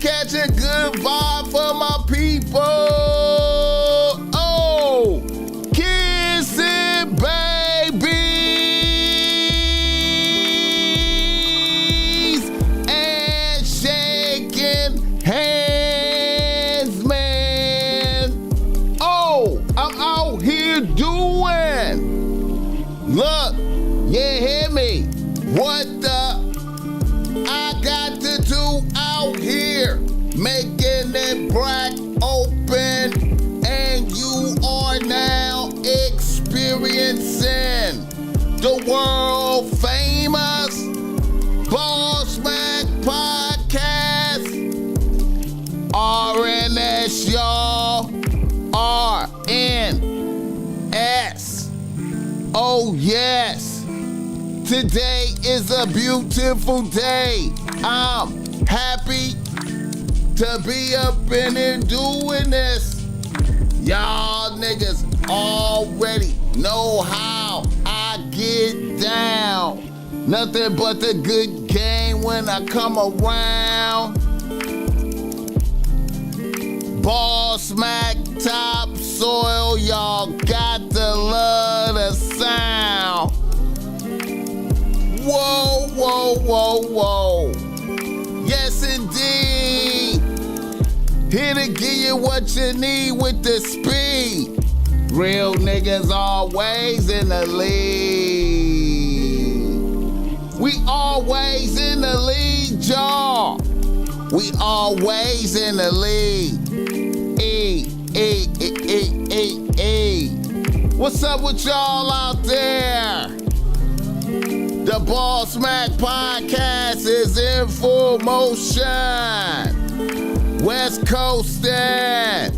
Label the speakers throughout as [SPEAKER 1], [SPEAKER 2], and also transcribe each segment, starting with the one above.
[SPEAKER 1] catch a good vibe for my people. Oh, kissing babies and shaking hands, man. Oh, I'm out here doing. Look, you hear me? What the? I got to do out here, making it black open, and you are now experiencing the world famous BossMack podcast. RNS, y'all. RNS. Oh, yes. Today is a beautiful day. I'm happy to be up in here doing this. Y'all niggas already know how I get down. Nothing but the good game when I come around. BossMack topsoil, y'all got to love the sound. Whoa, whoa, whoa, whoa. Yes, indeed. Here to give you what you need with the speed. Real niggas always in the lead. We always in the lead, y'all. We always in the lead. What's up with y'all out there? The BossMack podcast is in full motion. West Coastin'.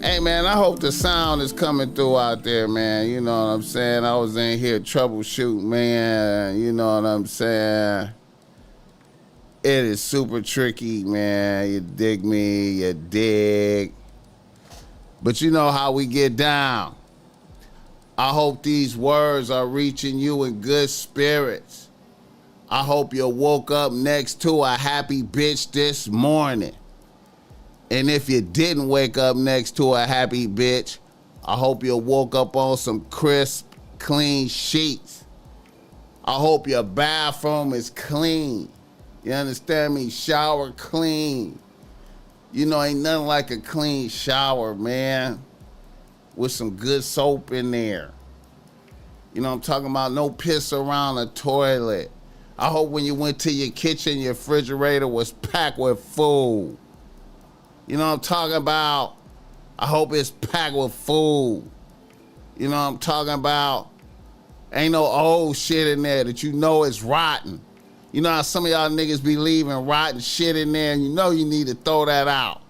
[SPEAKER 1] Hey, man, I hope the sound is coming through out there, man. You know what I'm saying? I was in here troubleshooting, man. You know what I'm saying? It is super tricky, man. You dig me? You dig. But you know how we get down. I hope these words are reaching you in good spirits. I hope you woke up next to a happy bitch this morning. And if you didn't wake up next to a happy bitch, I hope you woke up on some crisp, clean sheets. I hope your bathroom is clean. You understand me? Shower clean. You know, ain't nothing like a clean shower, man. With some good soap in there. You know what I'm talking about? No piss around the toilet. I hope when you went to your kitchen, your refrigerator was packed with food. You know what I'm talking about? I hope it's packed with food. You know what I'm talking about? Ain't no old shit in there that you know is rotten. You know how some of y'all niggas be leaving rotten shit in there and you know you need to throw that out.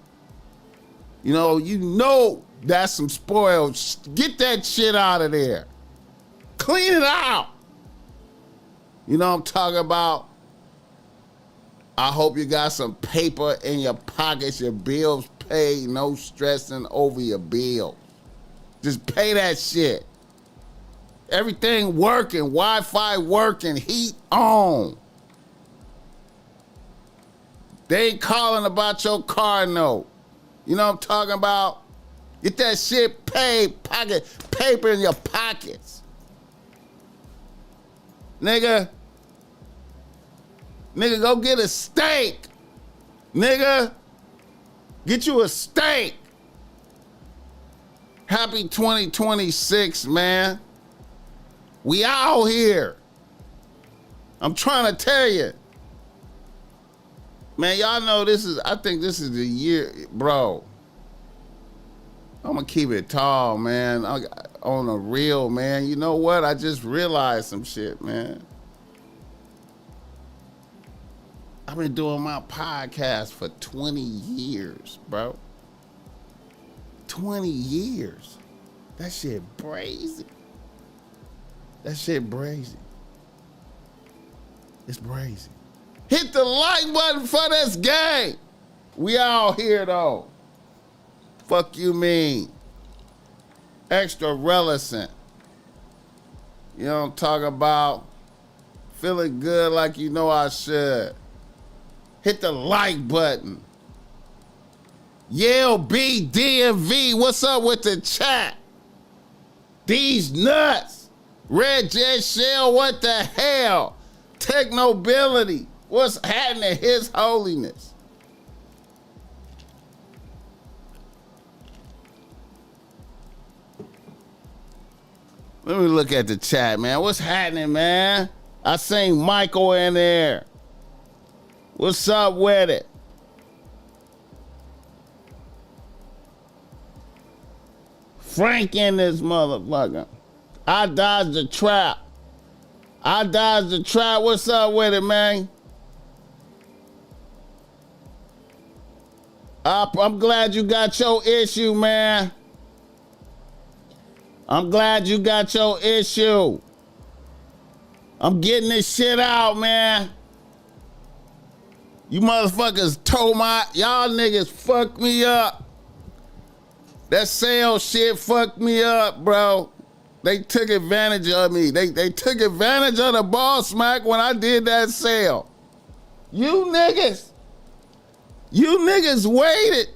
[SPEAKER 1] You know that's some spoiled. Get that shit out of there. Clean it out. You know what I'm talking about? I hope you got some paper in your pockets, your bills paid, no stressing over your bills. Just pay that shit. Everything working, Wi-Fi working, heat on. They ain't calling about your car note. You know what I'm talking about? Get that shit paid, pocket paper in your pockets. Nigga, go get a steak. Nigga, get you a steak. Happy 2026, man. We out here. I'm trying to tell you. Man, y'all know I think this is the year, bro. I'm gonna keep it tall, man. On a real, man. You know what? I just realized some shit, man. I've been doing my podcast for 20 years, bro. 20 years. That shit brazy. It's brazy. Hit the like button for this game. We all here, though. Fuck you mean. Extra reticent. You know what I'm talking about? Feeling good like you know I should. Hit the like button. Yale B, DMV, what's up with the chat? These nuts. Red Jet Shell, what the hell? Technobility, what's happening? His Holiness. Let me look at the chat, man. What's happening, man? I seen Michael in there. What's up with it? Frank in this motherfucker. I dodged the trap. I dodged the trap. What's up with it, man? I'm glad you got your issue, man. I'm glad you got your issue. I'm getting this shit out, man. You motherfuckers told y'all niggas fucked me up. That sale shit fucked me up, bro. They took advantage of me. They took advantage of the BossMack when I did that sale. You niggas waited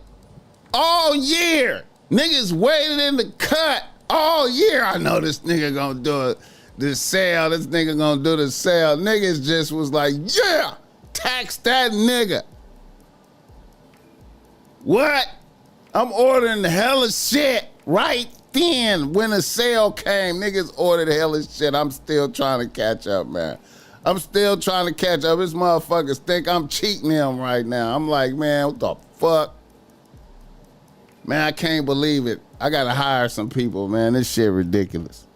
[SPEAKER 1] all year. Niggas waited in the cut all year. I know this nigga gonna do it. This sale, this nigga gonna do the sale. Niggas just was like, yeah, tax that nigga. What? I'm ordering the hella shit right then when the sale came. Niggas ordered hella shit. I'm still trying to catch up, man. I'm still trying to catch up. This motherfuckers think I'm cheating them right now. I'm like, man, what the fuck? Man, I can't believe it. I gotta hire some people, man. This shit ridiculous.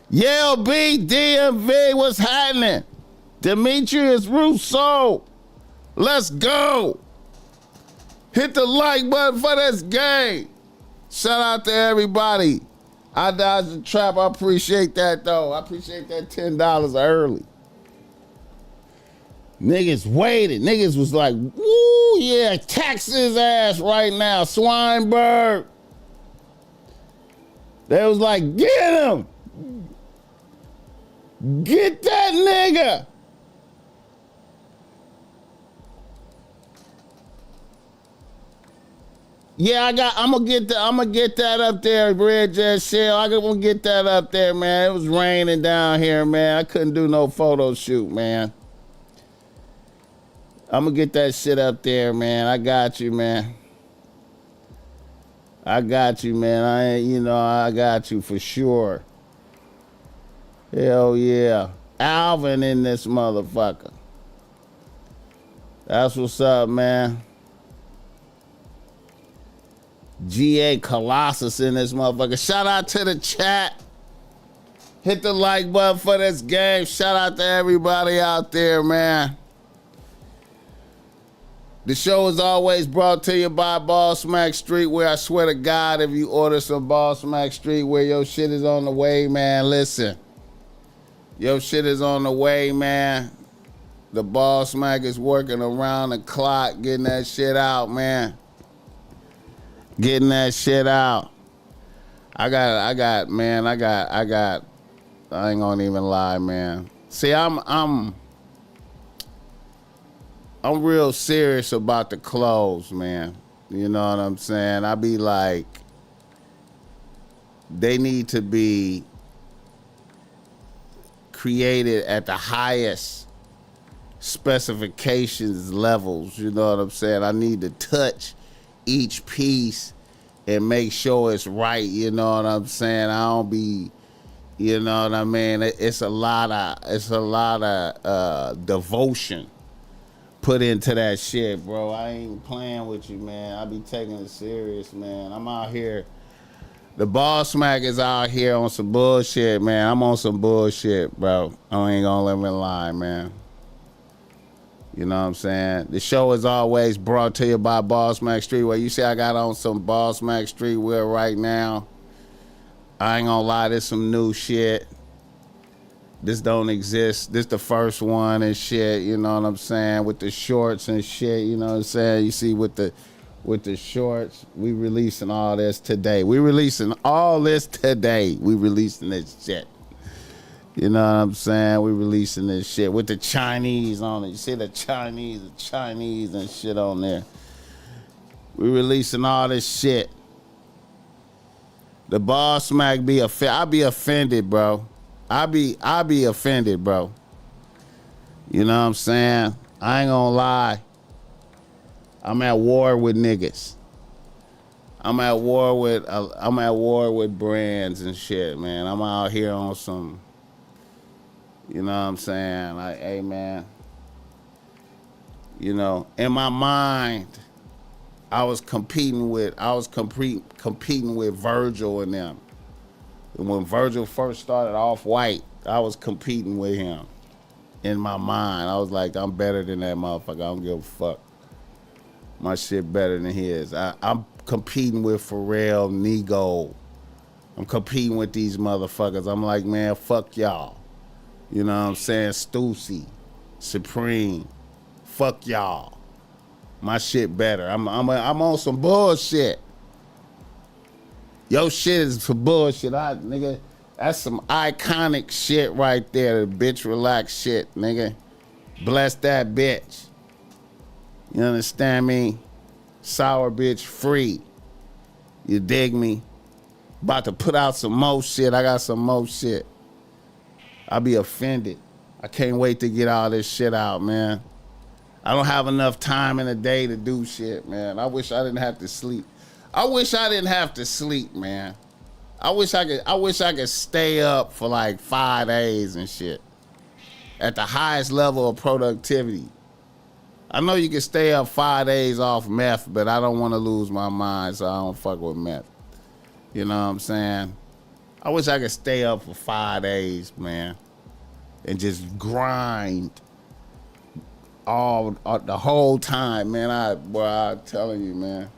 [SPEAKER 1] Yale B, DMV, what's happening? Demetrius Rousseau, let's go. Hit the like button for this game. Shout out to everybody. I dodged the trap. I appreciate that, though. I appreciate that $10 early. Niggas waited. Niggas was like, woo, yeah, tax his ass right now, Swinebird. They was like, get him. Get that nigga. Yeah, I'm gonna get that up there, Red Jet Shell. I'm gonna get that up there, man. It was raining down here, man. I couldn't do no photo shoot, man. I'm gonna get that shit up there, man. I got you, man. I got you, man. I got you for sure. Hell yeah. Alvin in this motherfucker. That's what's up, man. GA Colossus in this motherfucker. Shout out to the chat. Hit the like button for this game. Shout out to everybody out there, man. The show is always brought to you by BossMack Streetwear. I swear to God, if you order some BossMack Streetwear, your shit is on the way, man. Listen. Your shit is on the way, man. The BossMack is working around the clock, getting that shit out, man. Getting that shit out. I ain't gonna even lie, man. See, I'm real serious about the clothes, man. You know what I'm saying? I be like, they need to be created at the highest specifications levels. You know what I'm saying? I need to touch each piece and make sure it's right. You know what I'm saying? I don't be, you know what I mean? It's a lot of devotion put into that shit, bro. I ain't playing with you, man. I be taking it serious, man. I'm out here. The BossMack is out here on some bullshit, man. I'm on some bullshit, bro. I ain't gonna let me lie, man. You know what I'm saying? The show is always brought to you by BossMack Streetwear. You see I got on some BossMack Streetwear right now. I ain't gonna lie, there's some new shit. This don't exist. This the first one and shit, you know what I'm saying? With the shorts and shit, you know what I'm saying? You see with the shorts, we releasing all this today. We releasing all this today. We releasing this shit. You know what I'm saying? We releasing this shit with the Chinese on it. You see the Chinese and shit on there. We releasing all this shit. The BossMack I be offended, bro. I be offended, bro. You know what I'm saying? I ain't gonna lie. I'm at war with niggas. I'm at war with brands and shit, man. I'm out here on some, you know what I'm saying? Like, hey, man. You know, in my mind, I was competing with Virgil and them. And when Virgil first started Off-White, I was competing with him. In my mind, I was like, I'm better than that motherfucker. I don't give a fuck. My shit better than his. I'm competing with Pharrell, Nego. I'm competing with these motherfuckers. I'm like, man, fuck y'all. You know what I'm saying? Stussy, Supreme, fuck y'all. My shit better. I'm on some bullshit. Yo shit is for bullshit. Nigga, that's some iconic shit right there. The bitch relax shit, nigga. Bless that bitch. You understand me? Sour bitch free. You dig me? About to put out some more shit. I got some more shit. I'll be offended. I can't wait to get all this shit out, man. I don't have enough time in the day to do shit, man. I wish I didn't have to sleep. I wish I didn't have to sleep, man. I wish I could stay up for like 5 days and shit. At the highest level of productivity. I know you can stay up 5 days off meth, but I don't want to lose my mind, so I don't fuck with meth. You know what I'm saying? I wish I could stay up for 5 days, man, and just grind the whole time, man. I'm telling you, man.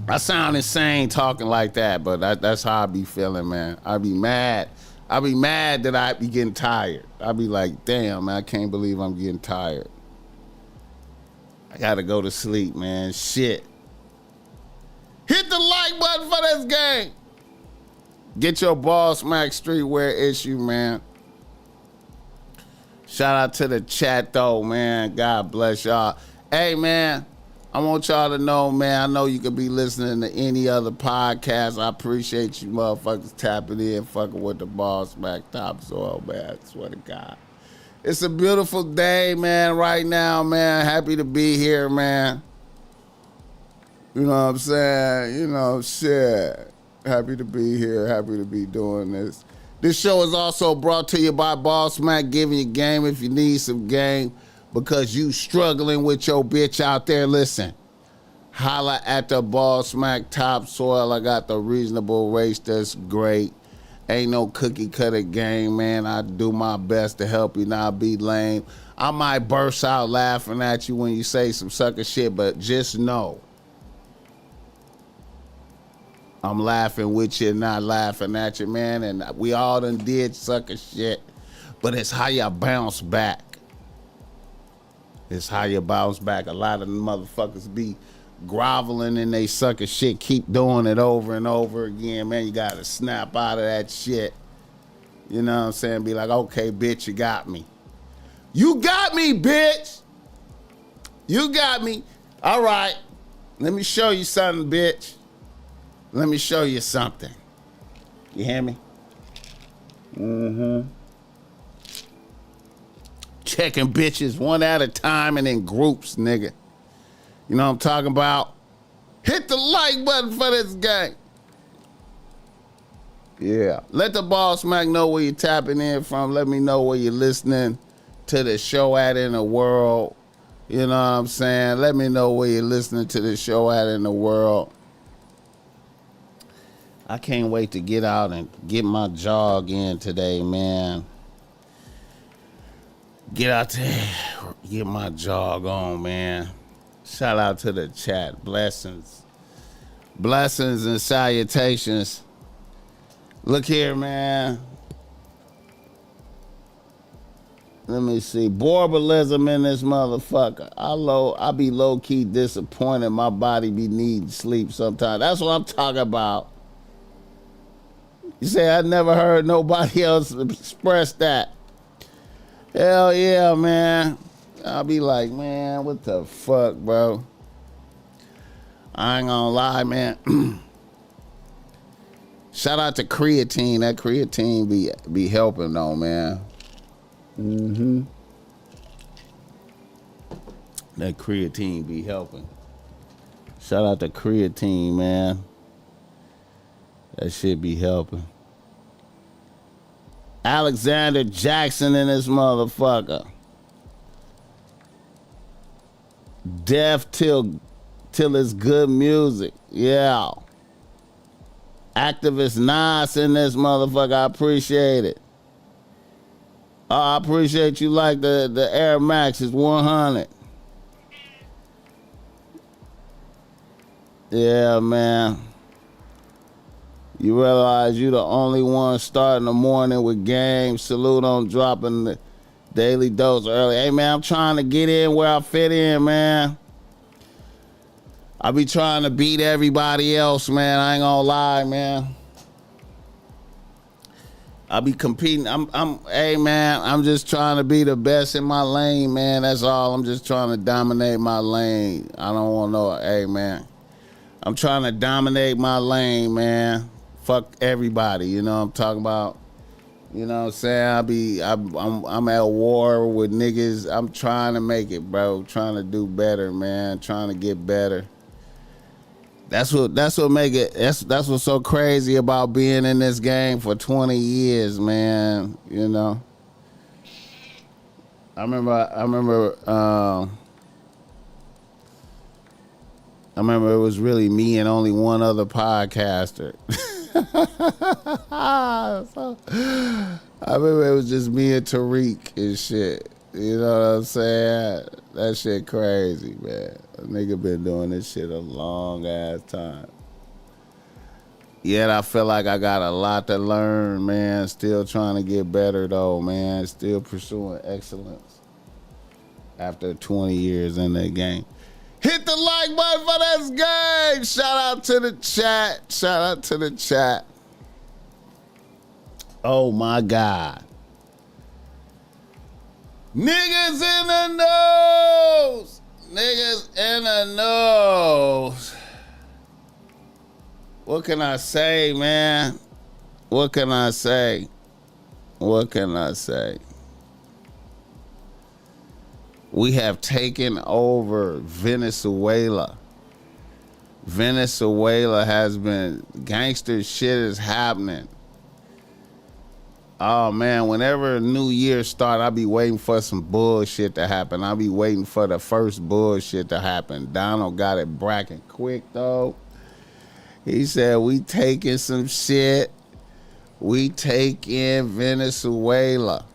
[SPEAKER 1] I sound insane talking like that, but that's how I be feeling, man. I be mad. I be mad that I be getting tired. I be like, damn, man, I can't believe I'm getting tired. I gotta go to sleep, man. Shit. Hit the like button for this game. Get your BossMack streetwear issue, man. Shout out to the chat, though, man. God bless y'all. Hey, man, I want y'all to know, man, I know you could be listening to any other podcast. I appreciate you motherfuckers tapping in, fucking with the BossMack topsoil, man. I swear to God. It's a beautiful day, man, right now, man. Happy to be here, man. You know what I'm saying? You know, shit. Happy to be here. Happy to be doing this. This show is also brought to you by BossMack, giving you game if you need some game because you struggling with your bitch out there. Listen, holla at the BossMack topsoil. I got the reasonable race that's great. Ain't no cookie cutter game, man. I do my best to help you, not be lame. I might burst out laughing at you when you say some sucker shit, but just know I'm laughing with you, not laughing at you, man. And we all done did sucker shit, but it's how you bounce back. It's how you bounce back. A lot of them motherfuckers be groveling in they sucker shit, keep doing it over and over again, man. You gotta snap out of that shit. You know what I'm saying? Be like, okay, bitch, you got me. You got me, bitch. You got me. All right. Let me show you something, bitch. Let me show you something. You hear me? Mm-hmm. Checking bitches one at a time and in groups, nigga. You know what I'm talking about? Hit the like button for this gang. Yeah. Let the BossMack know where you're tapping in from. Let me know where you're listening to the show at in the world. You know what I'm saying? Let me know where you're listening to the show at in the world. I can't wait to get out and get my jog in today, man. Get out there, get my jog on, man. Shout out to the chat. Blessings. Blessings and salutations. Look here, man. Let me see. Borbalism in this motherfucker. I be low-key disappointed. My body be needing sleep sometimes. That's what I'm talking about. You say I never heard nobody else express that. Hell yeah, man. I'll be like, man, what the fuck, bro? I ain't gonna lie, man. Shout out to creatine. That creatine be helping though, man. Mm-hmm. That creatine be helping. Shout out to creatine, man. That shit be helping. Alexander Jackson in this motherfucker. Deaf till it's good music. Yeah. Activist Nas in this motherfucker. I appreciate it. I appreciate you like the Air Max is 100. Yeah, man. You realize you the only one starting the morning with game. Salute on dropping the daily dose early. Hey, man, I'm trying to get in where I fit in, man. I be trying to beat everybody else, man. I ain't gonna lie, man. I be competing. Hey, man, I'm just trying to be the best in my lane, man. That's all. I'm just trying to dominate my lane. I don't want no, hey, man. I'm trying to dominate my lane, man. Fuck everybody, you know what I'm talking about? You know what I'm saying? I'm at war with niggas. I'm trying to make it, bro. Trying to do better, man. Trying to get better. That's what make it. That's what's so crazy about being in this game for 20 years, man. You know. I remember it was really me and only one other podcaster. So, I remember it was just me and Tariq and shit. You know what I'm saying? That shit crazy, man. A nigga been doing this shit a long ass time. Yet I feel like I got a lot to learn, man. Still trying to get better though, man. Still pursuing excellence after 20 years in the game. Hit the like button for this game. Shout out to the chat. Shout out to the chat. Oh my God. Niggas in the nose. Niggas in the nose. What can I say, man? What can I say? What can I say? We have taken over Venezuela. Venezuela has been, gangster shit is happening. Oh man, whenever New Year start, I be waiting for some bullshit to happen. I be waiting for the first bullshit to happen. Donald got it bracking quick though. He said, we taking some shit. We taking Venezuela.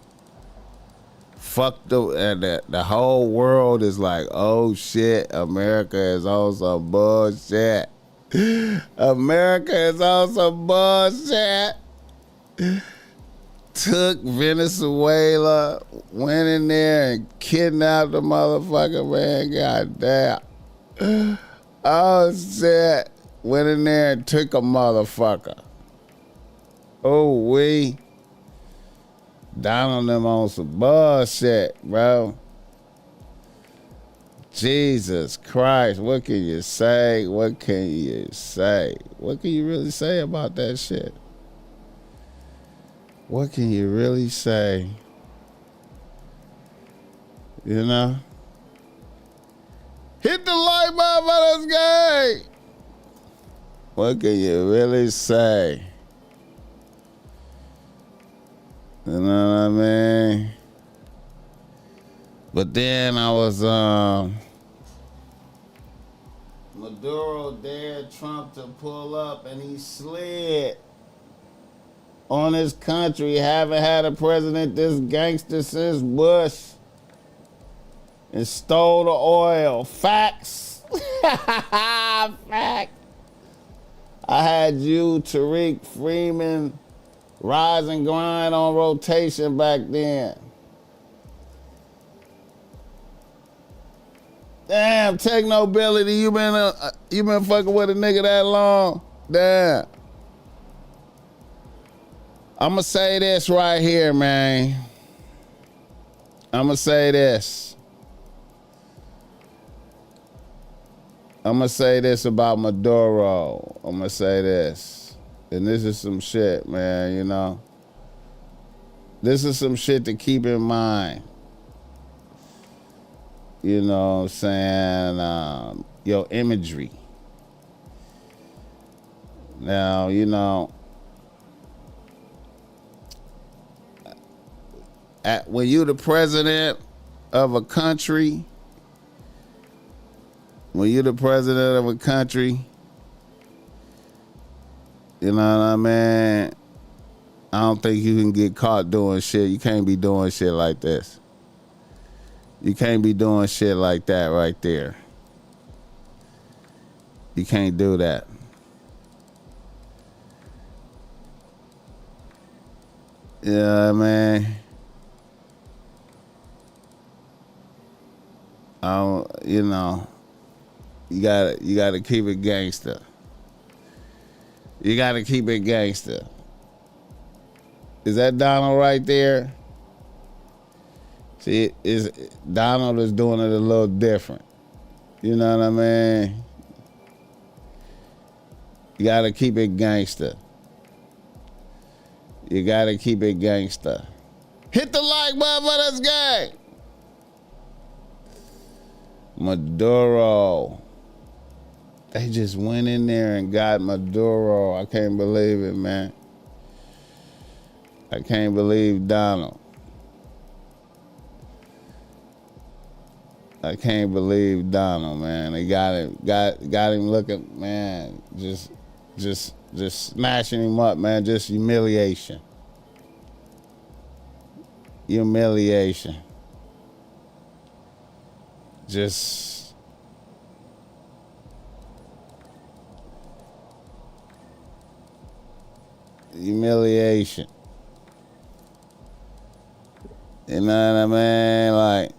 [SPEAKER 1] Fuck the whole world is like, oh shit, America is on some bullshit. America is on some bullshit. Took Venezuela, went in there and kidnapped the motherfucker, man. Goddamn. Oh shit. Went in there and took a motherfucker. Oh, we. Down on them on some bullshit, bro. Jesus Christ, what can you say? What can you say? What can you really say about that shit? What can you really say? You know? Hit the like button for this game. What can you really say? You know what I mean? But then I was, Maduro dared Trump to pull up and he slid on his country. Haven't had a president this gangster since Bush. And stole the oil. Facts. Fact. I had you, Tariq Freeman, Rise and Grind on rotation back then. Damn, Technobility, you been fucking with a nigga that long? Damn. I'ma say this right here, man. I'ma say this. I'ma say this about Maduro. I'ma say this. And this is some shit, man, you know. This is some shit to keep in mind. You know what I'm saying? Your imagery. Now, you know, when you're the president of a country, you know what I mean? I don't think you can get caught doing shit. You can't be doing shit like this. You can't be doing shit like that right there. You can't do that. Yeah, man. You know, you gotta keep it gangster. You gotta keep it gangster. Is that Donald right there? See, Donald is doing it a little different. You know what I mean? You gotta keep it gangster. You gotta keep it gangster. Hit the like button for this guy. Maduro. They just went in there and got Maduro. I can't believe it, man. I can't believe Donald. I can't believe Donald, man. They got him looking, man, just smashing him up, man. Just humiliation. Humiliation. Just humiliation. You know what I mean? Like,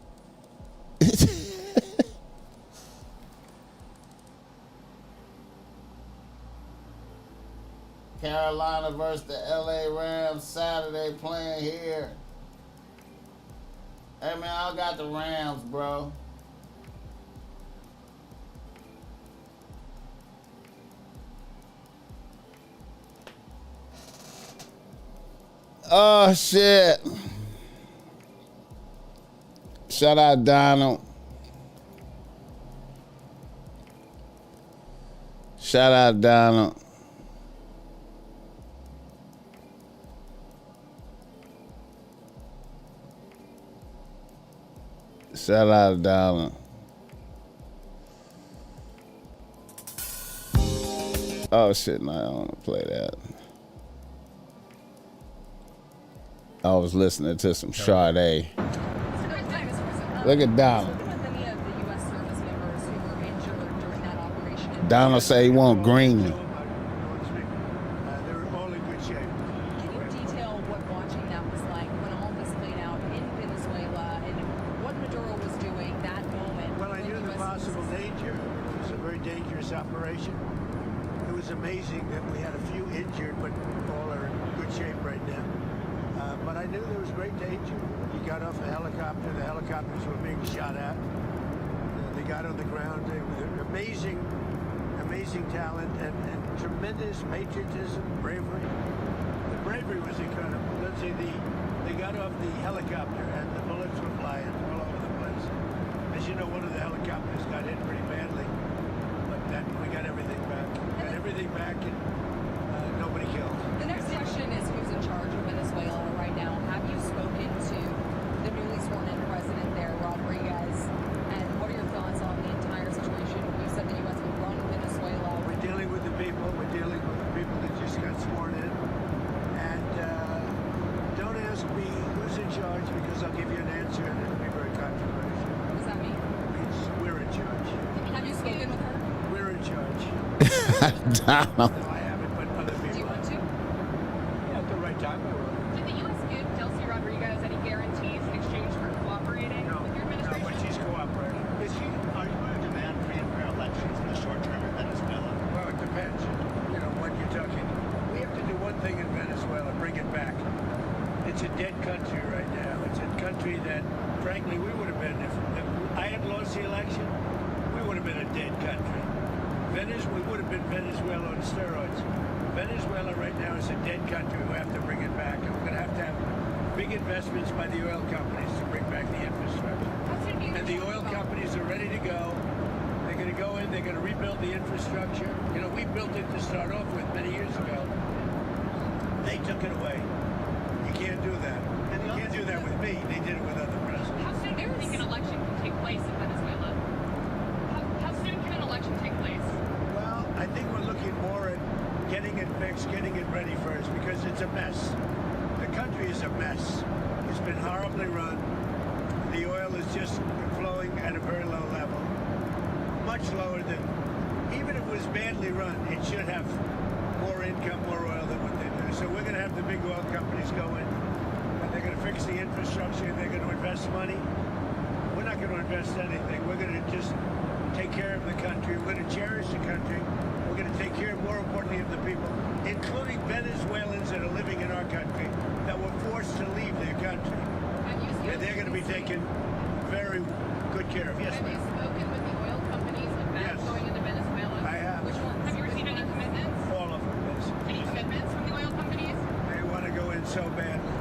[SPEAKER 1] Carolina versus the LA Rams Saturday playing here. Hey man, I got the Rams, bro. Oh shit. Shout out Donald. Shout out Donald. Shout out Donald. Oh shit, no, I don't want to play that. I was listening to some Sade. Look at Donald. Donald say he want Greenland.
[SPEAKER 2] They were all in good shape.
[SPEAKER 3] Can you detail what watching that was like when all this played out in Venezuela and what Maduro was doing that moment?
[SPEAKER 2] Well, I knew the possible danger. It was a very dangerous operation. It was amazing that we had a few injured, but all are in good shape right now. But I knew there was great danger. He got off a helicopter. The helicopters were being shot at. They got on the ground. They were amazing talent and tremendous patriotism, bravery. The bravery was incredible. Let's say they got off the helicopter and the bullets were flying all over the place. As you know, one of the helicopters got hit pretty badly, but then we got everything back. Got everything back and nobody killed.
[SPEAKER 3] The next question is who's in charge of Venezuela right now. Have you spoken to the newly sworn in president there, Rodriguez? And what are your thoughts on the entire situation? You said the U.S. would run Venezuela.
[SPEAKER 2] We're dealing with the people. We're dealing with the people that just got sworn in. And don't ask me who's in charge because I'll give you an answer and it'll be very controversial.
[SPEAKER 3] What does that mean?
[SPEAKER 2] We're in charge.
[SPEAKER 3] Have you spoken with her?
[SPEAKER 2] We're in charge.
[SPEAKER 1] Donald.
[SPEAKER 2] No, I haven't, but other people.
[SPEAKER 3] Do you want to?
[SPEAKER 2] Yeah, at the right time, I will.
[SPEAKER 4] Did the U.S. give Delcy Rodriguez any guarantees in exchange for cooperating
[SPEAKER 2] No,
[SPEAKER 4] with your
[SPEAKER 2] no,
[SPEAKER 4] administration?
[SPEAKER 2] but she's cooperating.
[SPEAKER 5] Are you going to demand free and fair elections in the short term in Venezuela?
[SPEAKER 2] Well, it depends. You know, what you're talking. We have to do one thing in Venezuela, bring it back. been, frankly, we would have been, if I had lost the election, we would have been a dead country. We would have been Venezuela on steroids. Venezuela right now is a dead country. We have to bring it back. And we're going to have big investments by the oil companies to bring back the infrastructure. And the oil companies are ready to go. They're going to go in, they're going to rebuild the infrastructure. You know, we built it to start off with many years ago. They took it away. You can't do that. And you can't do that with me. They did it with other presidents.
[SPEAKER 4] How soon do you think an election can take place in Venezuela? How soon can an election take place?
[SPEAKER 2] Well, I think we're looking more at getting it fixed, getting it ready first, because it's a mess. The country is a mess. It's been horribly run. The oil is just flowing at a very low level. Much lower than, even if it was badly run, it should have more income, more oil than what they do. So we're going to have the big oil companies go in, and they're going to fix the infrastructure, and they're going to invest money. We're not going to invest anything. We're going to just take care of the country. We're going to cherish the country. We're going to take care, more importantly, of the people, including Venezuelans that are living in our country that were forced to leave their country. And they're going to be taken very good care of. Yes,
[SPEAKER 4] Have you
[SPEAKER 2] ma'am.
[SPEAKER 4] spoken with the oil companies about
[SPEAKER 2] Yes.
[SPEAKER 4] going into Venezuela?
[SPEAKER 2] I have.
[SPEAKER 4] Which ones? Have you received any commitments?
[SPEAKER 2] All of them, yes.
[SPEAKER 4] Any commitments from the oil companies?
[SPEAKER 2] They want to go in so badly.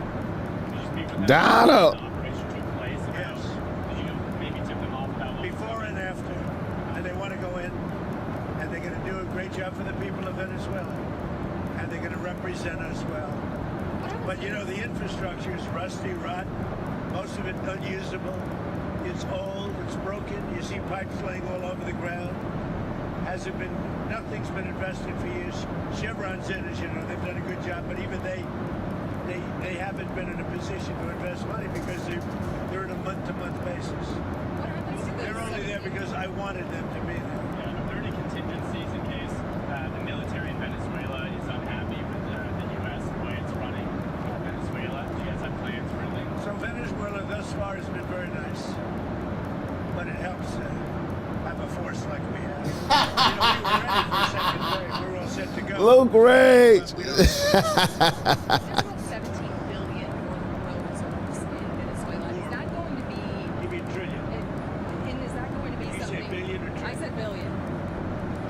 [SPEAKER 1] Donald.
[SPEAKER 5] Operation took place.
[SPEAKER 2] Yes.
[SPEAKER 5] Did you maybe tip them off about
[SPEAKER 2] Before and after. And they want to go in, and they're going to do a great job for the people of Venezuela. And they're going to represent us well. But you know, the infrastructure is rusty, rotten, most of it unusable. It's old, it's broken. You see pipes laying all over the ground. Nothing's been invested for years. Chevron's in, as you know, they've done a good job, but even they haven't been in a position to invest money because they're on a month-to-month basis.
[SPEAKER 4] What are those?
[SPEAKER 2] They're only there because I wanted them to be there.
[SPEAKER 5] Are there any contingencies in case the military in Venezuela is unhappy with the U.S. the way it's running Venezuela? Do you guys have plans for anything?
[SPEAKER 2] So Venezuela thus far has been very nice, but it helps have a force like we have. You know, we were ready for second wave. We were all set to go.
[SPEAKER 1] Luke Rage.
[SPEAKER 3] There's about 17 billion oil reserves in Venezuela. Is that going to be?
[SPEAKER 2] You mean trillion?
[SPEAKER 3] And is that going to be
[SPEAKER 2] You say
[SPEAKER 3] something?
[SPEAKER 2] billion or trillion?
[SPEAKER 3] I said billion.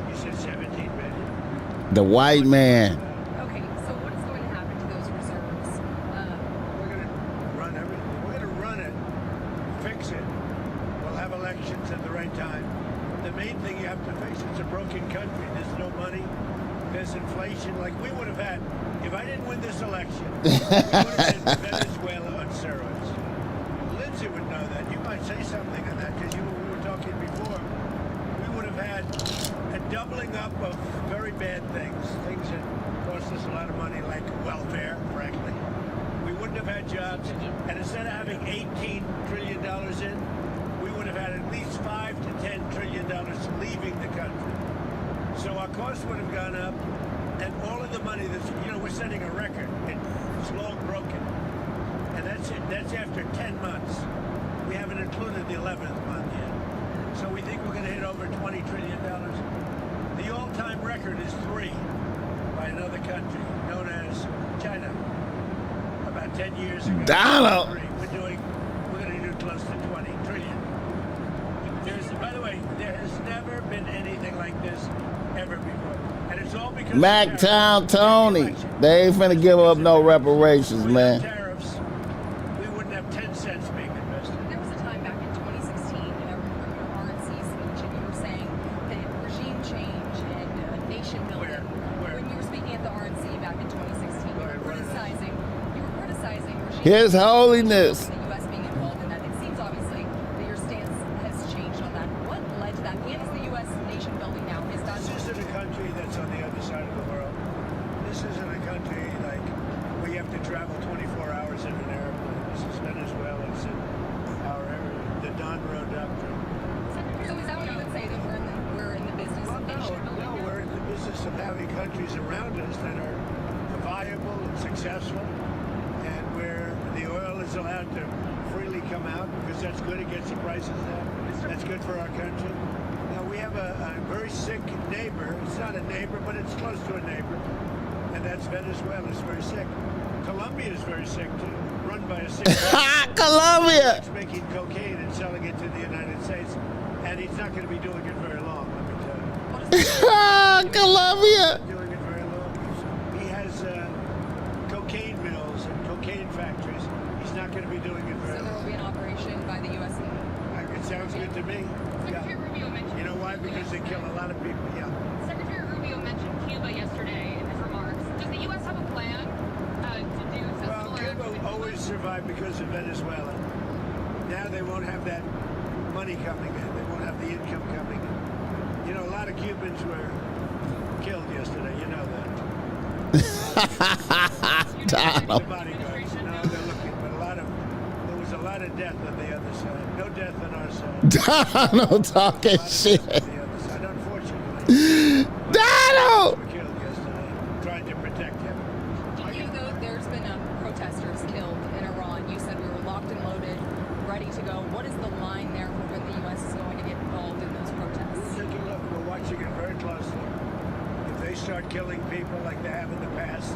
[SPEAKER 2] You said 17 billion.
[SPEAKER 1] The white man.
[SPEAKER 3] Okay, so what is going to happen to those reserves?
[SPEAKER 2] We're going to run everything. We're going to run it, fix it. We'll have elections at the right time. The main thing you have to face, it's a broken country. There's no money. There's inflation. Like we would have had, if I didn't win this election, we would have been Venezuela on steroids. Lindsay would know that. You might say something on that because we were talking before. We would have had a doubling up of very bad things that cost us a lot of money, like welfare, frankly. We wouldn't have had jobs, and instead of having $18 trillion in, we would have had at least $5 to $10 trillion leaving the country. So our costs would have gone up, and all of the money that's, you know, we're setting a record. It's long broken. And that's it. That's after 10 months. We haven't included the 11th month yet. So we think we're going to hit over $20 trillion. The all-time record is 3 by another country known as China. About 10 years ago.
[SPEAKER 1] Donald.
[SPEAKER 2] We're going to do close to 20 trillion. By the way, there has never been anything like this ever before. And it's all because
[SPEAKER 1] Mactown Tony. They ain't finna give up no reparations, man.
[SPEAKER 2] Tariffs, we wouldn't have 10 cents being invested.
[SPEAKER 3] There was a time back in 2016, and I remember your RNC speech, and you were saying that regime change and nation building.
[SPEAKER 2] Where?
[SPEAKER 3] When you were speaking at the RNC back in 2016, you were criticizing regime
[SPEAKER 1] His
[SPEAKER 3] change
[SPEAKER 1] Holiness.
[SPEAKER 3] and the U.S. being involved in that. It seems obviously that your stance has changed on that. What led to that? And is the U.S. nation building now? Is that
[SPEAKER 2] This isn't a country that's on the other side of the world. This isn't a country like where you have to travel 24 hours in an airplane. This is Venezuela. It's in our area, the Don Road Doctrine.
[SPEAKER 3] so? Is that what you would say that we're in the business
[SPEAKER 2] Well,
[SPEAKER 3] of nation building?
[SPEAKER 2] no, we're in the business of having countries around us that are viable and successful, and where the oil is allowed to freely come out because that's good. It gets the prices down. That's good for our country. Now we have a very sick neighbor. It's not a neighbor, but it's close to a neighbor, and that's Venezuela. It's very sick. Colombia is very sick too, run by a sick
[SPEAKER 1] Colombia.
[SPEAKER 2] He's making cocaine and selling it to the United States, and he's not going to be doing it very long, let me tell you.
[SPEAKER 1] Colombia.
[SPEAKER 2] Doing it very long. He has cocaine mills and cocaine factories. He's not going to be doing it very
[SPEAKER 3] So there will
[SPEAKER 2] long.
[SPEAKER 3] be an operation by the U.S.
[SPEAKER 2] It sounds good to me.
[SPEAKER 4] Secretary Rubio mentioned.
[SPEAKER 2] You know why? Because they kill a lot of people. Yeah.
[SPEAKER 4] Secretary Rubio mentioned Cuba yesterday in his remarks. Does the U.S. have a plan to do
[SPEAKER 2] Well,
[SPEAKER 4] similar?
[SPEAKER 2] Cuba always survived because of Venezuela. Now they won't have that money coming in. They won't have the income coming in. You know, a lot of Cubans were killed yesterday. You know that.
[SPEAKER 1] Donald.
[SPEAKER 2] The bodyguards. No, they're looking, but there was a lot of death on the other side. No death on our side.
[SPEAKER 1] Donald talking shit.
[SPEAKER 2] On the other side, unfortunately.
[SPEAKER 1] Donald.
[SPEAKER 2] Were killed yesterday, trying to protect him.
[SPEAKER 3] You know, there's been protesters killed in Iran. You said we were locked and loaded, ready to go. What is the line there for when the U.S. is going to get involved in those protests?
[SPEAKER 2] We're taking a look. We're watching it very closely. If they start killing people like they have in the past,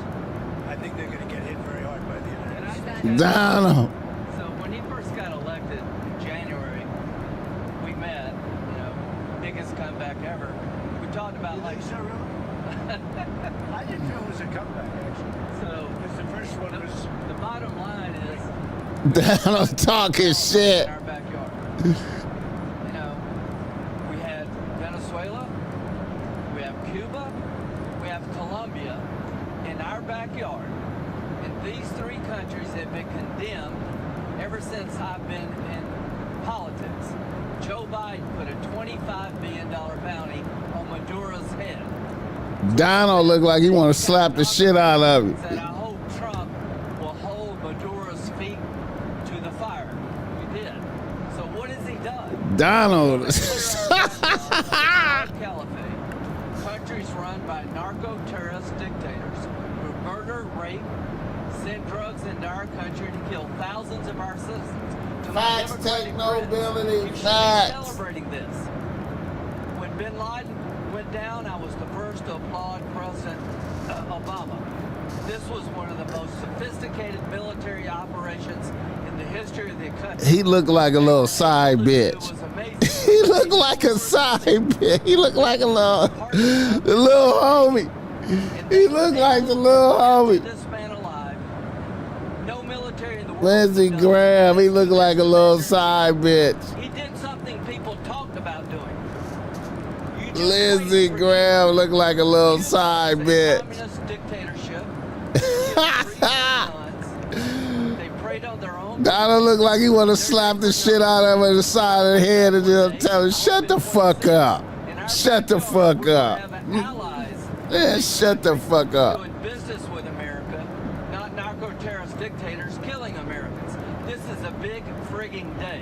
[SPEAKER 2] I think they're going to get hit very hard by the United States.
[SPEAKER 1] Donald.
[SPEAKER 6] So when he first got elected in January, we met, biggest comeback ever. We talked about
[SPEAKER 2] You
[SPEAKER 6] like,
[SPEAKER 2] think so, really? I didn't feel it was a comeback, actually.
[SPEAKER 6] so
[SPEAKER 2] Because the first one was...
[SPEAKER 6] the bottom line is
[SPEAKER 1] Donald talking shit.
[SPEAKER 6] in our backyard. We had Venezuela, we have Cuba, we have Colombia in our backyard. And these three countries have been condemned ever since I've been in politics. Joe Biden put a $25 billion bounty on Maduro's head.
[SPEAKER 1] Donald look like he want to slap the shit out of him.
[SPEAKER 6] Said, I hope Trump will hold Maduro's feet to the fire. We did. So what has he done?
[SPEAKER 1] Donald.
[SPEAKER 6] Caliphate. Countries run by narco-terrorist dictators who murder, rape, send drugs into our country to kill thousands of our citizens. To my
[SPEAKER 1] Facts
[SPEAKER 6] Democratic
[SPEAKER 1] take nobility.
[SPEAKER 6] friends, you should
[SPEAKER 1] Facts.
[SPEAKER 6] be celebrating this. When bin Laden went down, I was the first to applaud President Obama. This was one of the most sophisticated military operations in the history of the country.
[SPEAKER 1] He looked like a little side
[SPEAKER 6] It
[SPEAKER 1] bitch.
[SPEAKER 6] was amazing.
[SPEAKER 1] He looked like a side bitch. He looked like the little homie. He looked like the little homie.
[SPEAKER 6] This man alive. No military in the world.
[SPEAKER 1] Lindsey
[SPEAKER 6] has done
[SPEAKER 1] Graham, he
[SPEAKER 6] this.
[SPEAKER 1] looked like a little side bitch.
[SPEAKER 6] He did something people talked about doing. You just
[SPEAKER 1] Lindsey
[SPEAKER 6] wait for
[SPEAKER 1] Graham looked like a little side
[SPEAKER 6] It's a
[SPEAKER 1] bitch.
[SPEAKER 6] communist dictatorship. They preyed on their own.
[SPEAKER 1] Donald looked like he want to slap the shit out of him in the side of the head and just tell him, shut the fuck up.
[SPEAKER 6] In our
[SPEAKER 1] Shut the
[SPEAKER 6] backyard,
[SPEAKER 1] fuck
[SPEAKER 6] we're
[SPEAKER 1] up.
[SPEAKER 6] having allies
[SPEAKER 1] Man, shut the fuck up.
[SPEAKER 6] doing business with America, not narco-terrorist dictators killing Americans. This is a big frigging day.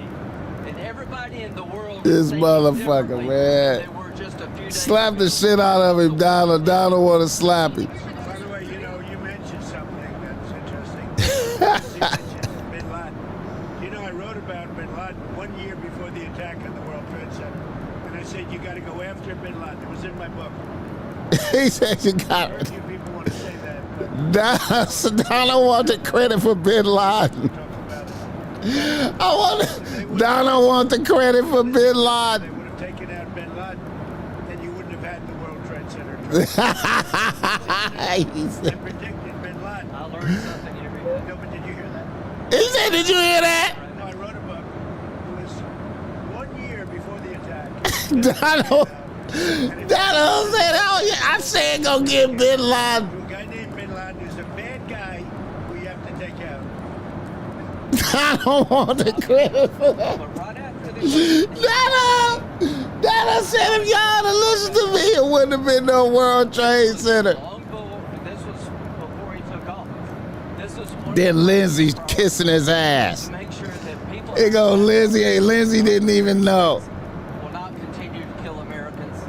[SPEAKER 6] And everybody in the world
[SPEAKER 1] This
[SPEAKER 6] is thinking
[SPEAKER 1] motherfucker,
[SPEAKER 6] differently
[SPEAKER 1] man.
[SPEAKER 6] than they were just a few days
[SPEAKER 1] Slap the
[SPEAKER 6] ago.
[SPEAKER 1] shit out of him, Donald. Donald want to slap him.
[SPEAKER 2] By the way, you mentioned something that's interesting. You mentioned bin Laden. I wrote about bin Laden 1 year before the attack on the World Trade Center. And I said, you got to go after bin Laden. It was in my book.
[SPEAKER 1] He said you got
[SPEAKER 2] Very
[SPEAKER 1] it.
[SPEAKER 2] few people want to say that, but
[SPEAKER 1] Donald want the credit for bin Laden.
[SPEAKER 2] talk about it.
[SPEAKER 1] Donald want the credit for bin
[SPEAKER 2] They
[SPEAKER 1] Laden.
[SPEAKER 2] would have taken out bin Laden, and you wouldn't have had the World Trade Center.
[SPEAKER 1] He said-
[SPEAKER 2] I predicted bin Laden.
[SPEAKER 6] I learned something every day.
[SPEAKER 2] No, but did you hear that?
[SPEAKER 1] he said, did you hear that?
[SPEAKER 2] No, I wrote a book. It was 1 year before the attack.
[SPEAKER 1] Donald, Donald said, oh yeah, I said go get bin Laden.
[SPEAKER 2] To a guy named bin Laden who's a bad guy who you have to take out.
[SPEAKER 1] Donald want the credit for that.
[SPEAKER 6] But right after the
[SPEAKER 1] Donald said if y'all had listened to me, it wouldn't have been no World Trade Center.
[SPEAKER 6] long before, this was before he took office. This was one
[SPEAKER 1] Then
[SPEAKER 6] of the
[SPEAKER 1] Lindsay's
[SPEAKER 6] problems
[SPEAKER 1] kissing his
[SPEAKER 6] to
[SPEAKER 1] ass.
[SPEAKER 6] make sure that people
[SPEAKER 1] Here go Lindsay. Hey, Lindsay didn't even know.
[SPEAKER 6] will not continue to kill Americans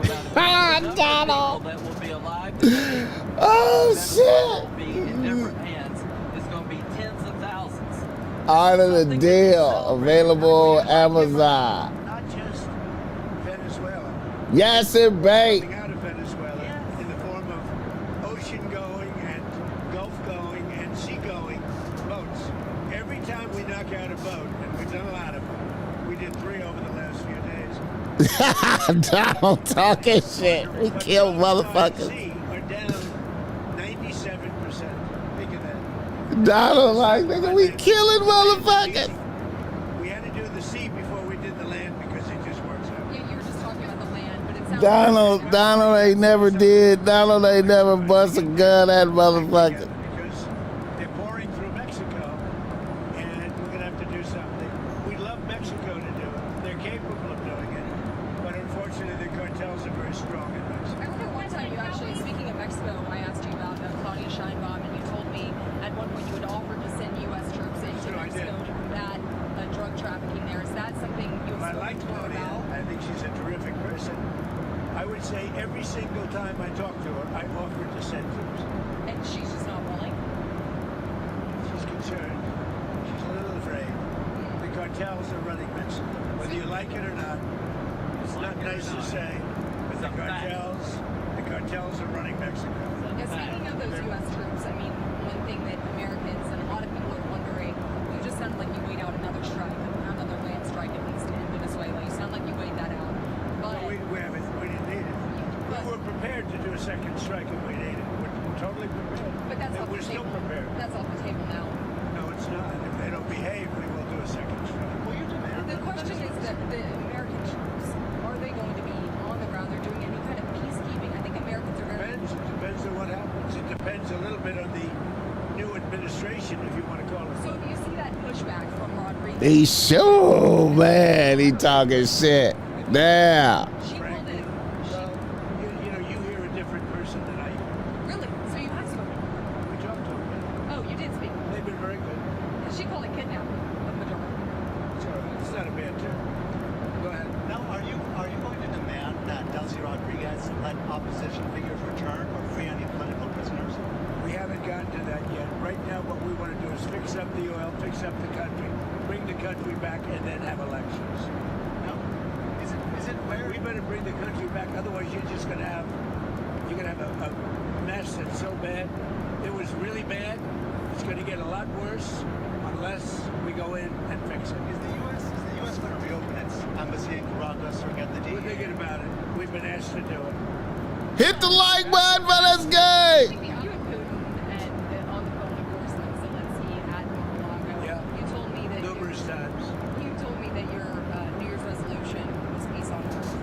[SPEAKER 6] without a
[SPEAKER 1] Ah,
[SPEAKER 6] number of
[SPEAKER 1] Donald.
[SPEAKER 6] people that will be alive today.
[SPEAKER 1] Oh,
[SPEAKER 6] Venezuela
[SPEAKER 1] shit.
[SPEAKER 6] will be in different hands. It's going to be tens of thousands.
[SPEAKER 1] Art of the Deal, available Amazon.
[SPEAKER 2] Not just Venezuela.
[SPEAKER 1] Yes, it bait.
[SPEAKER 2] Coming out of Venezuela in the form of ocean going and Gulf going and sea 3 over the last few days.
[SPEAKER 1] Donald talking shit. We
[SPEAKER 2] But
[SPEAKER 1] killed
[SPEAKER 2] those by
[SPEAKER 1] motherfuckers.
[SPEAKER 2] sea are down 97%. Think of that.
[SPEAKER 1] Donald like, nigga, we killing motherfuckers.
[SPEAKER 2] We had to do the sea before we did the land because it just works out.
[SPEAKER 3] Yeah, you were just talking about the land, but it sounds
[SPEAKER 1] Donald ain't never did. Donald ain't never bust a gun at motherfucker.
[SPEAKER 2] Because they're pouring through Mexico, and we're going to have to do something. We love Mexico to do it. They're capable of doing it, but unfortunately the cartels are very strong in Mexico.
[SPEAKER 3] I remember one time you actually, speaking of Mexico, I asked you about Claudia Sheinbaum, and you told me at one point you had offered to send U.S. troops into
[SPEAKER 2] Sure, I
[SPEAKER 3] Mexico
[SPEAKER 2] did.
[SPEAKER 3] to combat drug trafficking there. Is that something you
[SPEAKER 2] I
[SPEAKER 3] have
[SPEAKER 2] like
[SPEAKER 3] spoken to her
[SPEAKER 2] Claudia.
[SPEAKER 3] about?
[SPEAKER 2] I think she's a terrific person. I would say every single time I talk to her, I offered to send troops.
[SPEAKER 3] And she's just not willing?
[SPEAKER 2] She's concerned. She's a little afraid. The cartels are running Mexico. Whether you like it or not, it's not nice to say, but the cartels are running Mexico.
[SPEAKER 3] Yeah, speaking of those U.S. troops, I mean, one thing that Americans and a lot of people are wondering, you just sound like you weighed out another strike, another land strike at least in Venezuela. You sound like you weighed that out. But
[SPEAKER 2] We didn't need it. We were prepared to do a second strike if we needed it. We're totally prepared.
[SPEAKER 3] But that's off
[SPEAKER 2] We're
[SPEAKER 3] the
[SPEAKER 2] still
[SPEAKER 3] table.
[SPEAKER 2] prepared.
[SPEAKER 3] That's off the table now.
[SPEAKER 2] No, it's not. If they don't behave, we will do a second strike. Well, you demand.
[SPEAKER 3] The question is that the American troops, are they going to be on the ground? They're doing any kind of peacekeeping. I think Americans are very...
[SPEAKER 2] It depends on what happens. It depends a little bit on the new administration, if you want to call it.
[SPEAKER 3] So if you see that pushback from Rodriguez...
[SPEAKER 1] He sure, man, he talking shit. Yeah.
[SPEAKER 3] She called it...
[SPEAKER 2] Well, you hear a different person than I hear.
[SPEAKER 3] Really? So you have spoken?
[SPEAKER 2] We talked to them.
[SPEAKER 3] Oh, you did speak.
[SPEAKER 2] They've been very good.
[SPEAKER 3] She called it kidnapping of Maduro.
[SPEAKER 2] It's all right. It's not a bad term. Go ahead.
[SPEAKER 7] Now, are you going to demand that Delcy Rodriguez let opposition figures return or free any political prisoners?
[SPEAKER 2] We haven't gotten to that yet. Right now, what we want to do is fix up the oil, fix up the country, bring the country back, and then have elections.
[SPEAKER 7] No. Is it where
[SPEAKER 2] We better bring the country back. Otherwise, you're gonna have a mess that's so bad. It was really bad. It's going to get a lot worse unless we go in and fix it.
[SPEAKER 7] is the U.S. going to reopen its embassy in Caracas or get the
[SPEAKER 2] We're
[SPEAKER 7] DEA?
[SPEAKER 2] thinking about it. We've been asked to do it.
[SPEAKER 1] Hit the like button for this guy.
[SPEAKER 3] You and Putin and on the phone, of course, like Zelensky at Mar-a-Lago.
[SPEAKER 2] Yeah.
[SPEAKER 3] You told me that
[SPEAKER 2] Numerous times.
[SPEAKER 3] You told me that your New Year's resolution was peace on earth.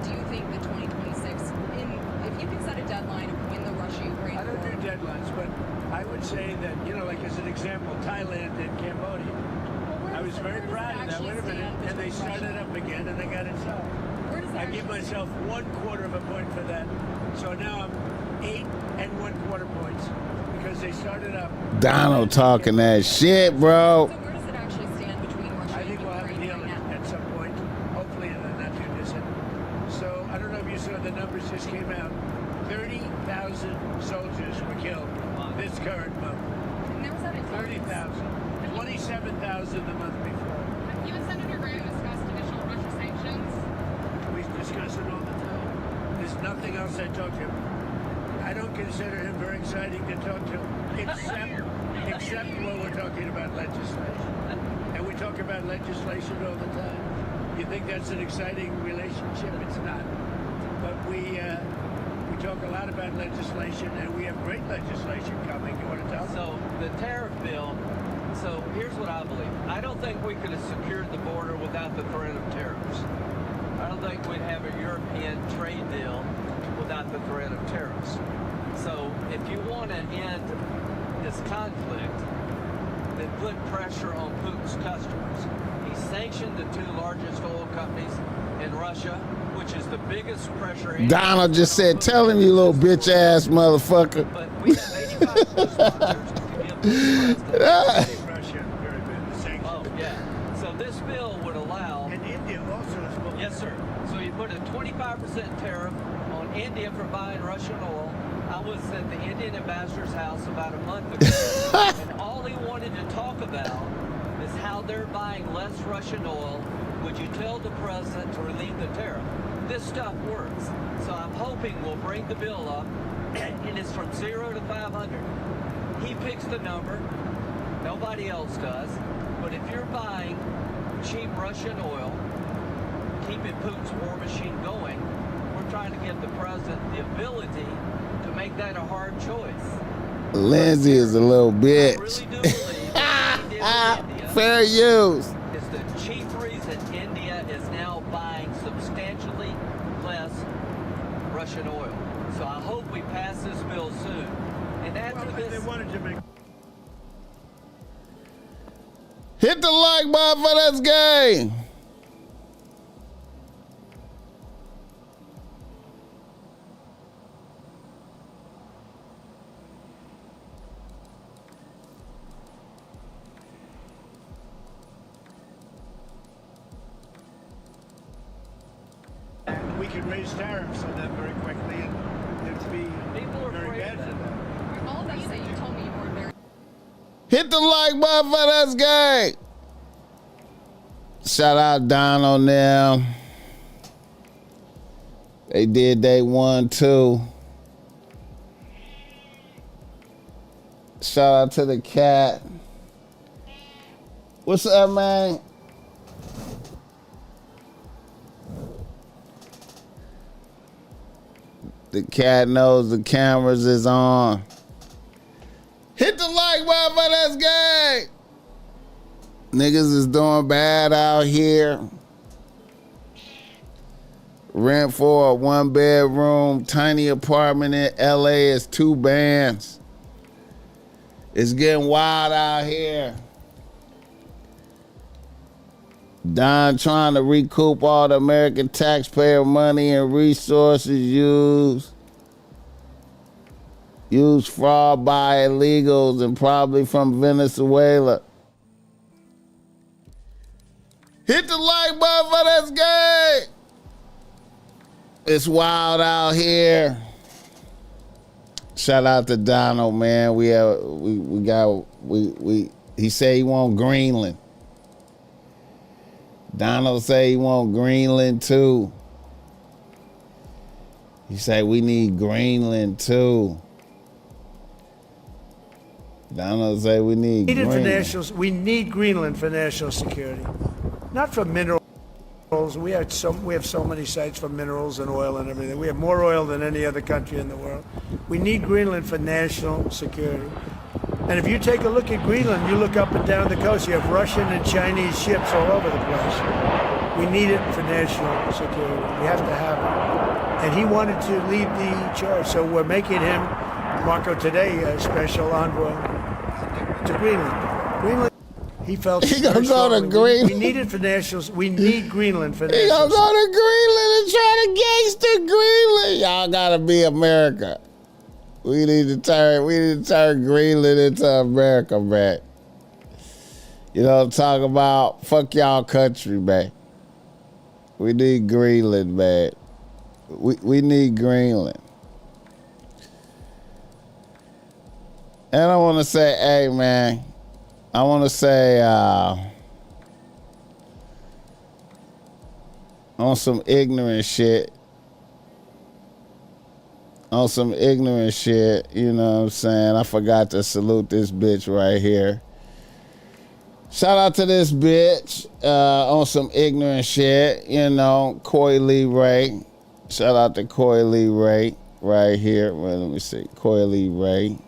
[SPEAKER 3] Do you think that 2026, if you could set a deadline of when the Russia-Ukraine
[SPEAKER 2] I don't
[SPEAKER 3] war...
[SPEAKER 2] do deadlines, but I would say that, like as an example, Thailand and Cambodia. I was very proud of that. Wait a minute. And they started up again and they got it solved.
[SPEAKER 3] Where does that
[SPEAKER 2] I give myself 1/4 of a point for that. So now I'm 8 1/4 points because they started up.
[SPEAKER 1] Donald talking that shit, bro.
[SPEAKER 3] So where does it actually stand between Russia
[SPEAKER 2] I
[SPEAKER 3] and
[SPEAKER 2] think we'll have a
[SPEAKER 3] Ukraine
[SPEAKER 2] deal
[SPEAKER 3] right now?
[SPEAKER 2] at some point, hopefully in the not too distant. So I don't know if you saw the numbers just came out. 30,000 soldiers were killed this current month.
[SPEAKER 3] And there was that in
[SPEAKER 2] 30,000. 27,000 the month before.
[SPEAKER 4] Have you and Senator Graham discussed additional Russia sanctions?
[SPEAKER 2] We discuss it all the time. There's nothing else I talk to him. I don't consider him very exciting to talk to, except when we're talking about legislation. And we talk about legislation all the time. You think that's an exciting relationship? It's not. But we talk a lot about legislation, and we have great legislation coming. You want to tell us?
[SPEAKER 6] So the tariff bill, so here's what I believe. I don't think we could have secured the border without the threat of tariffs. I don't think we'd have a European trade deal without the threat of tariffs. So if you want to end this conflict, then put pressure on Putin's customers. He sanctioned the 2 largest oil companies in Russia, which is the biggest pressure.
[SPEAKER 1] Donald just said, tell him, you little bitch ass motherfucker.
[SPEAKER 6] But we have 85 co-sponsors to give the president.
[SPEAKER 2] Russia, very good. The sanctions.
[SPEAKER 6] Oh, yeah. So this bill would allow...
[SPEAKER 2] And India also is supposed
[SPEAKER 6] Yes, sir. So you put a 25% tariff on India for buying Russian oil. I was at the Indian ambassador's house about a month ago, and all he wanted to talk about is how they're buying less Russian oil. Would you tell the president to relieve the tariff? This stuff works. So I'm hoping we'll bring the bill up, and it's from 0 to 500. He picks the number. Nobody else does. But if you're buying cheap Russian oil, keeping Putin's war machine going. We're trying to give the president the ability to make that a hard choice.
[SPEAKER 1] Lindsay is a little bitch.
[SPEAKER 6] I really do believe that what he did with India
[SPEAKER 1] Fair use.
[SPEAKER 6] is the chief reason India is now buying substantially less Russian oil. So I hope we pass this bill soon. And after
[SPEAKER 2] They
[SPEAKER 6] this,
[SPEAKER 2] wanted to make
[SPEAKER 1] Hit the like button for this game.
[SPEAKER 2] we could raise tariffs on them very quickly, and it'd be
[SPEAKER 6] people are
[SPEAKER 2] very
[SPEAKER 6] afraid
[SPEAKER 2] bad
[SPEAKER 6] of
[SPEAKER 2] for
[SPEAKER 6] that.
[SPEAKER 2] them.
[SPEAKER 3] All that say, you told me you were very
[SPEAKER 1] Hit the like button for this game. Shout out Don on them. They did day 1, 2. Shout out to the cat. What's up, man? The cat knows the cameras is on. Hit the like button for this game. Niggas is doing bad out here. Rent for a 1-bedroom tiny apartment in LA is 2 bands. It's getting wild out here. Don trying to recoup all the American taxpayer money and resources used fraud by illegals and probably from Venezuela. Hit the like button for this game. It's wild out here. Shout out to Donald, man. He said he want Greenland. Donald say he want Greenland too. He said we need Greenland too. Donald say we need Greenland.
[SPEAKER 2] We need Greenland for national security, not for minerals. We have so many sites for minerals and oil and everything. We have more oil than any other country in the world. We need Greenland for national security. And if you take a look at Greenland, you look up and down the coast, you have Russian and Chinese ships all over the place. We need it for national security. We have to have it. And he wanted to lead the charge, so we're making him, Marco, today, a special envoy to Greenland. Greenland, he felt
[SPEAKER 1] he gonna go to Greenland.
[SPEAKER 2] We need it for nationals. We need Greenland for nationals.
[SPEAKER 1] He gonna go to Greenland and try to gangster Greenland. Y'all gotta be America. We need to turn Greenland into America, man. You know what I'm talking about? Fuck y'all country, man. We need Greenland, man. We need Greenland. And I want to say, hey, man, I want to say on some ignorant shit, you know what I'm saying? I forgot to salute this bitch right here. Shout out to this bitch on some ignorant shit, you know, Coy Lee Ray. Shout out to Coy Lee Ray right here. Well, let me see. Coy Lee Ray.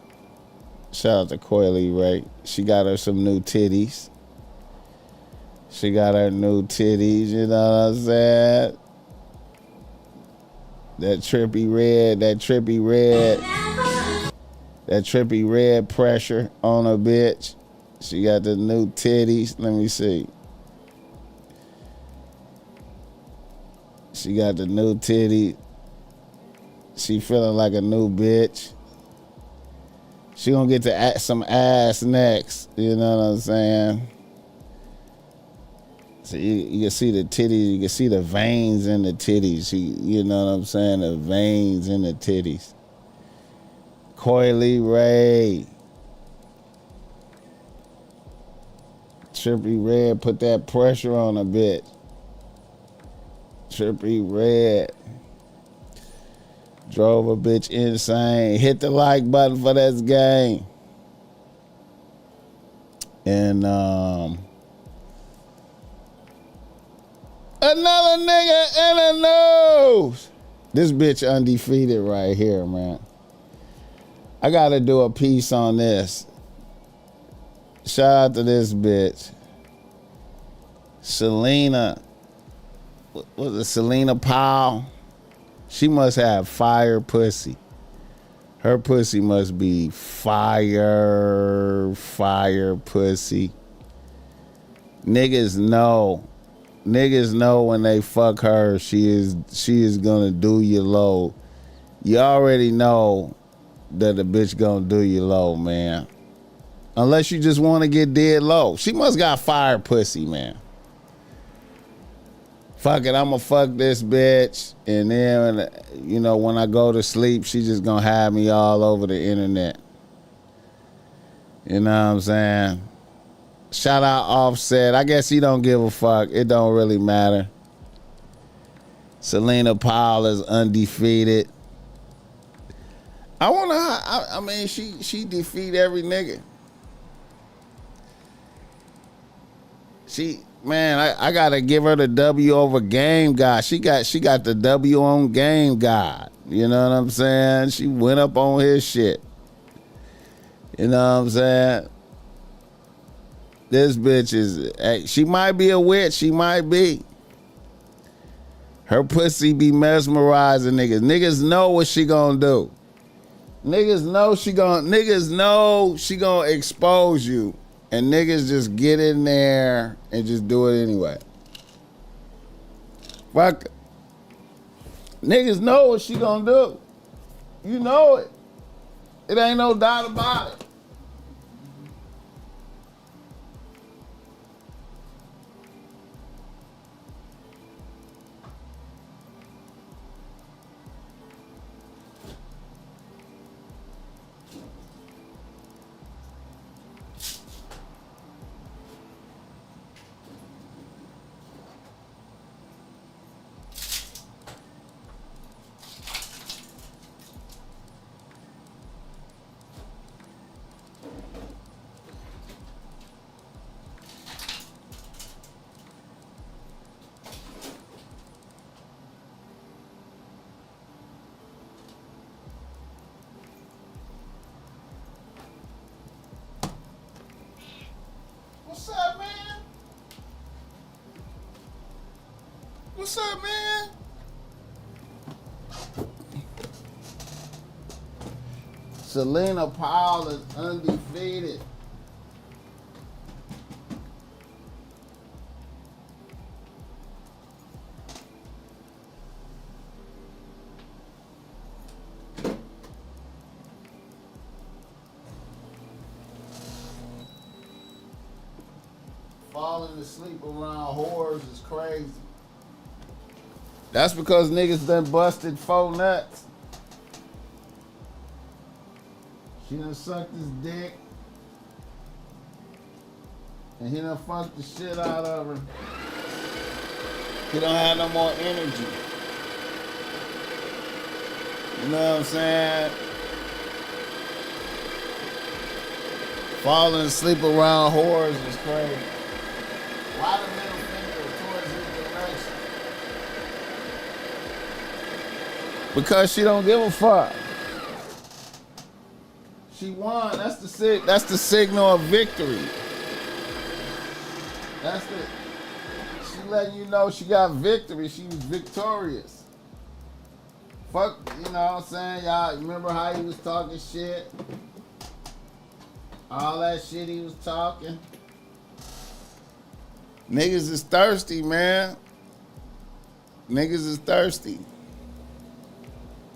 [SPEAKER 1] Shout out to Coy Lee Ray. She got her some new titties. You know what I'm saying? That trippy red pressure on her bitch. She got the new titties. Let me see. She got the new titty. She feeling like a new bitch. She gonna get to some ass next. You know what I'm saying? So you can see the titties. You can see the veins in the titties. You know what I'm saying? The veins in the titties. Coy Lee Ray. Trippy Red put that pressure on a bit. Trippy Red drove a bitch insane. Hit the like button for this game. And Another nigga in the news. This bitch undefeated right here, man. I gotta do a piece on this. Shout out to this bitch. Selena. What was it? Selena Powell. She must have fire pussy. Her pussy must be fire pussy. Niggas know when they fuck her, she is gonna do you low. You already know that the bitch gonna do you low, man. Unless you just want to get dead low. She must got fire pussy, man. Fuck it, I'ma fuck this bitch, and then, you know, when I go to sleep, she just gonna have me all over the internet. You know what I'm saying? Shout out Offset. I guess he don't give a fuck. It don't really matter. Selena Powell is undefeated. I mean, she defeat every nigga. I gotta give her the W over Game God. She got the W on Game God. You know what I'm saying? She went up on his shit. You know what I'm saying? This bitch is, she might be a witch. She might be. Her pussy be mesmerizing niggas. Niggas know what she gonna do. Niggas know she gonna expose you. And niggas just get in there and just do it anyway. Fuck. Niggas know what she gonna do. You know it. It ain't no doubt about it. What's up, man? What's up, man? Selena Powell is undefeated. Falling asleep around whores is crazy. That's because niggas done busted 4 nuts. She done sucked his dick. And he done fucked the shit out of her. He don't have no more energy. You know what I'm saying? Falling asleep around whores is crazy. Why the middle finger towards his direction? Because she don't give a fuck. She won. That's the signal of victory. She letting you know she got victory. She was victorious. Fuck, you know what I'm saying? Y'all remember how he was talking shit? All that shit he was talking. Niggas is thirsty, man. Niggas is thirsty.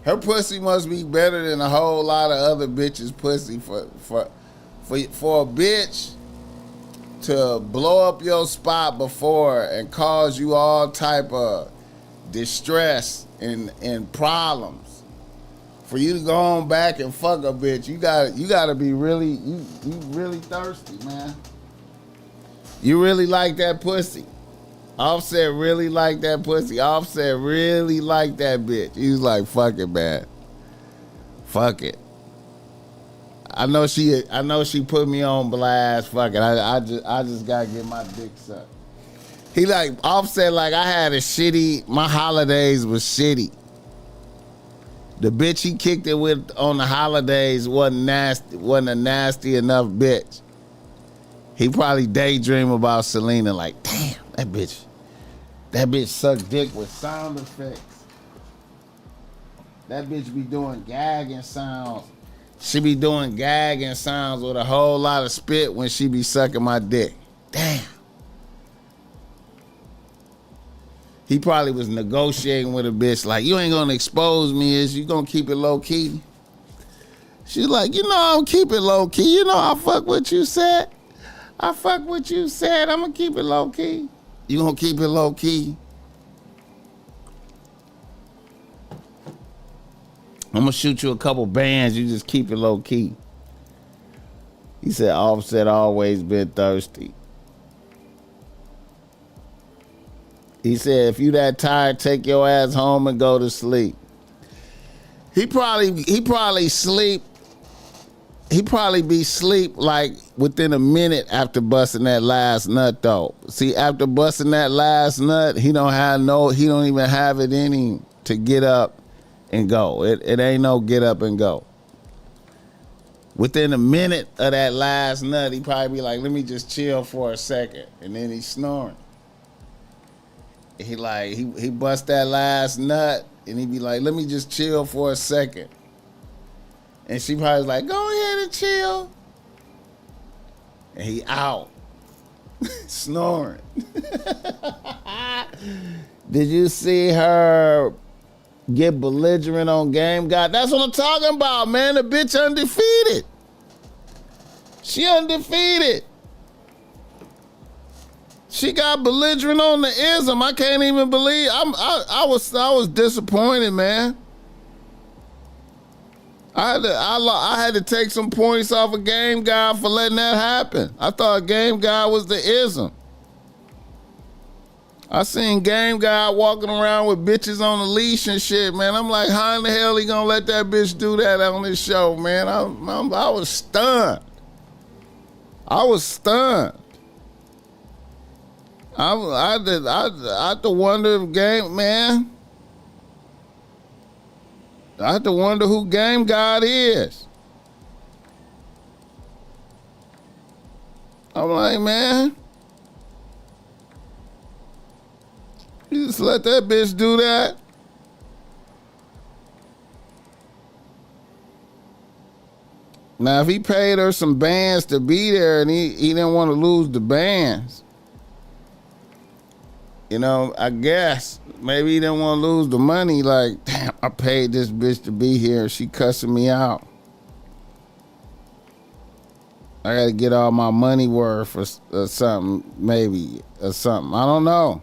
[SPEAKER 1] Her pussy must be better than a whole lot of other bitches' pussy for a bitch to blow up your spot before and cause you all type of distress and problems. For you to go on back and fuck a bitch, you gotta be really you really thirsty, man. You really like that pussy. Offset really like that pussy. Offset really like that bitch. He was like, fuck it, man. Fuck it. I know she put me on blast. Fuck it. I just gotta get my dick sucked. He like Offset like I had a shitty. My holidays was shitty. The bitch he kicked it with on the holidays wasn't a nasty enough bitch. He probably daydream about Selena like, damn, that bitch sucked dick with sound effects. That bitch be doing gagging sounds. She be doing gagging sounds with a whole lot of spit when she be sucking my dick. Damn. He probably was negotiating with a bitch like, you ain't gonna expose me, is you gonna keep it low key? She's like, you know I'll keep it low key. You know I fuck what you said. I fuck what you said. I'm gonna keep it low key. You gonna keep it low key? I'm gonna shoot you a couple bands. You just keep it low key. He said Offset always been thirsty. He said, if you that tired, take your ass home and go to sleep. He probably sleep. He probably be sleep like within a minute after busting that last nut though. See, after busting that last nut, he don't even have it in him to get up and go. It ain't no get up and go. Within a minute of that last nut, he probably be like, let me just chill for a second. And then he's snoring. He bust that last nut and he be like, let me just chill for a second. And she probably was like, go ahead and chill. And he out. Snoring. Did you see her get belligerent on Game God? That's what I'm talking about, man. The bitch undefeated. She undefeated. She got belligerent on the ism. I can't even believe. I was disappointed, man. I had to take some points off of Game God for letting that happen. I thought Game God was the ism. I seen Game God walking around with bitches on the leash and shit, man. I'm like, how in the hell he gonna let that bitch do that on this show, man? I was stunned. I was stunned. I had to wonder if Game, man. I have to wonder who Game God is. I'm like, man, you just let that bitch do that? Now, if he paid her some bands to be there and he didn't want to lose the bands, you know, I guess maybe he didn't want to lose the money. Like, damn, I paid this bitch to be here. She cussing me out. I got to get all my money worth or something, maybe, or something. I don't know.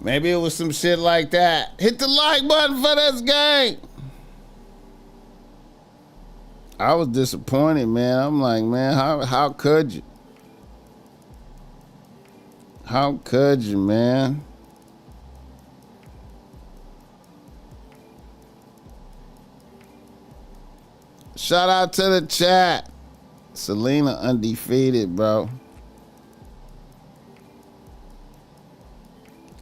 [SPEAKER 1] Maybe it was some shit like that. Hit the like button for this game. I was disappointed, man. I'm like, man, how could you? How could you, man? Shout out to the chat. Selena undefeated, bro.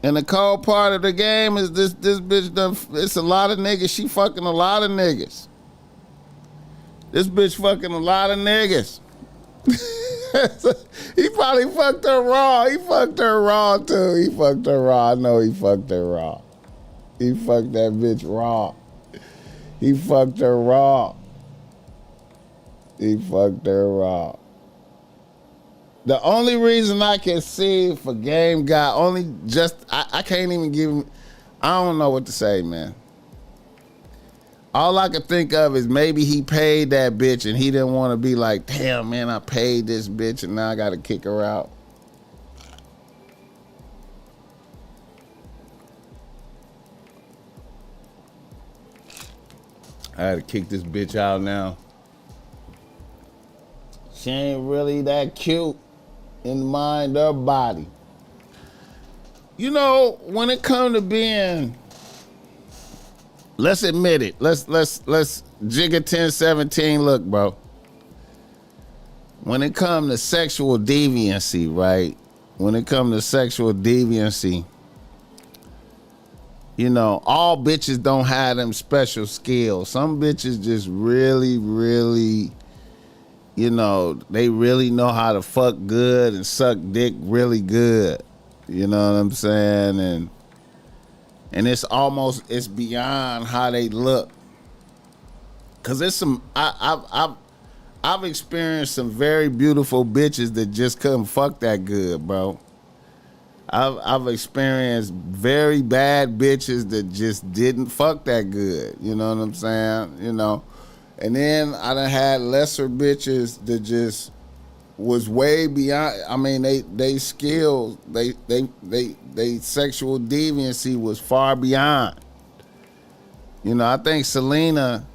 [SPEAKER 1] And the cold part of the game is this bitch done, it's a lot of niggas. She fucking a lot of niggas. This bitch fucking a lot of niggas. He probably fucked her raw. He fucked her raw too. He fucked her raw. I know he fucked her raw. He fucked that bitch raw. He fucked her raw. He fucked her raw. The only reason I can see for Game God, I can't even give him, I don't know what to say, man. All I could think of is maybe he paid that bitch and he didn't want to be like, damn, man, I paid this bitch and now I got to kick her out. I had to kick this bitch out now. She ain't really that cute in mind or body. You know, when it come to being, let's admit it. Let's Jigga 1017 look, bro. When it come to sexual deviancy, right? when it comes to sexual deviancy, you know, all bitches don't have them special skills. Some bitches just really, really, you know, they really know how to fuck good and suck dick really good. You know what I'm saying? And it's beyond how they look. Cause it's some I've experienced some very beautiful bitches that just couldn't fuck that good, bro. I've experienced very bad bitches that just didn't fuck that good. You know what I'm saying? You know. And then I done had lesser bitches that just was way beyond. I mean, they skills, they sexual deviancy was far beyond. You know, I think Selena,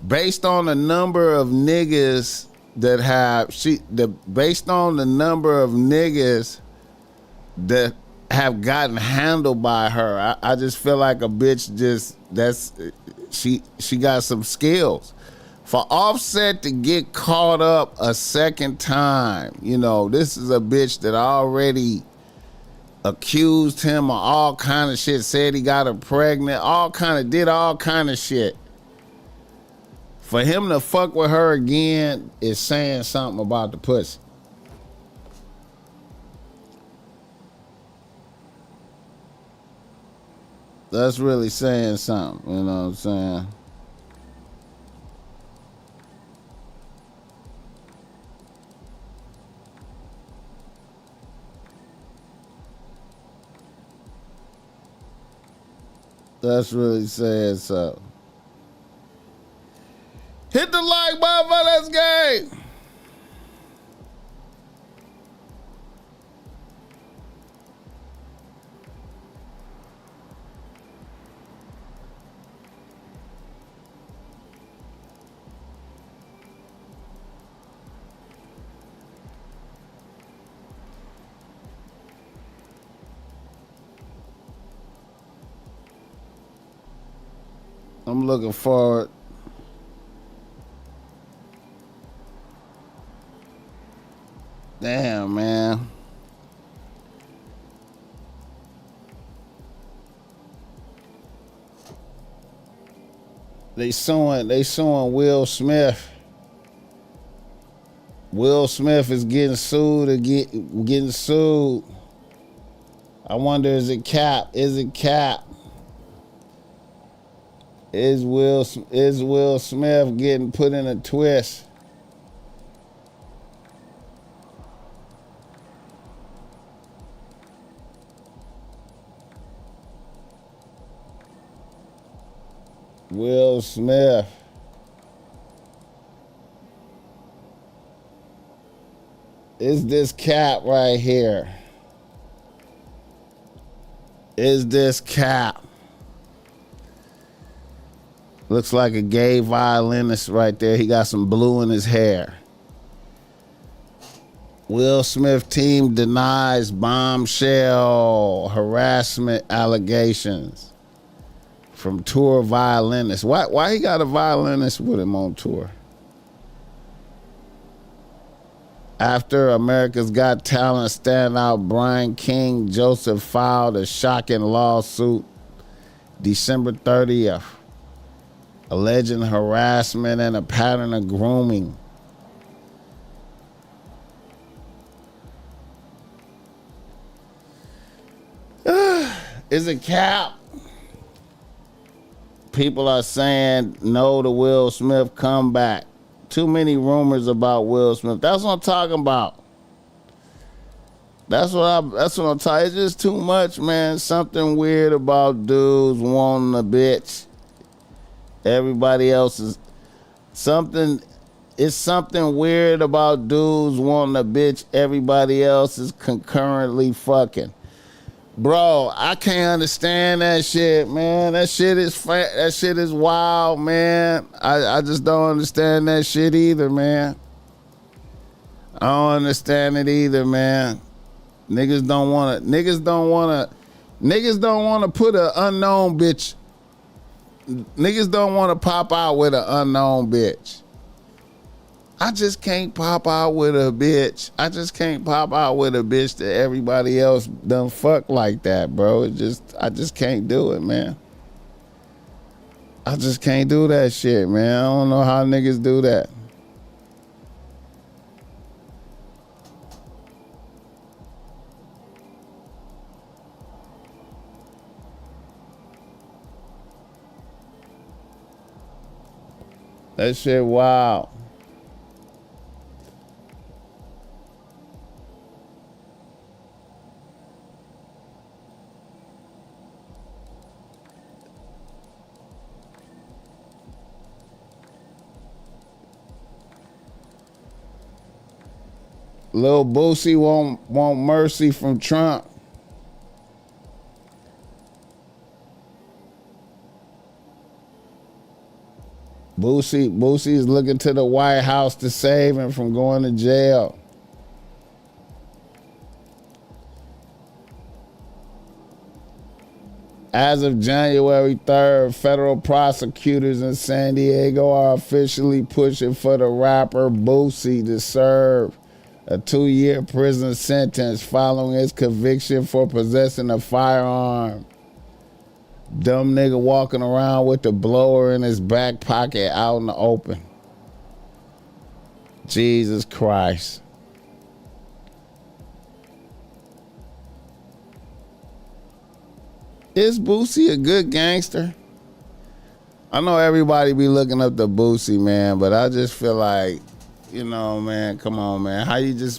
[SPEAKER 1] based on the number of niggas that based on the number of niggas that have gotten handled by her, I just feel like a bitch she got some skills. For Offset to get caught up a second time, you know, this is a bitch that already accused him of all kind of shit, said he got her pregnant, did all kind of shit. For him to fuck with her again is saying something about the pussy. That's really saying something, you know what I'm saying? That's really saying something. Hit the like button for this game. I'm looking forward. Damn, man. They suing Will Smith. Will Smith is getting sued. I wonder, is it cap? Is it cap? Is Will Smith getting put in a twist? Will Smith. Is this cap right here? Is this cap? Looks like a gay violinist right there. He got some blue in his hair. Will Smith team denies bombshell harassment allegations from tour violinist. Why he got a violinist with him on tour? After America's Got Talent standout Brian King Joseph filed a shocking lawsuit December 30th. Alleging harassment and a pattern of grooming. Is it cap? People are saying no to Will Smith comeback. Too many rumors about Will Smith. That's what I'm talking about. That's what I'm talking. It's just too much, man. Something weird about dudes wanting a bitch. Everybody else is something. It's something weird about dudes wanting a bitch. Everybody else is concurrently fucking. Bro, I can't understand that shit, man. That shit is wild, man. I just don't understand that shit either, man. I don't understand it either, man. Niggas don't want to put an unknown bitch. Niggas don't want to pop out with an unknown bitch. I just can't pop out with a bitch. I just can't pop out with a bitch that everybody else done fuck like that, bro. I just can't do it, man. I just can't do that shit, man. I don't know how niggas do that. That shit wild. Lil Boosie want mercy from Trump. Boosie is looking to the White House to save him from going to jail. As of January 3rd, federal prosecutors in San Diego are officially pushing for the rapper Boosie to serve a 2-year prison sentence following his conviction for possessing a firearm. Dumb nigga walking around with the blower in his back pocket out in the open. Jesus Christ. Is Boosie a good gangster? I know everybody be looking up the Boosie, man, but I just feel like, you know, man, come on, man.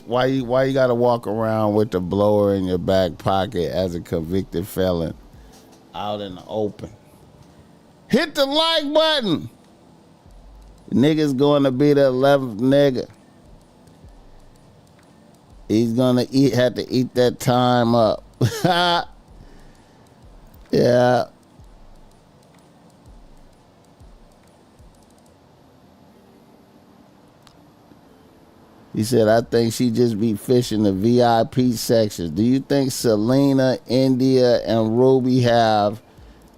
[SPEAKER 1] Why you gotta walk around with the blower in your back pocket as a convicted felon out in the open? Hit the like button. Nigga's going to be the 11th nigga. He's gonna have to eat that time up. Yeah. He said, I think she just be fishing the VIP sections. Do you think Selena, India, and Ruby have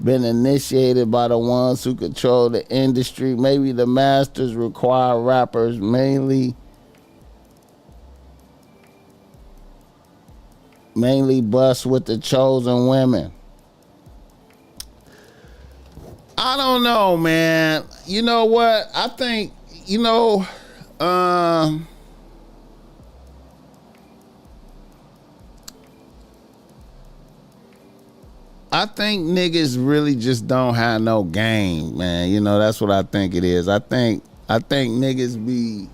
[SPEAKER 1] been initiated by the ones who control the industry? Maybe the masters require rappers mainly bust with the chosen women. I don't know, man. You know what? I think, I think niggas really just don't have no game, man. That's what I think it is. I think niggas be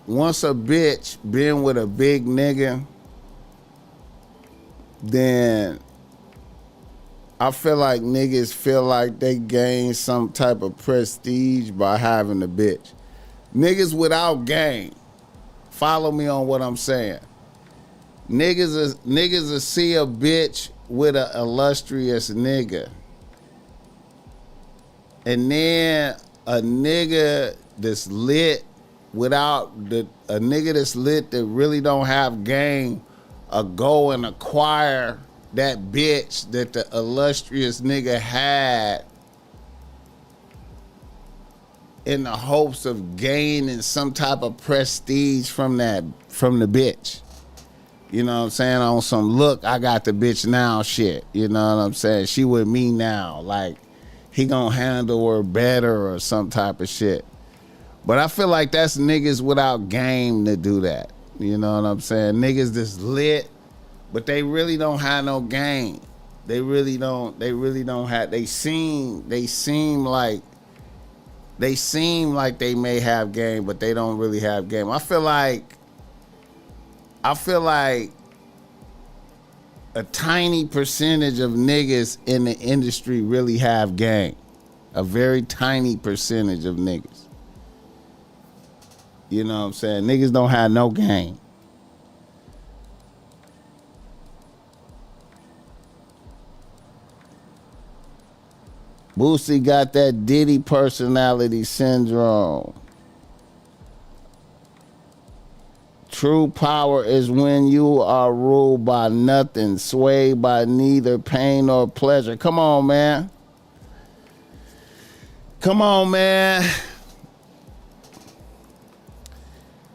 [SPEAKER 1] once a bitch been with a big nigga, then I feel like niggas feel like they gain some type of prestige by having a bitch. Niggas without game, follow me on what I'm saying. Niggas will see a bitch with an illustrious nigga. And then a nigga that's lit a nigga that's lit that really don't have game go and acquire that bitch that the illustrious nigga had in the hopes of gaining some type of prestige from the bitch. You know what I'm saying? On some look, I got the bitch now shit. You know what I'm saying? She with me now. Like, he gonna handle her better or some type of shit. But I feel like that's niggas without game to do that. You know what I'm saying? Niggas that's lit, but they really don't have no game. They seem like they may have game, but they don't really have game. I feel like a tiny percentage of niggas in the industry really have game. A very tiny percentage of niggas. You know what I'm saying? Niggas don't have no game. Boosie got that Diddy personality syndrome. True power is when you are ruled by nothing, swayed by neither pain nor pleasure. Come on, man. Come on, man.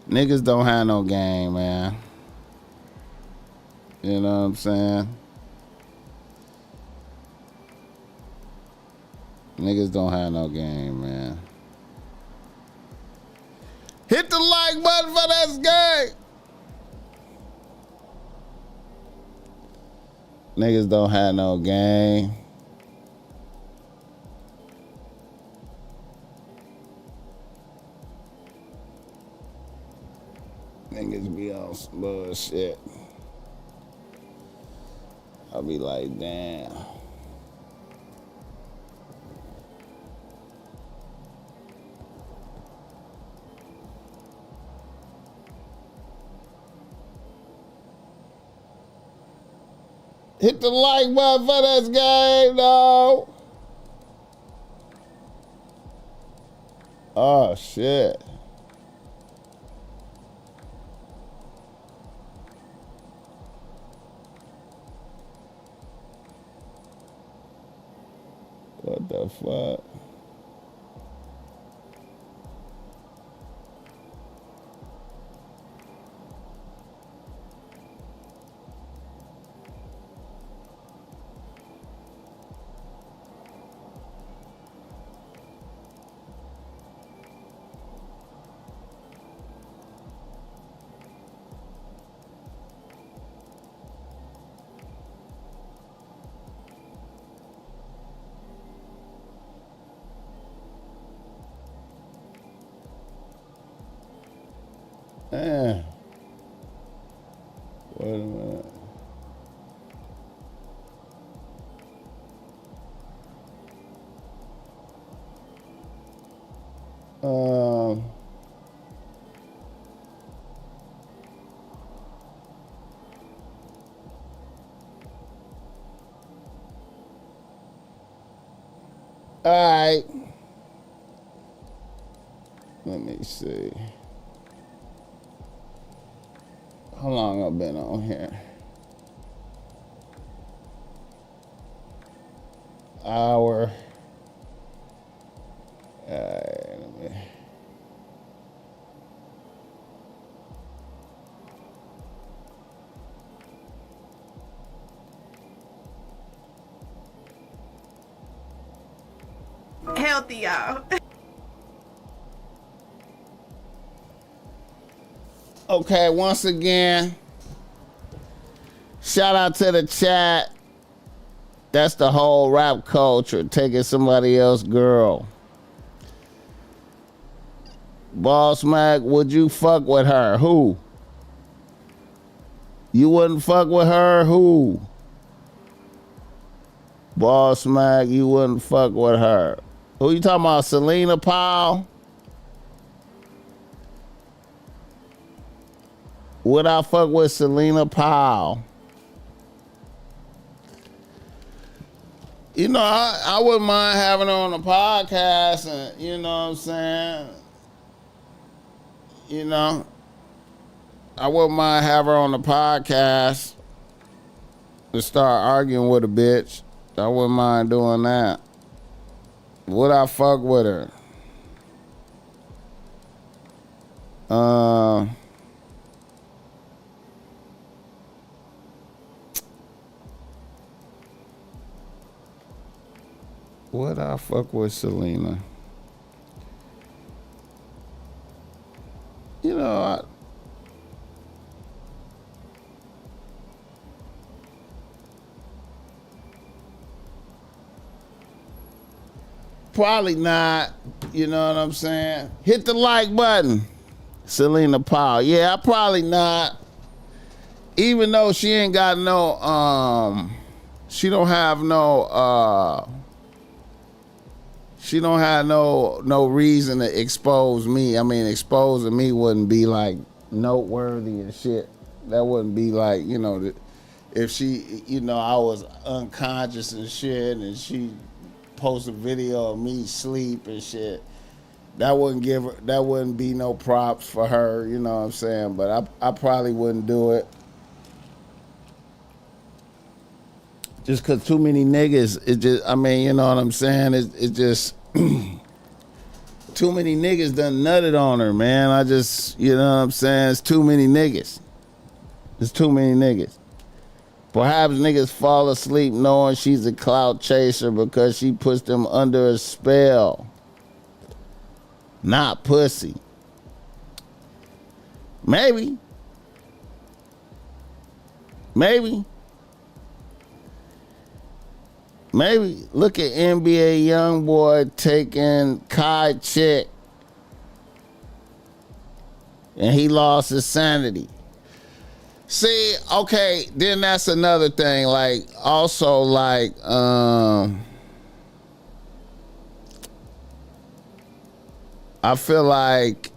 [SPEAKER 1] Niggas don't have no game, man. You know what I'm saying? Niggas don't have no game, man. Hit the like button for this game. Niggas don't have no game. Niggas be on some bullshit. I'll be like, damn. Hit the like button for this game, though. Oh, shit. What the fuck? Man. Wait a minute. All right. Let me see. How long I've been on here? Hour. All right, let me.
[SPEAKER 8] Healthy, y'all.
[SPEAKER 1] Okay, once again, shout out to the chat. That's the whole rap culture, taking somebody else's girl. BossMack, would you fuck with her? Who? You wouldn't fuck with her? Who? BossMack, you wouldn't fuck with her. Who you talking about, Selena Powell? Would I fuck with Selena Powell? You know, I wouldn't mind having her on the podcast, and you know what I'm saying? You know, I wouldn't mind having her on the podcast to start arguing with a bitch. I wouldn't mind doing that. Would I fuck with her? Would I fuck with Selena? You know, probably not. You know what I'm saying? Hit the like button, Selena Powell. Yeah, I probably not. Even though she ain't got no, she don't have no, she don't have no reason to expose me. I mean, exposing me wouldn't be like noteworthy and shit. That wouldn't be like, you know, if she, you know, I was unconscious and shit, and she post a video of me sleep and shit. That wouldn't be no props for her. You know what I'm saying? But I probably wouldn't do it. Just cause too many niggas, it just, I mean, you know what I'm saying? It just, Too many niggas done nutted on her, man. I just, you know what I'm saying? It's too many niggas. It's too many niggas. Perhaps niggas fall asleep knowing she's a clout chaser because she puts them under a spell. Not pussy. Maybe. Maybe. Maybe. Look at NBA YoungBoy taking Kai chick. And he lost his sanity. See, okay, then that's another thing. Like, also, like, I feel like,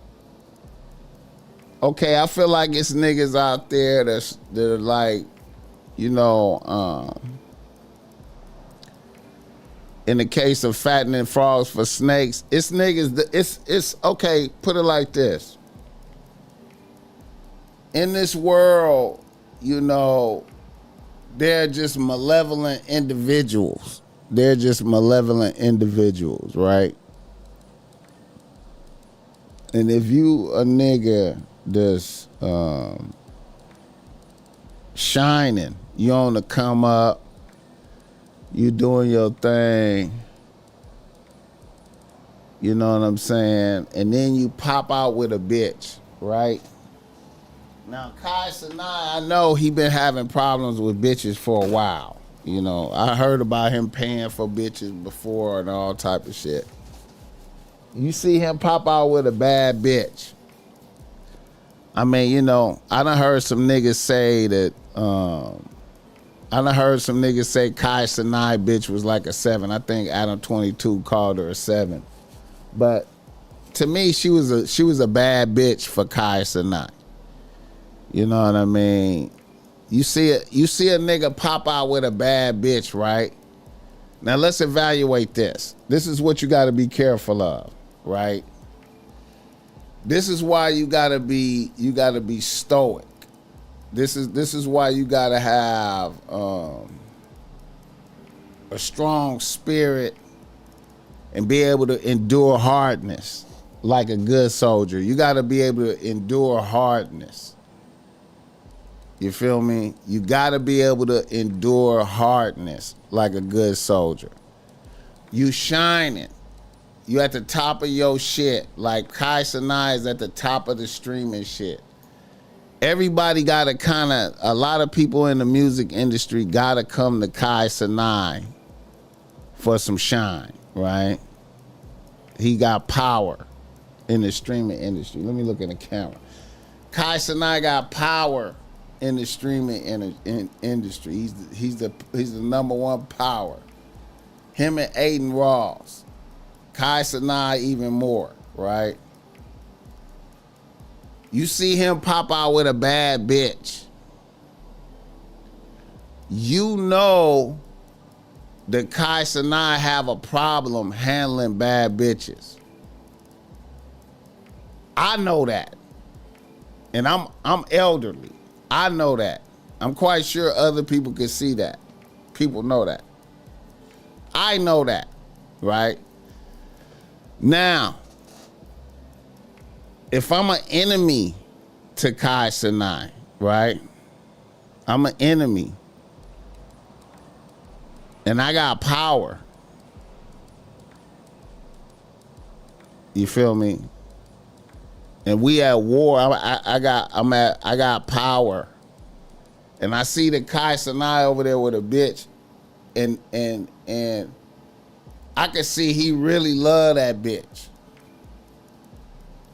[SPEAKER 1] okay, I feel like it's niggas out there that are like, you know, in the case of fattening frogs for snakes, it's niggas that it's okay, put it like this. In this world, you know, they're just malevolent individuals. They're just malevolent individuals, right? And if you a nigga that's shining, you on the come up, you doing your thing, you know what I'm saying? And then you pop out with a bitch, right? Now, Kai Sinai, I know he been having problems with bitches for a while. You know, I heard about him paying for bitches before and all type of shit. You see him pop out with a bad bitch. I mean, you know, I done heard some niggas say that, Kai Sinai bitch was like a 7. I think Adam 22 called her a 7. But to me, she was a bad bitch for Kai Sinai. You know what I mean? You see a nigga pop out with a bad bitch, right? Now let's evaluate this. This is what you got to be careful of, right? This is why you got to be stoic. This is why you got to have a strong spirit and be able to endure hardness like a good soldier. You got to be able to endure hardness. You feel me? You gotta be able to endure hardness like a good soldier. You shining. You at the top of your shit. Like Kai Sinai is at the top of the streaming shit. Everybody gotta a lot of people in the music industry gotta come to Kai Sinai for some shine, right? He got power in the streaming industry. Let me look in the camera. Kai Sinai got power in the streaming industry. He's the number one power. Him and Aiden Ross. Kai Sinai even more, right? You see him pop out with a bad bitch. You know that Kai Sinai have a problem handling bad bitches. I know that. And I'm elderly. I know that. I'm quite sure other people can see that. People know that. I know that, right? Now, if I'm an enemy to Kai Sinai, right? I'm an enemy. And I got power. You feel me? And we at war. I got power. And I see the Kai Sinai over there with a bitch. And I can see he really love that bitch.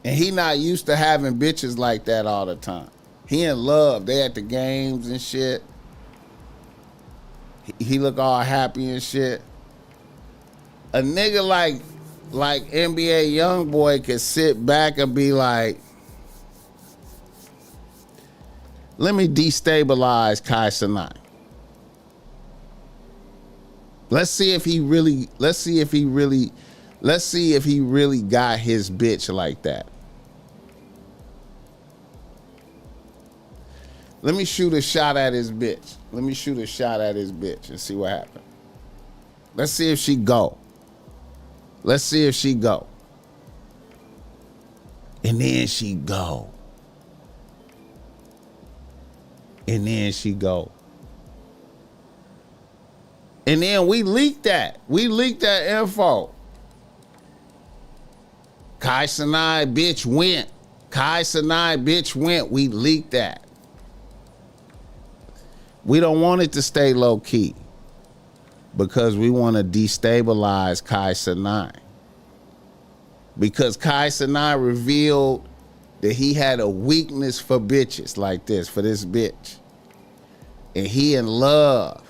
[SPEAKER 1] And he not used to having bitches like that all the time. He in love. They at the games and shit. He look all happy and shit. A nigga like NBA YoungBoy could sit back and be like, let me destabilize Kai Sinai. Let's see if he really got his bitch like that. Let me shoot a shot at his bitch. Let me shoot a shot at his bitch and see what happens. Let's see if she go. Let's see if she go. And then she go. And then she go. And then we leaked that. We leaked that info. Kai Sinai bitch went. Kai Sinai bitch went. We leaked that. We don't want it to stay low key because we want to destabilize Kai Sinai. Because Kai Sinai revealed that he had a weakness for bitches like this, for this bitch. And he in love.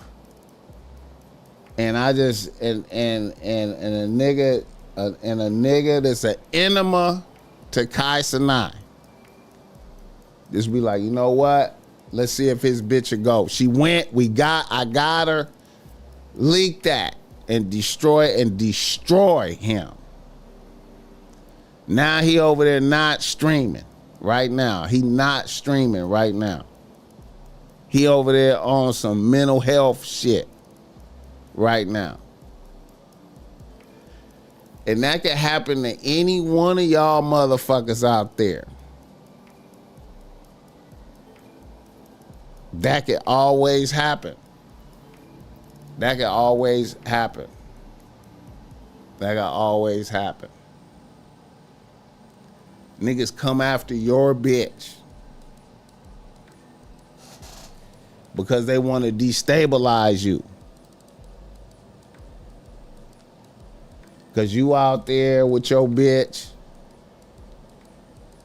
[SPEAKER 1] And I just and a nigga that's an enema to Kai Sinai. Just be like, you know what? Let's see if his bitch will go. She went, I got her. Leak that and destroy him. Now he over there not streaming right now. He not streaming right now. He over there on some mental health shit right now. And that could happen to any one of y'all motherfuckers out there. That could always happen. That could always happen. That could always happen. Niggas come after your bitch because they want to destabilize you. Because you out there with your bitch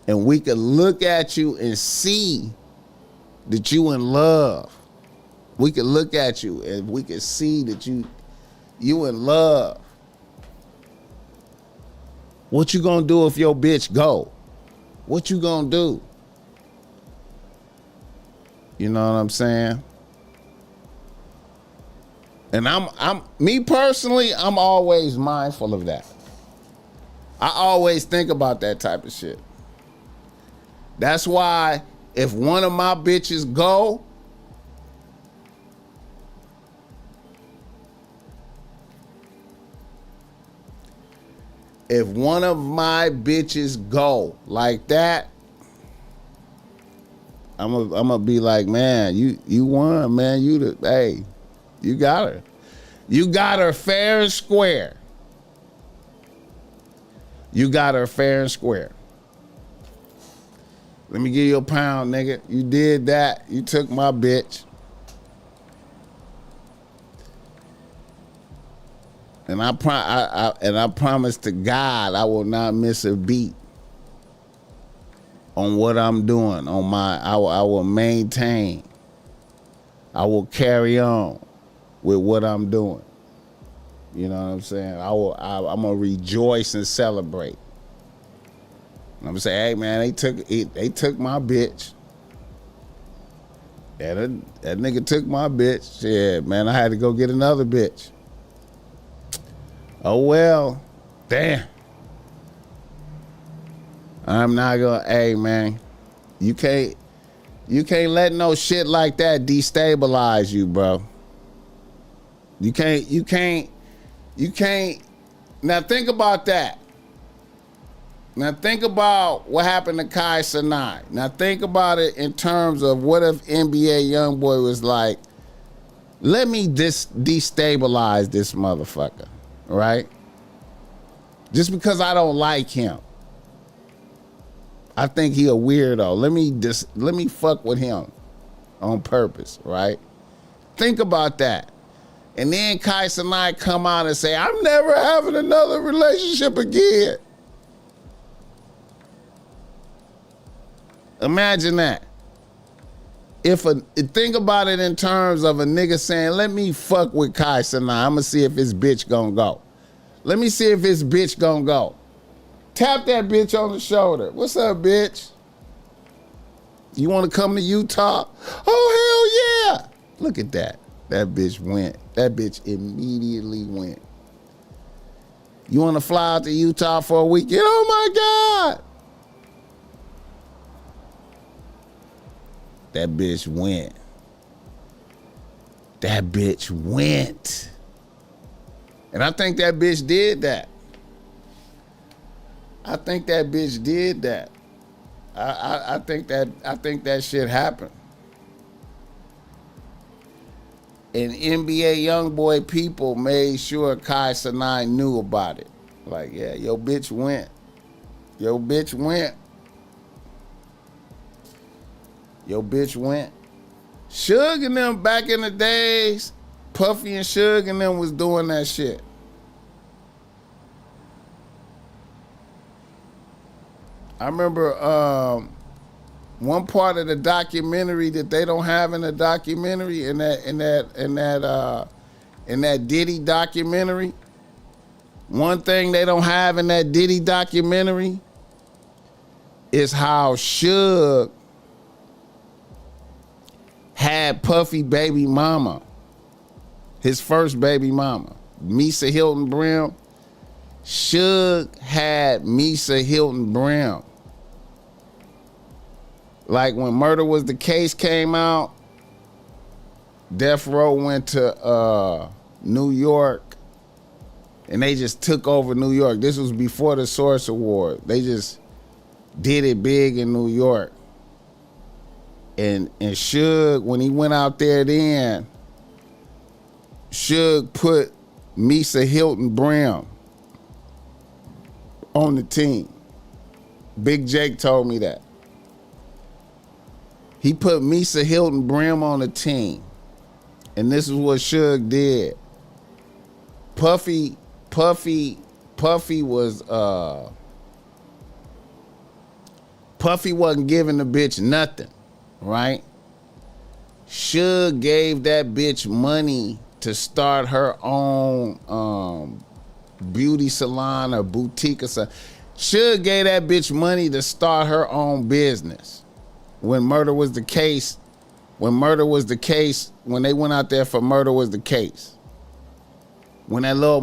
[SPEAKER 1] and we could look at you and see that you in love. We could look at you and we could see that you in love. What you gonna do if your bitch go? What you gonna do? You know what I'm saying? And I'm me personally, I'm always mindful of that. I always think about that type of shit. That's why if one of my bitches go, if one of my bitches go like that, I'm gonna be like, man, you won, man. Hey, you got her. You got her fair and square. You got her fair and square. Let me give you a pound, nigga. You did that. You took my bitch. And I promise to God I will not miss a beat on what I'm doing. I will maintain. I will carry on with what I'm doing. You know what I'm saying? I'm gonna rejoice and celebrate. I'm gonna say, hey man, they took my bitch. Yeah, that nigga took my bitch. Yeah, man, I had to go get another bitch. Oh well, damn. I'm not gonna, hey man, you can't let no shit like that destabilize you, bro. You can't. Now think about that. Now think about what happened to Kai Sinai. Now think about it in terms of what if NBA YoungBoy was like, let me destabilize this motherfucker, right? Just because I don't like him. I think he a weirdo. Let me fuck with him on purpose, right? Think about that. And then Kai Sinai come out and say, I'm never having another relationship again. Imagine that. Think about it in terms of a nigga saying, let me fuck with Kai Sinai. I'm gonna see if his bitch gonna go. Let me see if his bitch gonna go. Tap that bitch on the shoulder. What's up, bitch? You wanna come to Utah? Oh, hell yeah. Look at that. That bitch went. That bitch immediately went. You wanna fly out to Utah for a weekend? Oh my God. That bitch went. That bitch went. And I think that bitch did that. I think that bitch did that. I think that shit happened. And NBA YoungBoy people made sure Kai Sinai knew about it. Like, yeah, your bitch went. Your bitch went. Your bitch went. Suge and them back in the days, Puffy and Suge and them was doing that shit. I remember one part of the documentary that they don't have in the documentary, in that Diddy documentary. One thing they don't have in that Diddy documentary is how Suge had Puffy baby mama, his first baby mama, Misa Hilton Brim. Suge had Misa Hilton Brim. Like when Murder Was the Case came out, Death Row went to New York and they just took over New York. This was before the Source Award. They just did it big in New York. And Suge, when he went out there then, Suge put Misa Hilton Brim on the team. Big Jake told me that. He put Misa Hilton Brim on the team. And this is what Suge did. Puffy was Puffy wasn't giving the bitch nothing, right? Suge gave that bitch money to start her own beauty salon or boutique or something. Suge gave that bitch money to start her own business. When Murder Was the Case, when they went out there for Murder Was the Case. When that little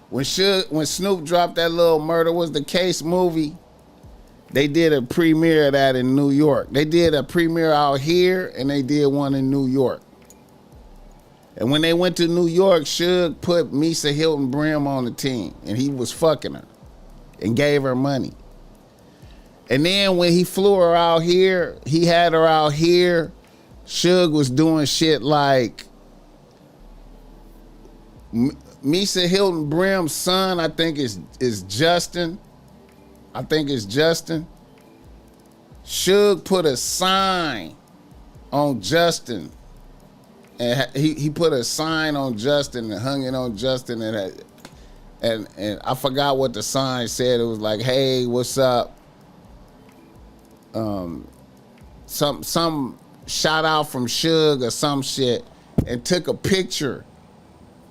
[SPEAKER 1] when Snoop dropped that little Murder Was the Case movie, they did a premiere of that in New York. They did a premiere out here and they did one in New York. And when they went to New York, Suge put Misa Hilton Brim on the team and he was fucking her and gave her money. And then when he flew her out here, he had her out here, Suge was doing shit like Misa Hilton Brim's son, I think is Justin. I think it's Justin. Suge put a sign on Justin. And he put a sign on Justin and hung it on Justin and I forgot what the sign said. It was like, hey, what's up? Some shout out from Suge or some shit, and took a picture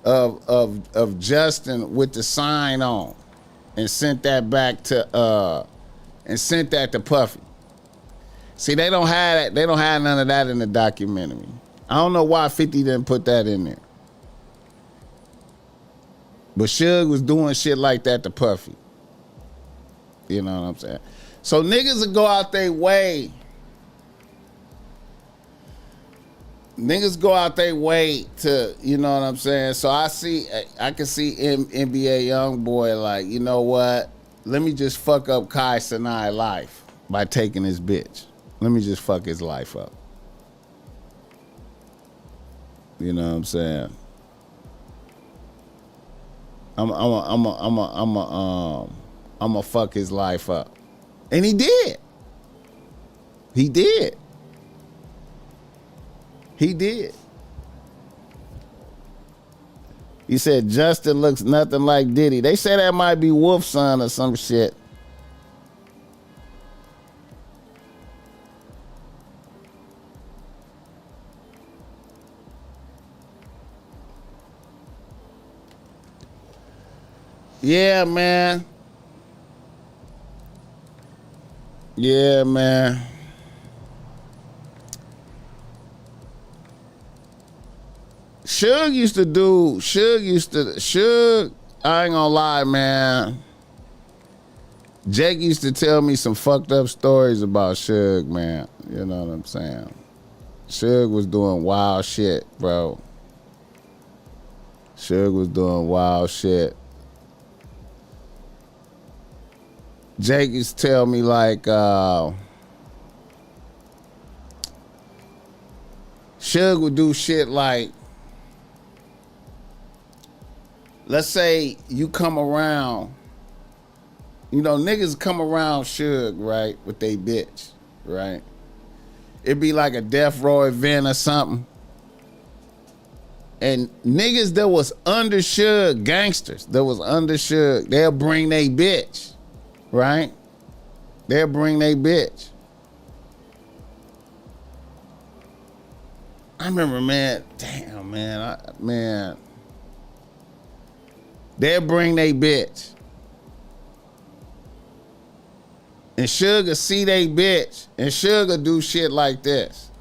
[SPEAKER 1] of Justin with the sign on and sent that back to Puffy. See, they don't have none of that in the documentary. I don't know why 50 didn't put that in there. But Suge was doing shit like that to Puffy. You know what I'm saying? So niggas will go out their way. Niggas go out their way to, you know what I'm saying? So I can see NBA YoungBoy like, you know what? Let me just fuck up Kai Sinai's life by taking his bitch. Let me just fuck his life up. You know what I'm saying? I'm a fuck his life up. And he did. He did. He did. He said Justin looks nothing like Diddy. They say that might be Wolf's son or some shit. Yeah, man. Yeah, man. Suge, I ain't gonna lie, man. Jake used to tell me some fucked up stories about Suge, man. You know what I'm saying? Suge was doing wild shit, bro. Suge was doing wild shit. Jake used to tell me like, Suge would do shit like, let's say you come around, you know, niggas come around Suge, right, with they bitch, right? It'd be like a death row event or something. And niggas that was under Suge, gangsters that was under Suge, they'll bring they bitch, right? They'll bring they bitch. I remember, man, damn, man, they'll bring they bitch. And Suge see they bitch, and Suge do shit like this.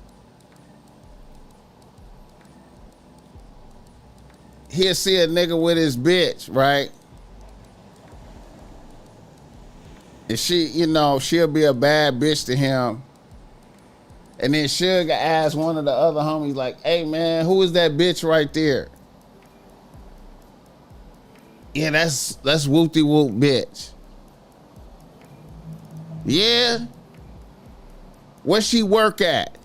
[SPEAKER 1] He'll see a nigga with his bitch, right? And she, you know, she'll be a bad bitch to him. And then Suge ask one of the other homies, like, hey man, who is that bitch right there? Yeah, that's Whoopty Whoop bitch. Yeah? Where she work at?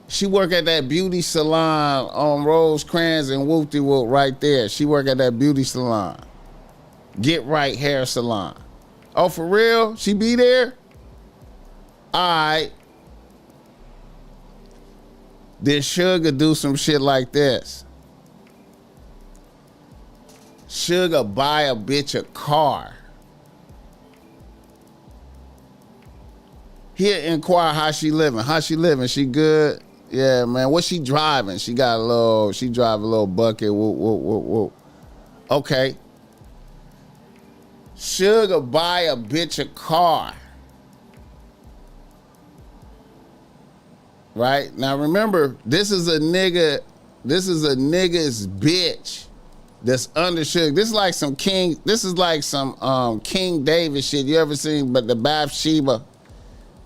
[SPEAKER 1] She work at that beauty salon on Rosecrans and Whoopty Whoop right there. She work at that beauty salon. Get Right Hair Salon. Oh, for real? She be there? All right. Then Sugar do some shit like this. Sugar buy a bitch a car. He'll inquire how she living. How she living? She good? Yeah, man. What she driving? She drive a little bucket. Whoop, whoop, whoop, whoop. Okay. Sugar buy a bitch a car. Right? Now remember, this is a nigga's bitch that's under Sugar. This is like some King David shit. You ever seen but the Bathsheba?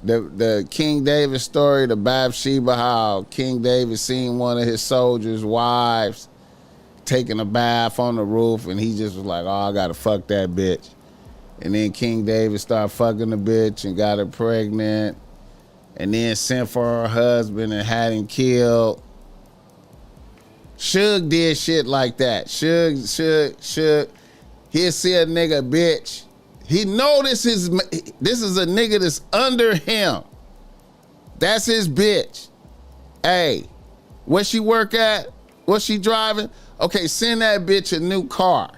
[SPEAKER 1] The King David story, the Bathsheba, how King David seen one of his soldiers' wives taking a bath on the roof, and he just was like, oh, I gotta fuck that bitch. And then King David started fucking the bitch and got her pregnant, and then sent for her husband and had him killed. Suge did shit like that. Suge, he'll see a nigga bitch. He know this is a nigga that's under him. That's his bitch. Hey, where she work at? What she driving? Okay, send that bitch a new car.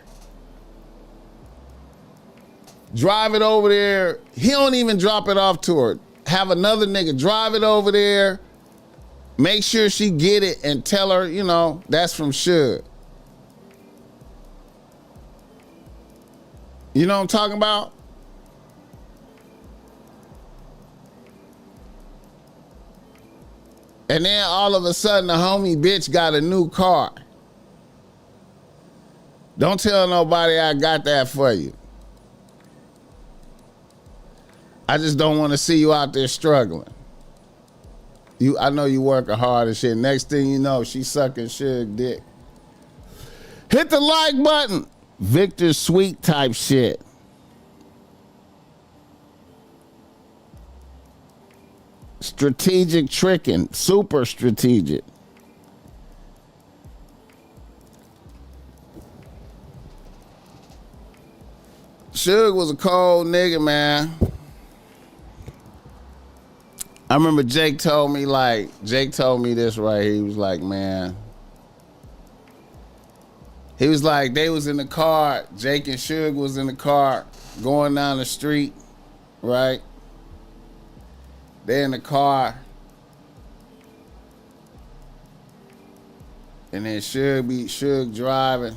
[SPEAKER 1] Drive it over there. He don't even drop it off to her. Have another nigga drive it over there. Make sure she get it and tell her, you know, that's from Suge. You know what I'm talking about? And then all of a sudden the homie bitch got a new car. Don't tell nobody I got that for you. I just don't want to see you out there struggling. I know you working hard and shit. Next thing you know, she sucking Suge dick. Hit the like button. Victor Sweet type shit. Strategic tricking. Super strategic. Suge was a cold nigga, man. I remember Jake told me this right here. He was like, man. He was like, they was in the car. Jake and Suge was in the car going down the street, right? They in the car. And then Suge driving.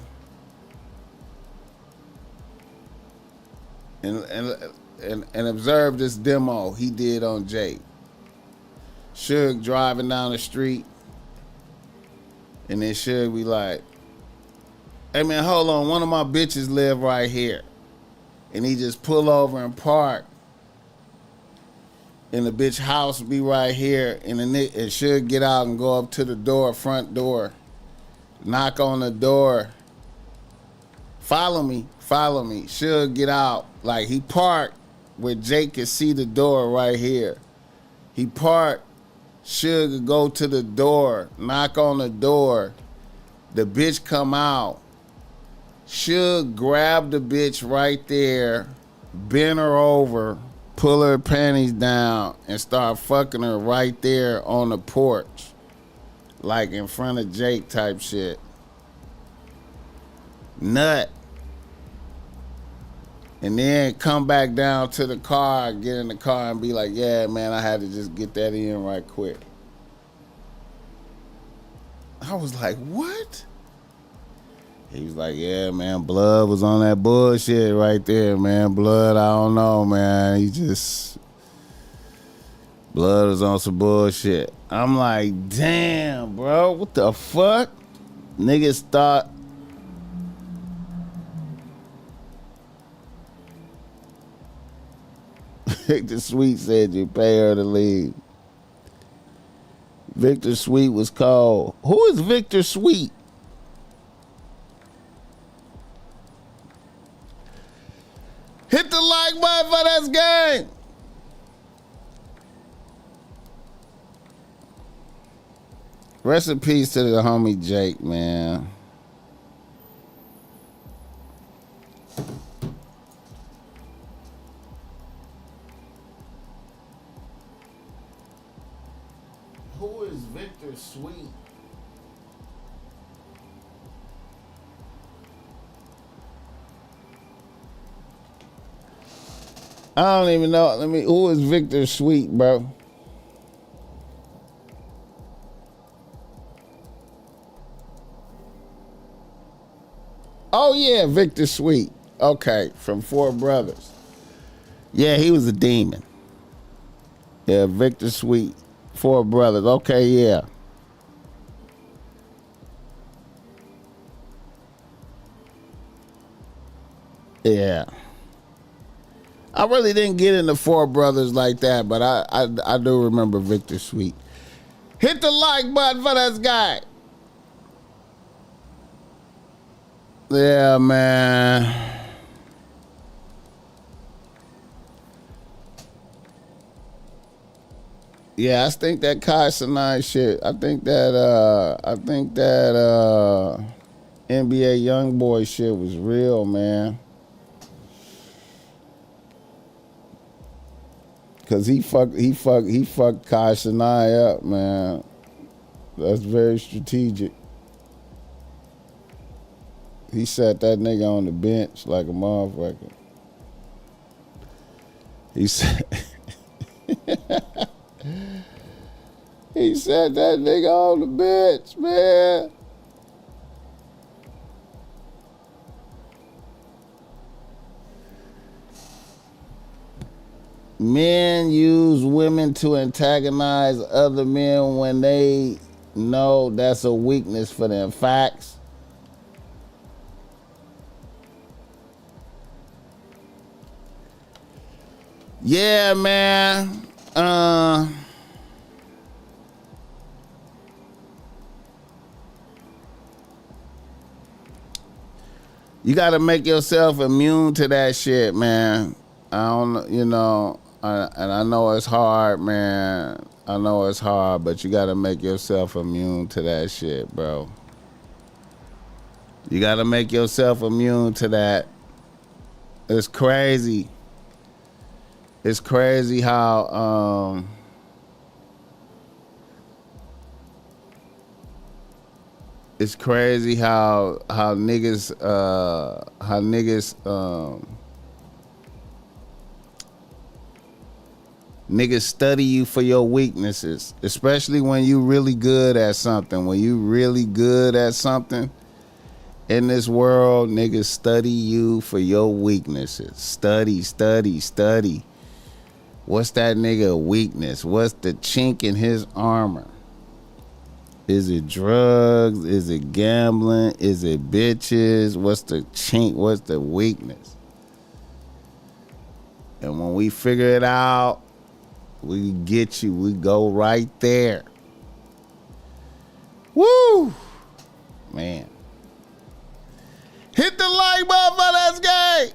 [SPEAKER 1] And observe this demo he did on Jake. Suge driving down the street. And then Suge be like, hey man, hold on, one of my bitches live right here. And he just pull over and park. And the bitch house be right here. And it should get out and go up to the door, front door. Knock on the door. Follow me. Follow me. Suge get out. Like, he parked where Jake can see the door right here. He parked. Suge could go to the door, knock on the door. The bitch come out. Suge grab the bitch right there, bend her over, pull her panties down, and start fucking her right there on the porch. Like in front of Jake type shit. Nut. And then come back down to the car, get in the car and be like, yeah, man, I had to just get that in right quick. I was like, what? He was like, yeah, man, Blood was on that bullshit right there, man. Blood, I don't know, man. Blood was on some bullshit. I'm like, damn, bro, what the fuck? Niggas thought. Victor Sweet said you pay her to leave. Victor Sweet was called. Who is Victor Sweet? Hit the like button for this game. Rest in peace to the homie Jake, man. Who is Victor Sweet? I don't even know. Who is Victor Sweet, bro? Oh, yeah, Victor Sweet. Okay, from Four Brothers. Yeah, he was a demon. Yeah, Victor Sweet, Four Brothers. Okay, yeah. Yeah. I really didn't get into Four Brothers like that, but I do remember Victor Sweet. Hit the like button for this guy. Yeah, man. Yeah, I think that Halcyonic shit. I think that NBA YoungBoy shit was real, man. Cause he fucked Halcyonic up, man. That's very strategic. He sat that nigga on the bench like a motherfucker. He said he sat that nigga on the bench, man. Men use women to antagonize other men when they know that's a weakness for them. Facts. Yeah, man. You got to make yourself immune to that shit, man. I don't, and I know it's hard, man. I know it's hard, but you got to make yourself immune to that shit, bro. You got to make yourself immune to that. It's crazy. It's crazy how niggas niggas study you for your weaknesses, especially when you really good at something. When you really good at something in this world, niggas study you for your weaknesses. Study. What's that nigga weakness? What's the chink in his armor? Is it drugs? Is it gambling? Is it bitches? What's the chink? What's the weakness? And when we figure it out, we get you. We go right there. Woo! Man. Hit the like button for that's gay.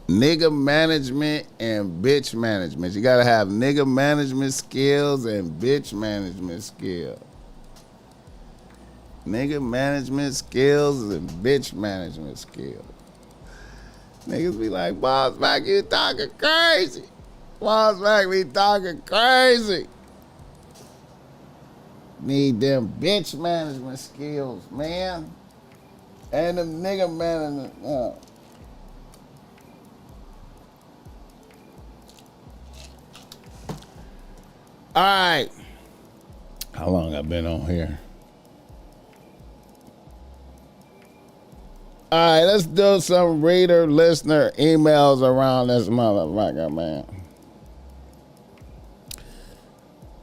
[SPEAKER 1] Nigga management and bitch management. You gotta have nigga management skills and bitch management skills. Nigga management skills and bitch management skills. Niggas be like, BossMack, you talking crazy. BossMack be talking crazy. Need them bitch management skills, man. And them nigga management. All right. How long I been on here? All right, let's do some reader, listener emails around this motherfucker, man.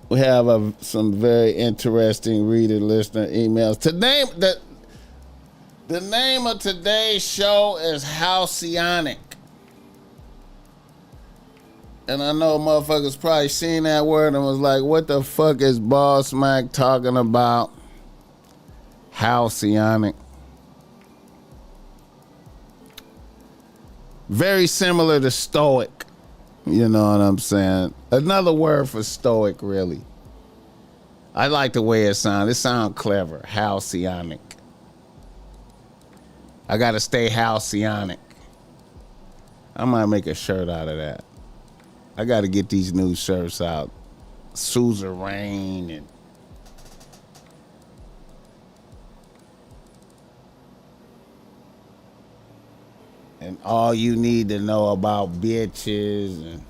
[SPEAKER 1] We have some very interesting reader, listener emails. Today, the name of today's show is Halcyonic. And I know motherfuckers probably seen that word and was like, what the fuck is BossMack talking about? Halcyonic. Very similar to stoic. You know what I'm saying? Another word for stoic, really. I like the way it sounds. It sounds clever. Halcyonic. I gotta stay halcyonic. I might make a shirt out of that. I gotta get these new shirts out. Suzerain and all you need to know about bitches and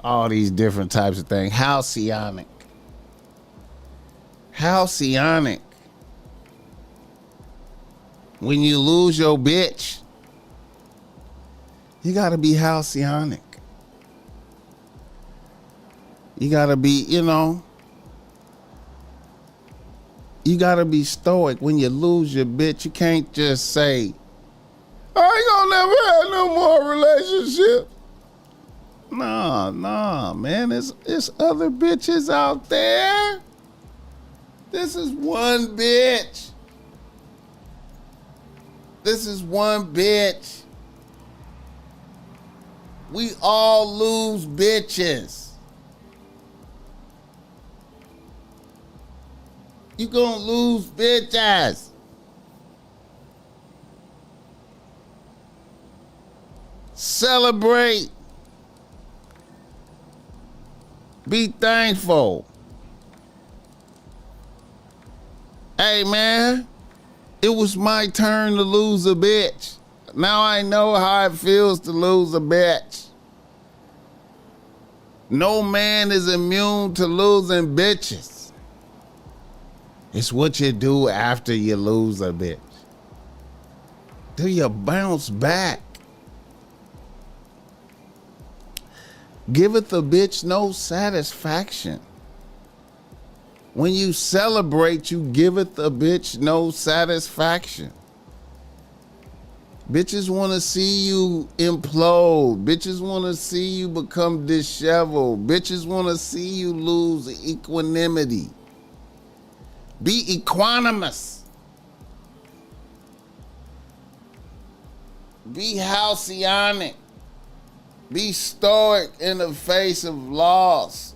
[SPEAKER 1] all these different types of things. Halcyonic. Halcyonic. When you lose your bitch, you gotta be halcyonic. You gotta be, you gotta be stoic. When you lose your bitch, you can't just say, I ain't gonna never have no more relationships. Nah, man. It's other bitches out there. This is one bitch. This is one bitch. We all lose bitches. You gonna lose bitches. Celebrate. Be thankful. Hey, man, it was my turn to lose a bitch. Now I know how it feels to lose a bitch. No man is immune to losing bitches. It's what you do after you lose a bitch. Do you bounce back? Giveth a bitch no satisfaction. When you celebrate, you giveth a bitch no satisfaction. Bitches want to see you implode. Bitches want to see you become disheveled. Bitches want to see you lose equanimity. Be equanimous. Be halcyonic. Be stoic in the face of loss.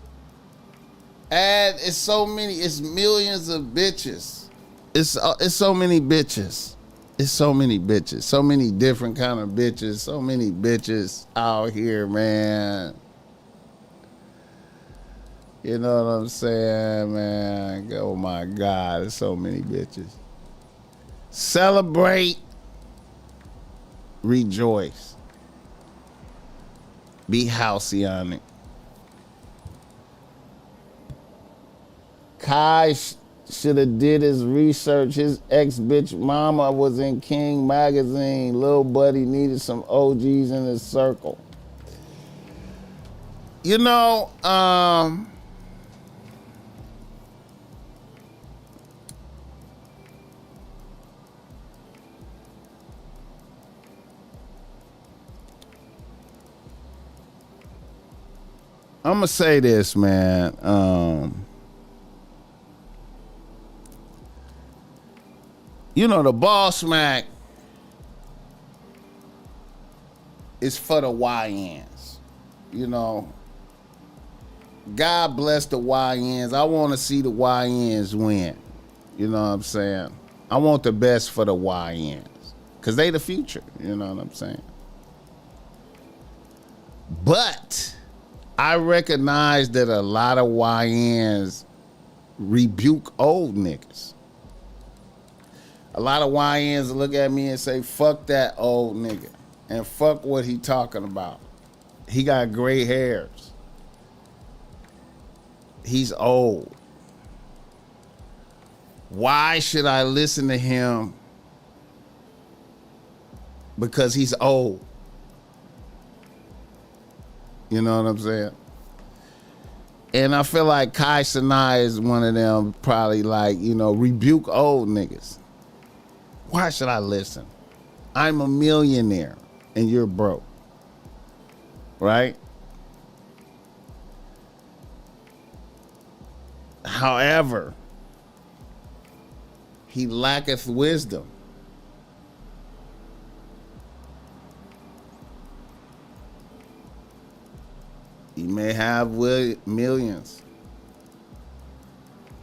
[SPEAKER 1] It's millions of bitches. It's so many bitches. It's so many bitches. So many different kind of bitches. So many bitches out here, man. You know what I'm saying, man? Oh my God, there's so many bitches. Celebrate. Rejoice. Be halcyonic. Kai should have did his research. His ex-bitch mama was in King magazine. Lil buddy needed some OGs in his circle. You know, I'm gonna say this, man. You know, the BossMack is for the YNs. You know, God bless the YNs. I want to see the YNs win. You know what I'm saying? I want the best for the YNs because they the future. You know what I'm saying? But I recognize that a lot of YNs rebuke old niggas. A lot of YNs look at me and say, fuck that old nigga. And fuck what he talking about. He got gray hairs. He's old. Why should I listen to him? Because he's old. You know what I'm saying? And I feel like Kai Sinai is one of them, probably like, you know, rebuke old niggas. Why should I listen? I'm a millionaire and you're broke. Right? However, he lacketh wisdom. He may have millions,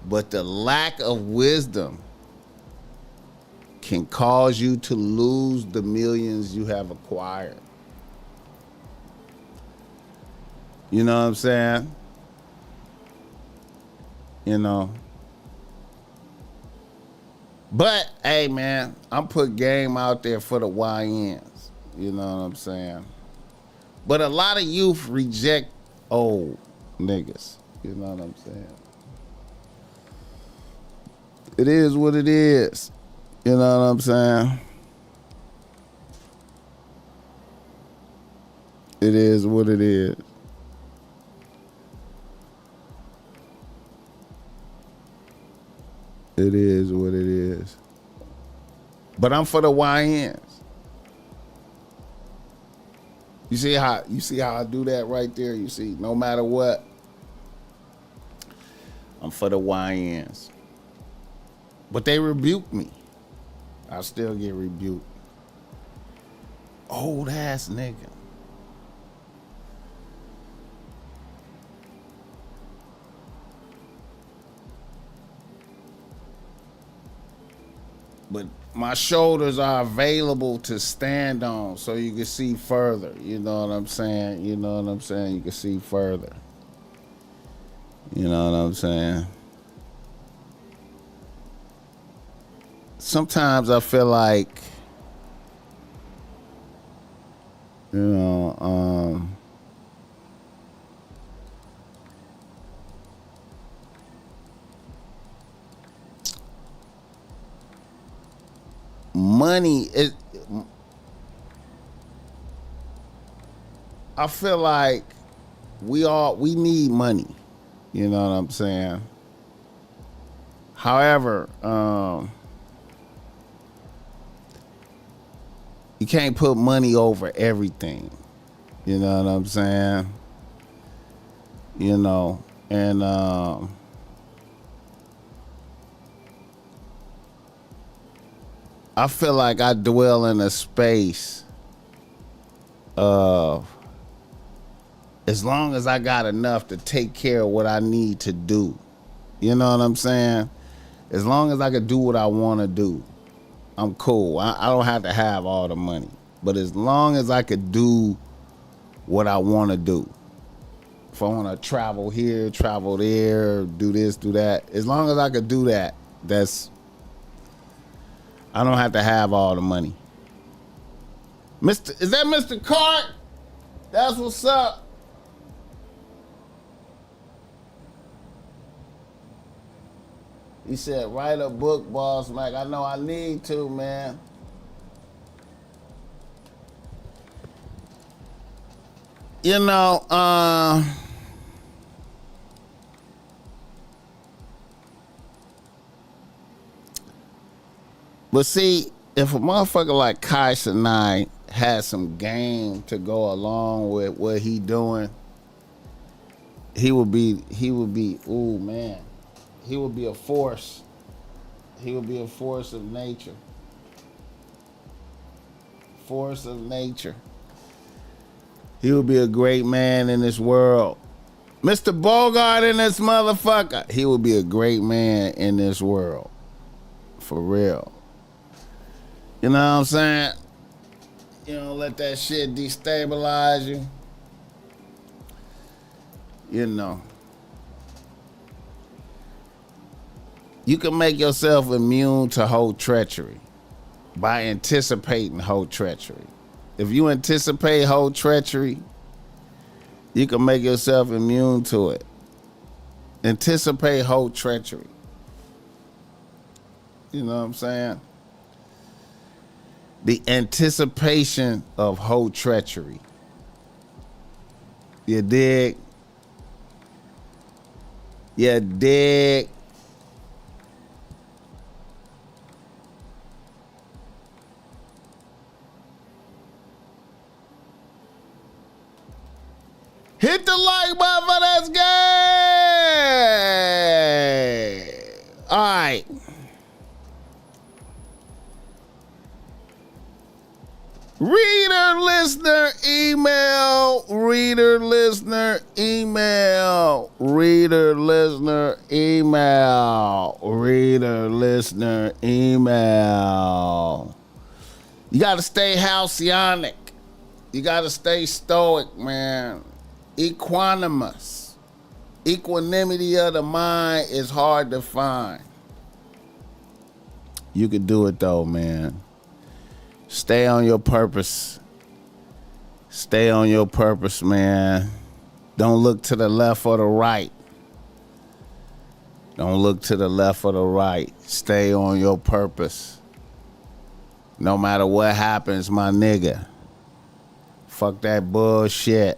[SPEAKER 1] but the lack of wisdom can cause you to lose the millions you have acquired. You know what I'm saying? You know. But, hey, man, I'm putting game out there for the YNs. You know what I'm saying? But a lot of youth reject old niggas. You know what I'm saying? It is what it is. You know what I'm saying? It is what it is. It is what it is. But I'm for the YNs. You see how I do that right there? You see, no matter what, I'm for the YNs. But they rebuke me. I still get rebuked. Old ass nigga. But my shoulders are available to stand on so you can see further. You know what I'm saying? You know what I'm saying? You can see further. You know what I'm saying? Sometimes I feel like, you know, money is, I feel like we need money. You know what I'm saying? However, you can't put money over everything. You know what I'm saying? You know, and I feel like I dwell in a space of, as long as I got enough to take care of what I need to do. You know what I'm saying? As long as I can do what I want to do, I'm cool. I don't have to have all the money. But as long as I could do what I want to do. If I want to travel here, travel there, do this, do that. As long as I could do that, I don't have to have all the money. Is that Mr. Cart? That's what's up. He said, write a book, BossMack. I know I need to, man. You know, but see, if a motherfucker like Kai Sinai had some game to go along with what he doing, he would be, ooh man, he would be a force. He would be a force of nature. Force of nature. He would be a great man in this world. Mr. Bogart in this motherfucker. He would be a great man in this world. For real. You know what I'm saying? You don't let that shit destabilize you. You know. You can make yourself immune to whole treachery by anticipating whole treachery. If you anticipate whole treachery, you can make yourself immune to it. Anticipate whole treachery. You know what I'm saying? The anticipation of whole treachery. You dig? You dig? Hit the like button for this game. All right. Reader, listener, email. Reader, listener, email. Reader, listener, email. Reader, listener, email. You got to stay halcyonic. You got to stay stoic, man. Equanimous. Equanimity of the mind is hard to find. You can do it though, man. Stay on your purpose. Stay on your purpose, man. Don't look to the left or the right. Don't look to the left or the right. Stay on your purpose. No matter what happens, my nigga. Fuck that bullshit.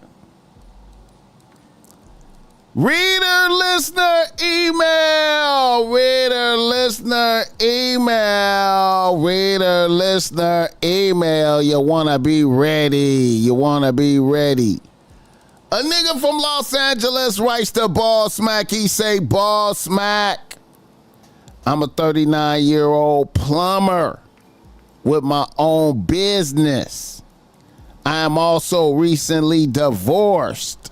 [SPEAKER 1] Reader, listener, email. Reader, listener, email. Reader, listener, email. You wanna be ready. You wanna be ready. A nigga from Los Angeles writes to BossMack. He say, BossMack, I'm a 39-year-old plumber with my own business. I am also recently divorced.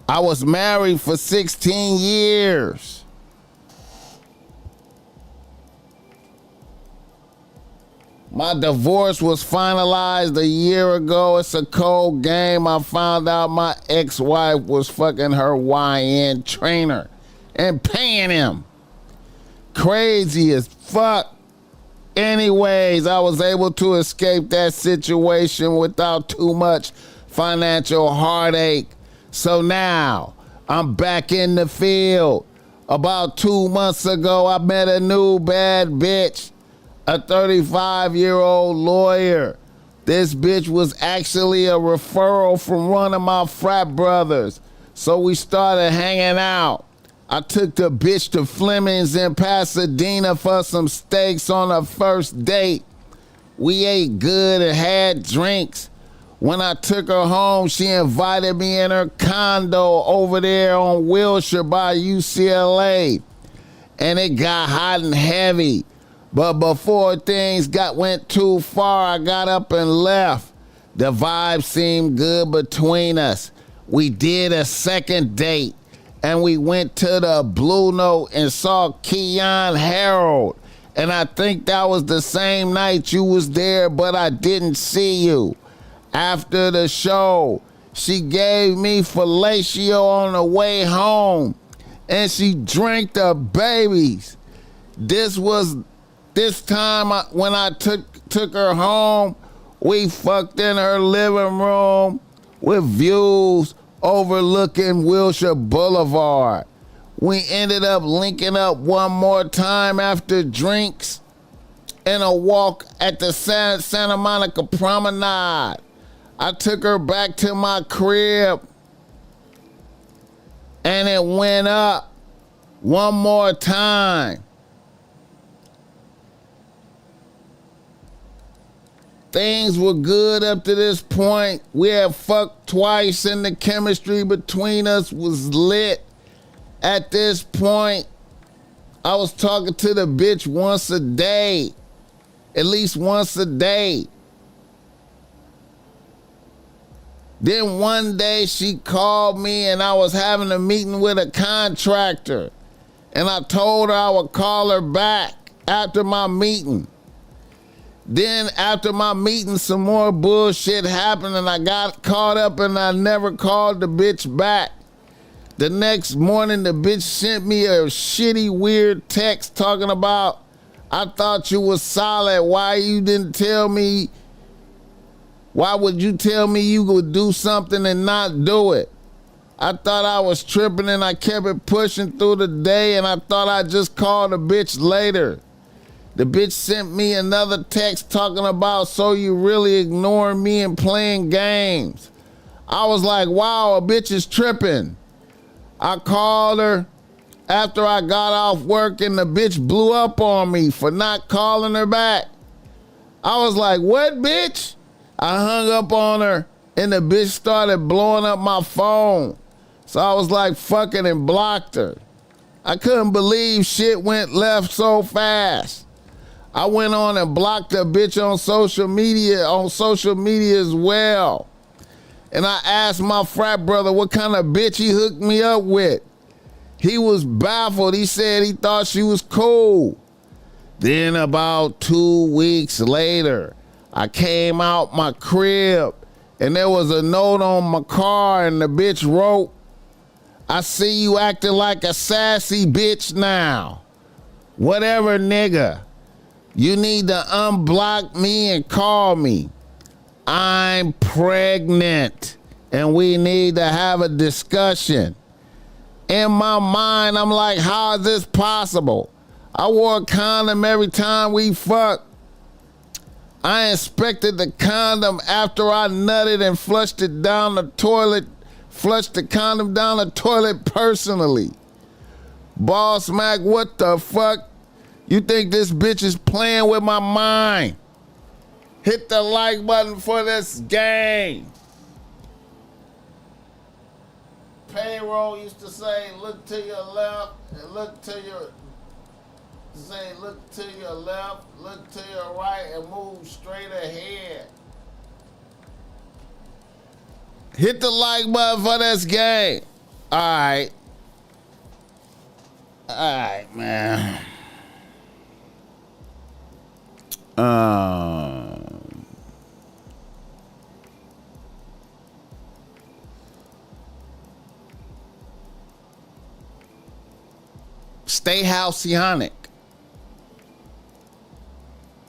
[SPEAKER 1] I was married for 16 years. My divorce was finalized a year ago. It's a cold game. I found out my ex-wife was fucking her YN trainer and paying him. Crazy as fuck. Anyways, I was able to escape that situation without too much financial heartache. So now, I'm back in the field. About 2 months ago, I met a new bad bitch, a 35-year-old lawyer. This bitch was actually a referral from one of my frat brothers. So we started hanging out. I took the bitch to Fleming's in Pasadena for some steaks on a first date. We ate good and had drinks. When I took her home, she invited me in her condo over there on Wilshire by UCLA. And it got hot and heavy. But before things went too far, I got up and left. The vibe seemed good between us. We did a second date. And we went to the Blue Note and saw Keon Harold. And I think that was the same night you was there, but I didn't see you. After the show, she gave me fellatio on the way home, and she drank the babies. This time when I took her home, we fucked in her living room with views overlooking Wilshire Boulevard. We ended up linking up one more time after drinks and a walk at the Santa Monica Promenade. I took her back to my crib and it went up one more time. Things were good up to this point. We had fucked twice and the chemistry between us was lit. At this point, I was talking to the bitch once a day. At least once a day. Then one day she called me and I was having a meeting with a contractor. And I told her I would call her back after my meeting. Then after my meeting, some more bullshit happened and I got caught up and I never called the bitch back. The next morning, the bitch sent me a shitty, weird text talking about, I thought you was solid. Why you didn't tell me? Why would you tell me you would do something and not do it? I thought I was tripping and I kept it pushing through the day and I thought I'd just call the bitch later. The bitch sent me another text talking about, so you really ignoring me and playing games. I was like, wow, a bitch is tripping. I called her after I got off work and the bitch blew up on me for not calling her back. I was like, what, bitch? I hung up on her and the bitch started blowing up my phone. So I was like, fuck it, and blocked her. I couldn't believe shit went left so fast. I went on and blocked a bitch on social media as well. And I asked my frat brother what kind of bitch he hooked me up with. He was baffled. He said he thought she was cool. Then about 2 weeks later, I came out my crib and there was a note on my car and the bitch wrote, I see you acting like a sassy bitch now. Whatever, nigga. You need to unblock me and call me. I'm pregnant and we need to have a discussion. In my mind, I'm like, how is this possible? I wore a condom every time we fucked. I inspected the condom after I nutted and flushed it down the toilet, flushed the condom down the toilet personally. BossMack, what the fuck? You think this bitch is playing with my mind? Hit the like button for this game. Payroll used to say, look to your left and look to your left, look to your right, and move straight ahead. Hit the like button for this game. All right, man. Stay halcyonic.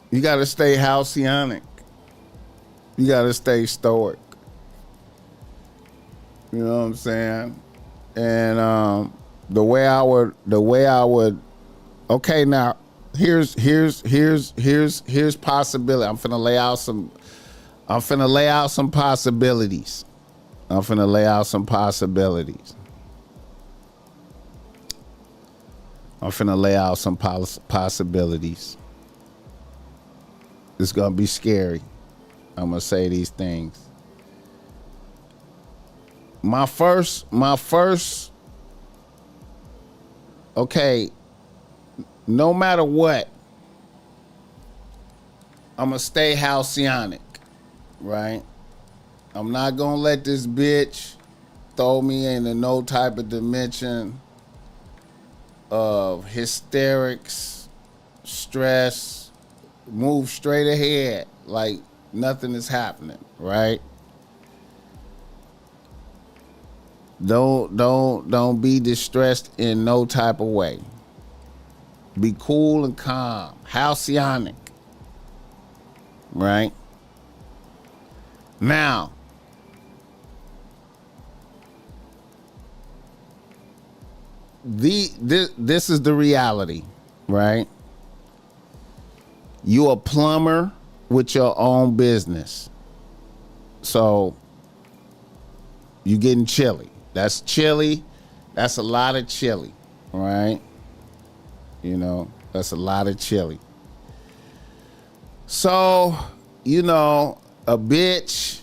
[SPEAKER 1] You gotta stay halcyonic. You gotta stay stoic. You know what I'm saying? And the way I would. Okay, now here's possibility. I'm finna lay out some possibilities. It's gonna be scary. I'm gonna say these things. My first, okay, no matter what, I'm gonna stay halcyonic, right? I'm not gonna let this bitch throw me into no type of dimension of hysterics, stress, move straight ahead like nothing is happening, right? Don't be distressed in no type of way. Be cool and calm, halcyonic, right? Now, this is the reality, right? You a plumber with your own business. So you getting chilly. That's chilly. That's a lot of chilly, right? You know, that's a lot of chilly. So, you know, a bitch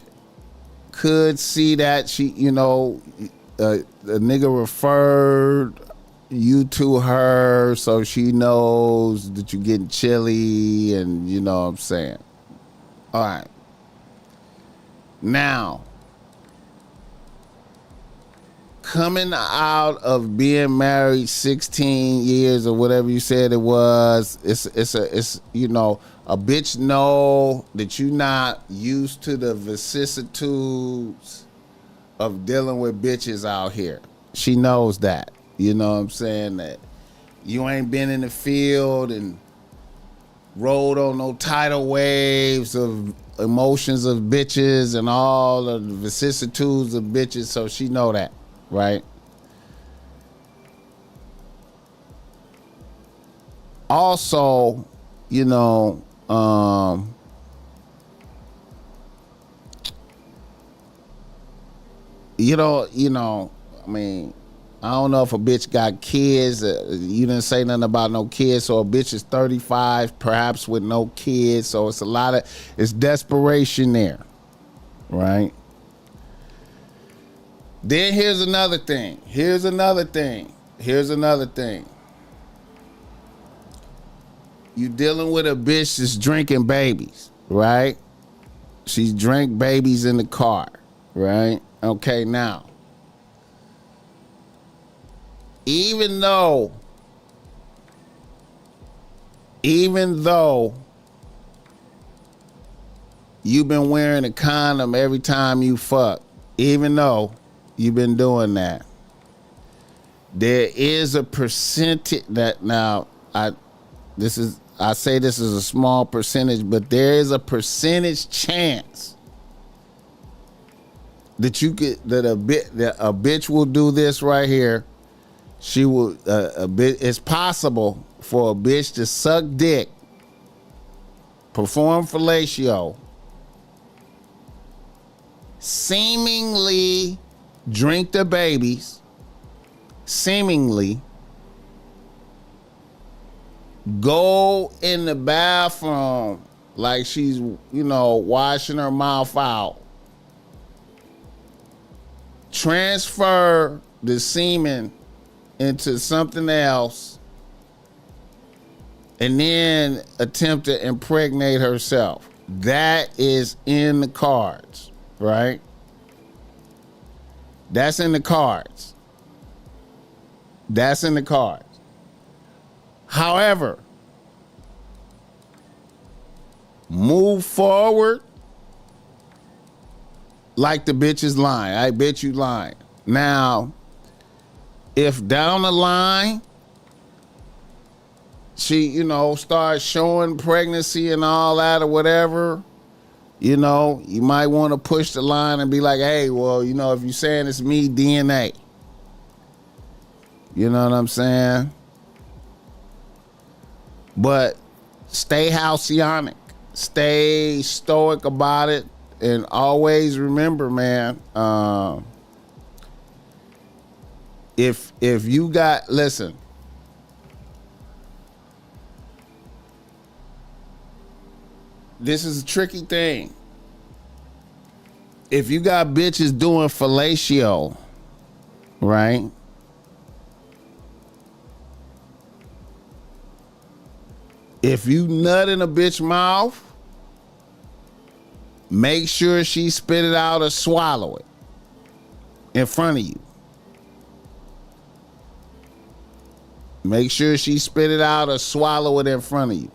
[SPEAKER 1] could see that she, you know, a nigga referred you to her so she knows that you're getting chilly, and you know what I'm saying. All right. Now, coming out of being married 16 years or whatever you said it was, it's you know, a bitch know that you're not used to the vicissitudes of dealing with bitches out here. She knows that. You know what I'm saying? That you ain't been in the field and rode on no tidal waves of emotions of bitches and all of the vicissitudes of bitches, so she know that, right? Also, you know, I mean, I don't know if a bitch got kids. You didn't say nothing about no kids, so a bitch is 35, perhaps with no kids. So it's desperation there, right? Then here's another thing. You dealing with a bitch that's drinking babies, right? She's drank babies in the car, right? Okay, now, even though you've been wearing a condom every time you fuck, even though you've been doing that, there is a percentage that I say this is a small percentage, but there is a percentage chance that a bitch will do this right here. She will it's possible for a bitch to suck dick, perform fellatio, seemingly drink the babies, seemingly go in the bathroom like she's, washing her mouth out, transfer the semen into something else, and then attempt to impregnate herself. That is in the cards, right? That's in the cards. However, move forward like the bitch is lying. I bet you lying. Now, if down the line she, starts showing pregnancy and all that or whatever, you might want to push the line and be like, hey, well, if you're saying it's me, DNA. You know what I'm saying? But stay halcyonic. Stay stoic about it. And always remember, man, if you got, listen, this is a tricky thing. If you got bitches doing fellatio, right? If you nut in a bitch mouth, make sure she spit it out or swallow it in front of you. Make sure she spit it out or swallow it in front of you.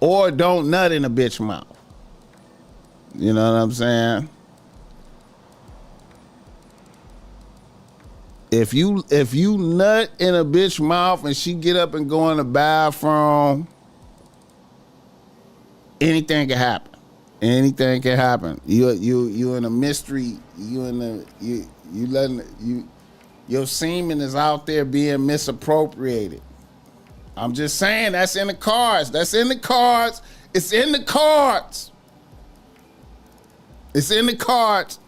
[SPEAKER 1] Or don't nut in a bitch mouth. You know what I'm saying? If you nut in a bitch mouth and she get up and go in the bathroom, anything can happen. Anything can happen. You in a mystery. Your semen is out there being misappropriated. I'm just saying that's in the cards. It's in the cards.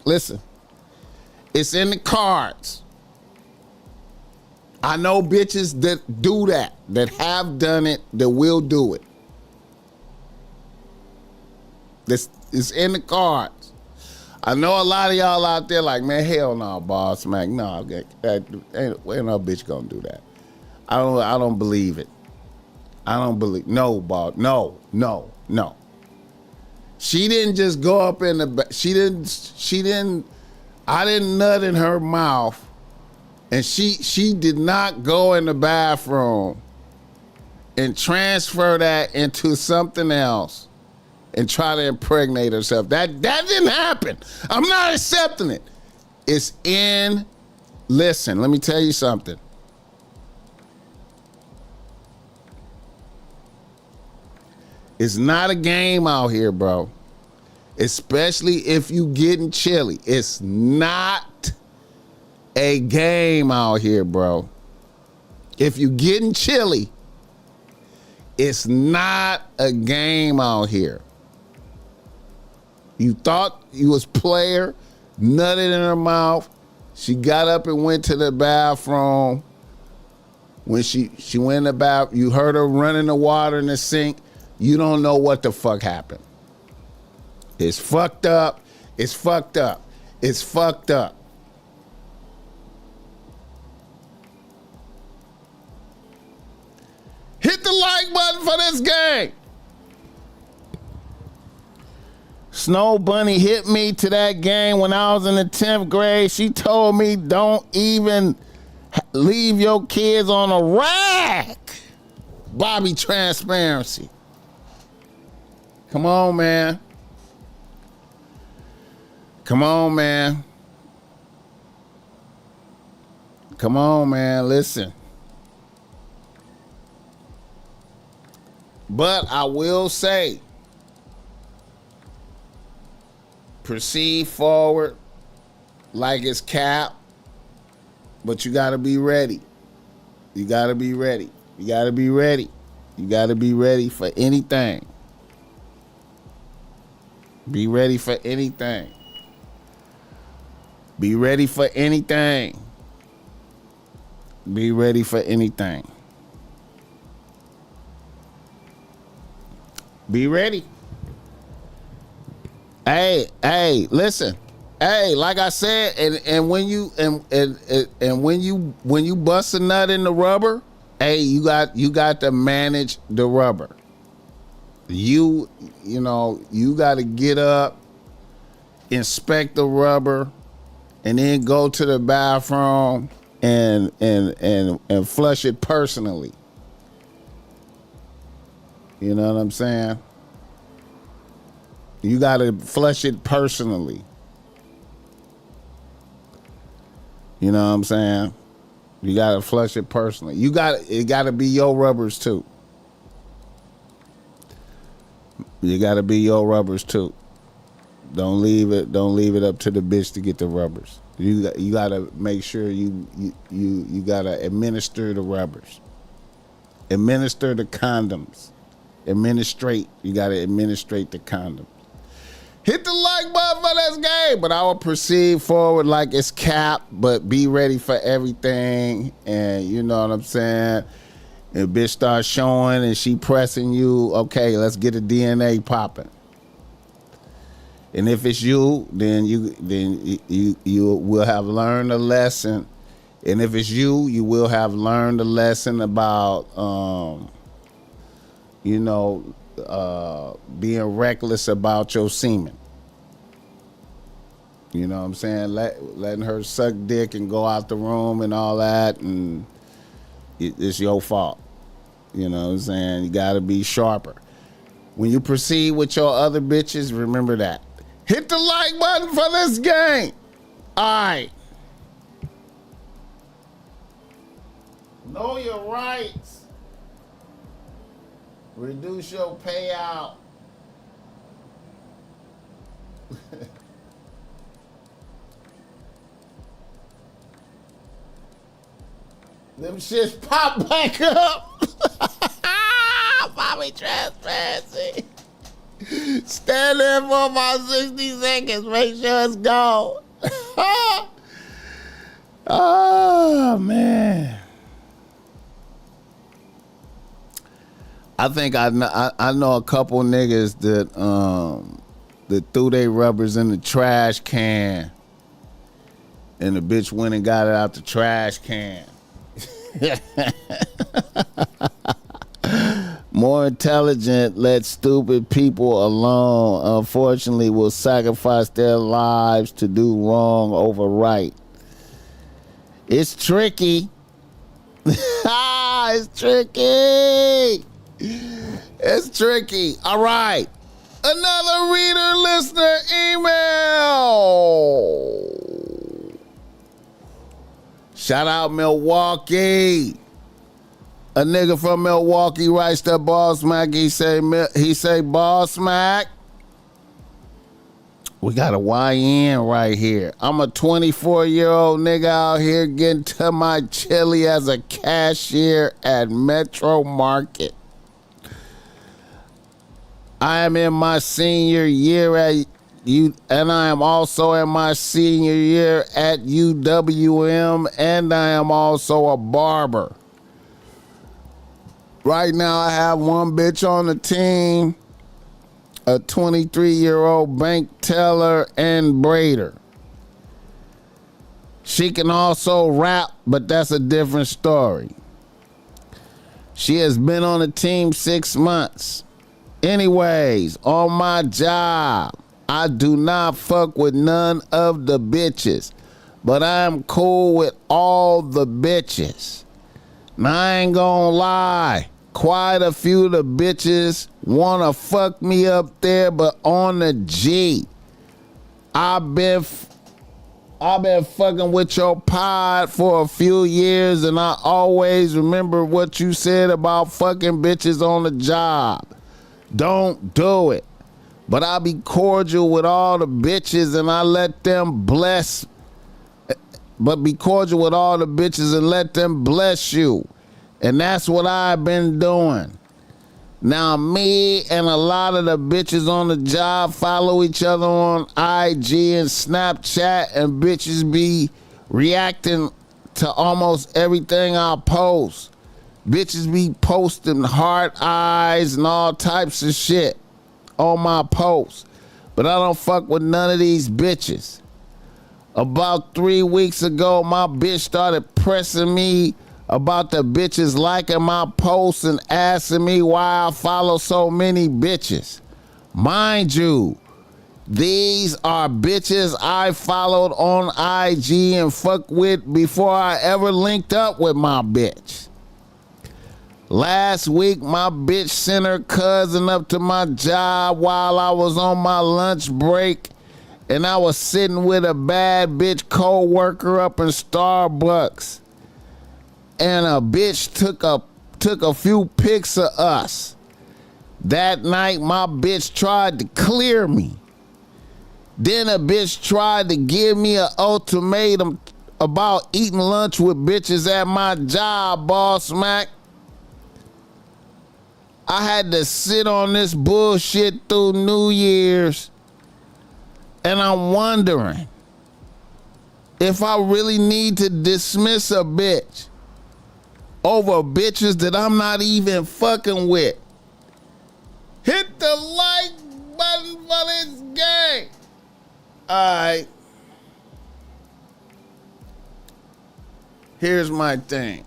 [SPEAKER 1] Listen, it's in the cards. I know bitches that do that have done it, that will do it. This is in the cards. I know a lot of y'all out there like, man, hell no, BossMack. No, ain't no bitch gonna do that. I don't believe it. I don't believe. No, boss. No. She didn't just go up in the. She didn't. I didn't nut in her mouth, and she did not go in the bathroom and transfer that into something else and try to impregnate herself. That didn't happen. I'm not accepting it. It's in. Listen, let me tell you something. It's not a game out here, bro. Especially if you getting chilly. It's not a game out here, bro. If you getting chilly, it's not a game out here. You thought you was player, nutted in her mouth. She got up and went to the bathroom. When she went in the bathroom, you heard her running the water in the sink. You don't know what the fuck happened. It's fucked up. It's fucked up. It's fucked up. Hit the like button for this game. Snow Bunny hit me to that game when I was in the 10th grade. She told me don't even leave your kids on a rack. Bobby Transparency. Come on, man. Come on, man. Come on, man. Listen. But I will say, proceed forward like it's cap, but you got to be ready. You got to be ready. You got to be ready. You got to be ready for anything. Be ready for anything. Be ready for anything. Be ready for anything. Be ready. Hey, listen. Hey, like I said, and when you when you bust a nut in the rubber, hey, you got to manage the rubber. You got to get up, inspect the rubber, and then go to the bathroom and flush it personally. You know what I'm saying? You got to flush it personally. You know what I'm saying? You got to flush it personally. It got to be your rubbers too. You got to be your rubbers too. Don't leave it up to the bitch to get the rubbers. You got to make sure you got to administer the rubbers. Administer the condoms. You got to administrate the condoms. Hit the like button for this game, but I will proceed forward like it's cap, but be ready for everything. And you know what I'm saying? And bitch starts showing and she pressing you, okay, let's get a DNA popping. And if it's you, then you will have learned a lesson. And if it's you will have learned a lesson about being reckless about your semen. You know what I'm saying? Letting her suck dick and go out the room and all that, and it's your fault. You know what I'm saying? You got to be sharper. When you proceed with your other bitches, remember that. Hit the like button for this game. All right. Know your rights. Reduce your payout. Them shits pop back up. Bobby Transparency. Stand there for about 60 seconds. Make sure it's gone. Oh, man. I think I know a couple niggas that threw their rubbers in the trash can. And the bitch went and got it out the trash can. More intelligent, let stupid people alone. Unfortunately, will sacrifice their lives to do wrong over right. It's tricky. It's tricky. It's tricky. All right. Another reader listener email. Shout out Milwaukee. A nigga from Milwaukee writes to BossMack. He say BossMack. We got a YN right here. I'm a 24-year-old nigga out here getting to my chili as a cashier at Metro Market. I am in my senior year at and I am also in my senior year at UWM, and I am also a barber. Right now, I have one bitch on the team, a 23-year-old bank teller and braider. She can also rap, but that's a different story. She has been on the team 6 months. Anyways, on my job, I do not fuck with none of the bitches, but I am cool with all the bitches. Now, I ain't gonna lie. Quite a few of the bitches wanna fuck me up there, but on the G, I've been fucking with your pod for a few years, and I always remember what you said about fucking bitches on the job. Don't do it. But I be cordial with all the bitches and I let them bless. But be cordial with all the bitches and let them bless you. And that's what I've been doing. Now, me and a lot of the bitches on the job follow each other on IG and Snapchat, and bitches be reacting to almost everything I post. Bitches be posting heart eyes and all types of shit on my posts. But I don't fuck with none of these bitches. About 3 weeks ago, my bitch started pressing me about the bitches liking my posts and asking me why I follow so many bitches. Mind you, these are bitches I followed on IG and fucked with before I ever linked up with my bitch. Last week, my bitch sent her cousin up to my job while I was on my lunch break, and I was sitting with a bad bitch co-worker up in Starbucks. And a bitch took a few pics of us. That night, my bitch tried to clear me. Then a bitch tried to give me an ultimatum about eating lunch with bitches at my job, BossMack. I had to sit on this bullshit through New Year's, and I'm wondering if I really need to dismiss a bitch over bitches that I'm not even fucking with. Hit the like button for this game. Alright. Here's my thing.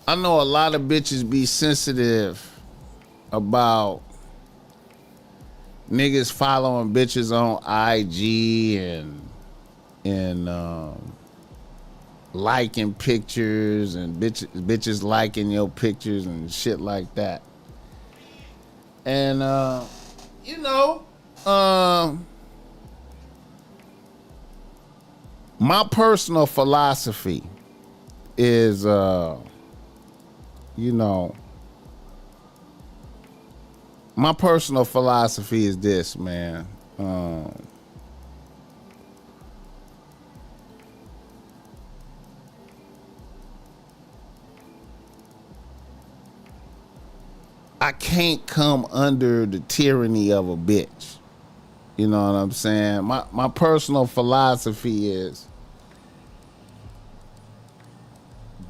[SPEAKER 1] I know a lot of bitches be sensitive about niggas following bitches on IG and liking pictures and bitches liking your pictures and shit like that. And my personal philosophy is my personal philosophy is this, man. I can't come under the tyranny of a bitch. You know what I'm saying? My personal philosophy is,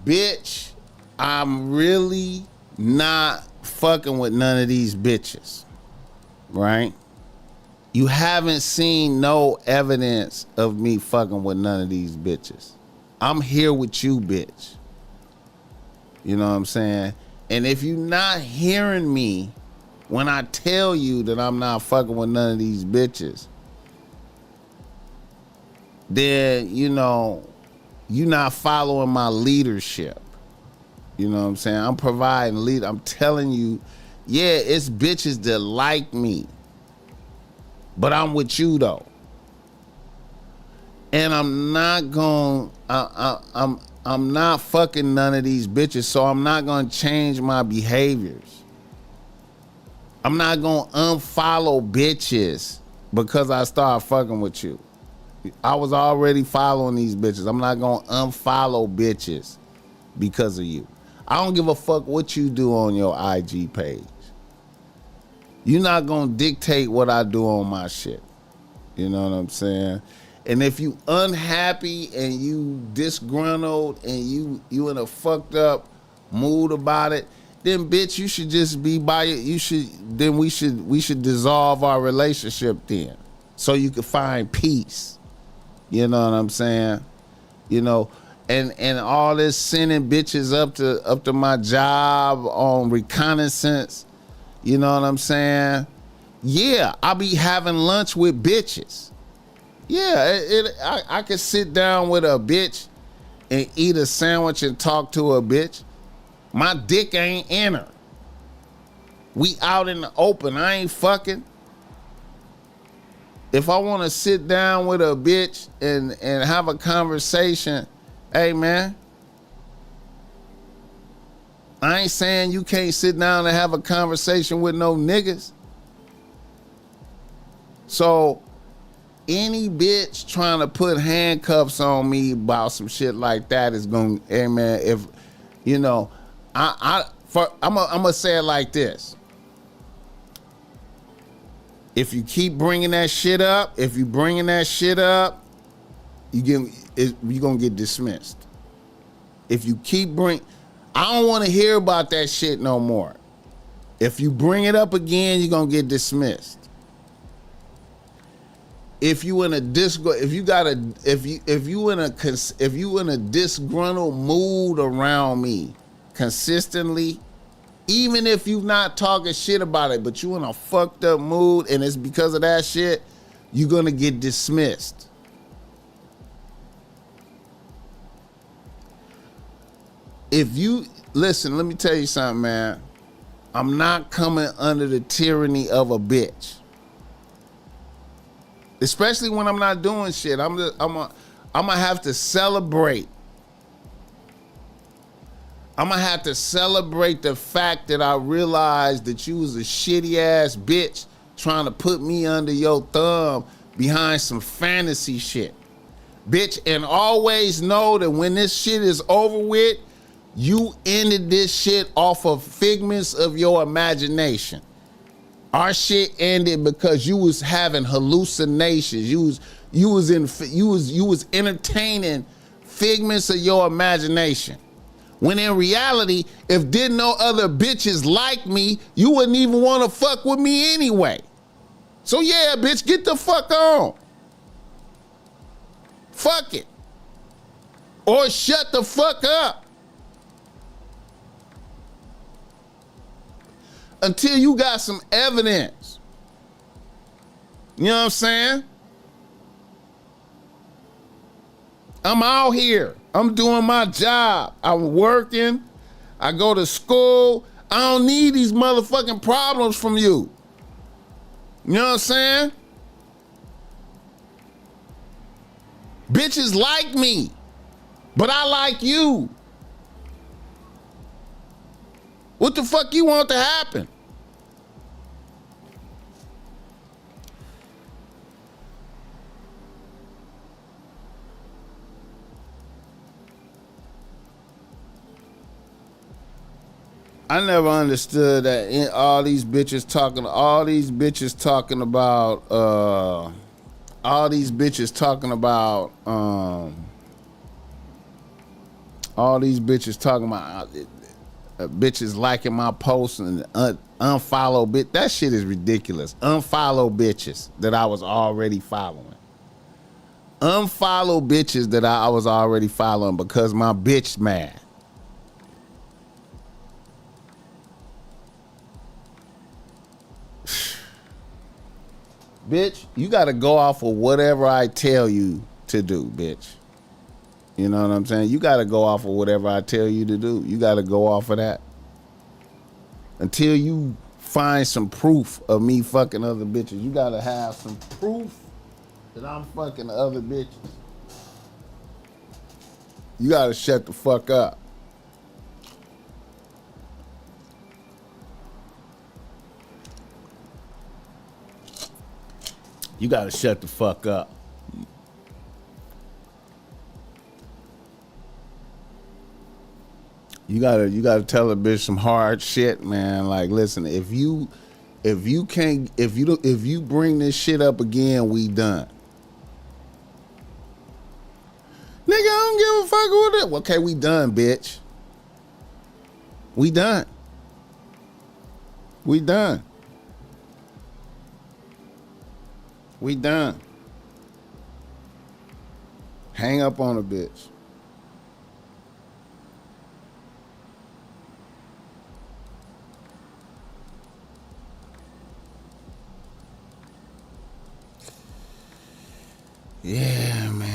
[SPEAKER 1] bitch, I'm really not fucking with none of these bitches. right? You haven't seen no evidence of me fucking with none of these bitches. I'm here with you, bitch. You know what I'm saying? And if you're not hearing me when I tell you that I'm not fucking with none of these bitches, then, you know, you're not following my leadership. You know what I'm saying? I'm providing lead. I'm telling you, yeah, it's bitches that like me. But I'm with you though. And I'm not going I'm not fucking none of these bitches, so I'm not going to change my behaviors. I'm not going to unfollow bitches because I start fucking with you. I was already following these bitches. I'm not going to unfollow bitches because of you. I don't give a fuck what you do on your IG page. You're not going to dictate what I do on my shit. You know what I'm saying? And if you unhappy and you disgruntled and you in a fucked up mood about it, then bitch, you should just be by it. We should dissolve our relationship then, so you can find peace. You know what I'm saying? You know, and all this sending bitches up to my job on reconnaissance. You know what I'm saying? Yeah, I be having lunch with bitches. Yeah, I could sit down with a bitch and eat a sandwich and talk to a bitch. My dick ain't in her. We out in the open. I ain't fucking. If I want to sit down with a bitch and have a conversation, hey man, I ain't saying you can't sit down and have a conversation with no niggas. So any bitch trying to put handcuffs on me about some shit like that is gonna, hey man, if you know, I'm gonna say it like this. If you keep bringing that shit up, you're gonna get dismissed. If you keep I don't want to hear about that shit no more. If you bring it up again, you're gonna get dismissed. If you in a disgruntled mood around me consistently, even if you're not talking shit about it, but you in a fucked up mood and it's because of that shit, you're gonna get dismissed. If you listen, let me tell you something, man. I'm not coming under the tyranny of a bitch. Especially when I'm not doing shit. I'm gonna have to celebrate. I'm gonna have to celebrate the fact that I realized that you was a shitty ass bitch trying to put me under your thumb behind some fantasy shit. Bitch, and always know that when this shit is over with, you ended this shit off of figments of your imagination. Our shit ended because you was having hallucinations. You was entertaining figments of your imagination. When in reality, if didn't no other bitches like me, you wouldn't even want to fuck with me anyway. So yeah, bitch, get the fuck on. Fuck it. Or shut the fuck up. Until you got some evidence. You know what I'm saying? I'm out here. I'm doing my job. I'm working. I go to school. I don't need these motherfucking problems from you. You know what I'm saying? Bitches like me, but I like you. What the fuck you want to happen? I never understood that all these bitches talking about all these bitches talking about bitches liking my posts and unfollow bitch. That shit is ridiculous. Unfollow bitches that I was already following. Unfollow bitches that I was already following because my bitch mad. Bitch, you gotta go off of whatever I tell you to do, bitch. You know what I'm saying? You gotta go off of whatever I tell you to do. You gotta go off of that. Until you find some proof of me fucking other bitches, you gotta have some proof that I'm fucking other bitches. You gotta shut the fuck up. You gotta shut the fuck up. You gotta tell a bitch some hard shit, man. Like, listen, if you bring this shit up again, we done. Nigga, I don't give a fuck with it. Okay, we done, bitch. We done. We done. We done. Hang up on a bitch. Yeah, man.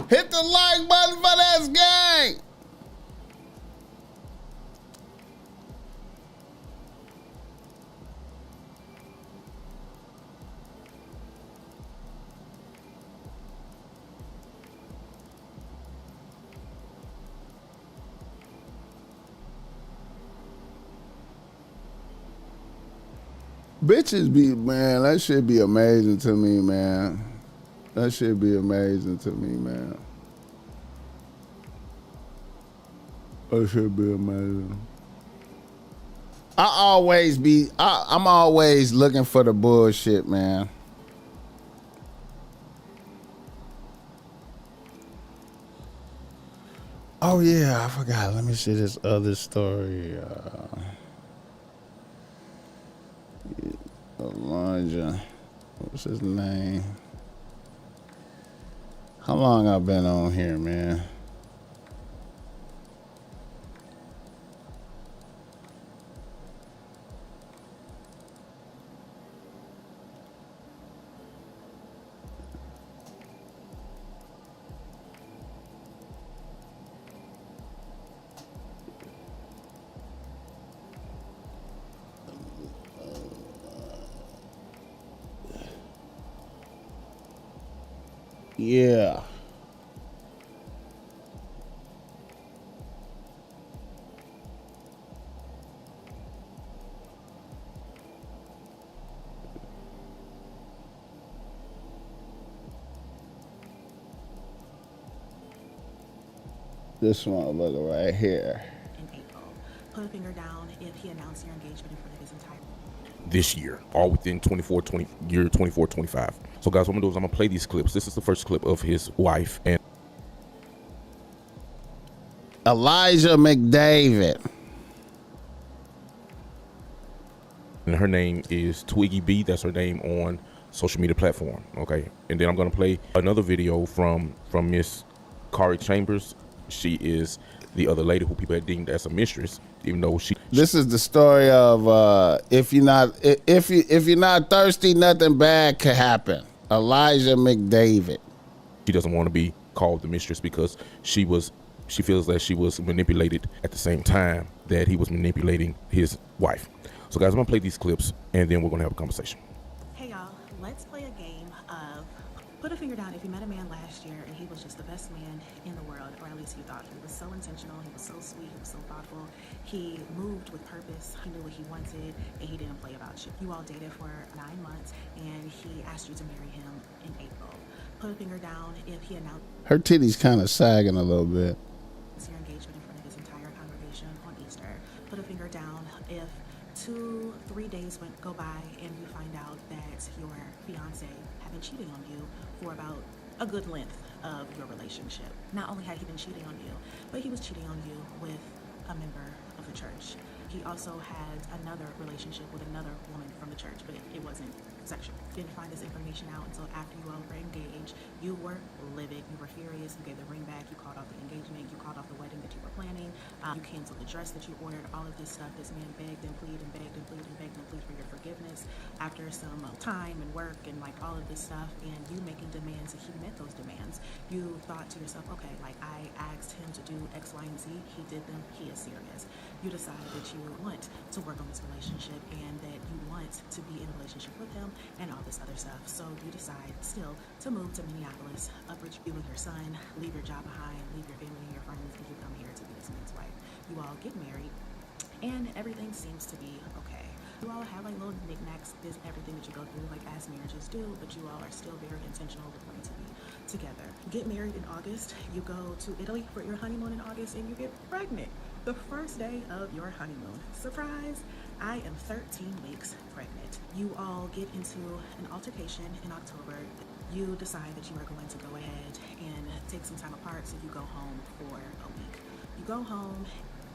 [SPEAKER 1] Hit the like button for this gang. Bitches be, man, that shit be amazing to me, man. That shit be amazing to me, man. That shit be amazing. I'm always looking for the bullshit, man. Oh yeah, I forgot. Let me see this other story. Elijah, what's his name? How long I been on here, man? Yeah. This motherfucker right here.
[SPEAKER 9] In April, put a finger down if he announced your engagement in front of his entire
[SPEAKER 10] this year, all within 24-25. So guys, what I'm gonna do is I'm gonna play these clips. This is the first clip of his wife and
[SPEAKER 1] Elijah Mcdavid.
[SPEAKER 10] And her name is Twiggy B. That's her name on social media platform. Okay, and then I'm gonna play another video from Miss Kari Chambers. She is the other lady who people had deemed as a mistress, even though she.
[SPEAKER 1] This is the story of if you're not thirsty, nothing bad could happen. Elijah Mcdavid.
[SPEAKER 10] She doesn't want to be called the mistress because she feels that she was manipulated at the same time that he was manipulating his wife. So guys, I'm gonna play these clips and then we're gonna have a conversation.
[SPEAKER 9] Hey y'all, let's play a game of put a finger down if you met a man last year and he was just the best man in the world, or at least you thought. He was so intentional, he was so sweet, he was so thoughtful, he moved with purpose, he knew what he wanted, and he didn't play about you. You all dated for 9 months and he asked you to marry him in April. Put a finger down if he announced
[SPEAKER 1] her titties kind of sagging a little bit.
[SPEAKER 9] your engagement in front of his put a finger down if 2-3 days go by and you find out that your fiance had been cheating on you for about a good length of your relationship. Not only had he been cheating on you, but he was cheating on you with a member of the church. He also had another relationship with another woman from the church, but it wasn't sexual. Didn't find this information out until after you all were engaged. You were livid, you were furious, you gave the ring back, you called off the engagement, you called off the wedding that you were planning, you canceled the dress that you ordered, all of this stuff. This man begged and pleaded and begged and pleaded and begged and pleaded for your forgiveness after some time and work and like all of this stuff, and you making demands, and he met those demands. You thought to yourself, okay, like I asked him to do X, Y, and Z, he did them, he is serious. You decide that you want to work on this relationship and that you want to be in a relationship with him and all this other stuff. So you decide still to move to Minneapolis, uproot you and your son, leave your job behind, leave your family and your friends, and you come here to be this man's wife. You all get married and everything seems to be okay. You all have like little knickknacks, there's everything that you go through like as marriages do, but you all are still very intentional with wanting to be together. You get married in August, you go to Italy for your honeymoon in August, and you get pregnant the first day of your honeymoon. Surprise, I am 13 weeks pregnant. You all get into an altercation in October. You decide that you are going to go ahead and take some time apart, so you go home for a week. You go home,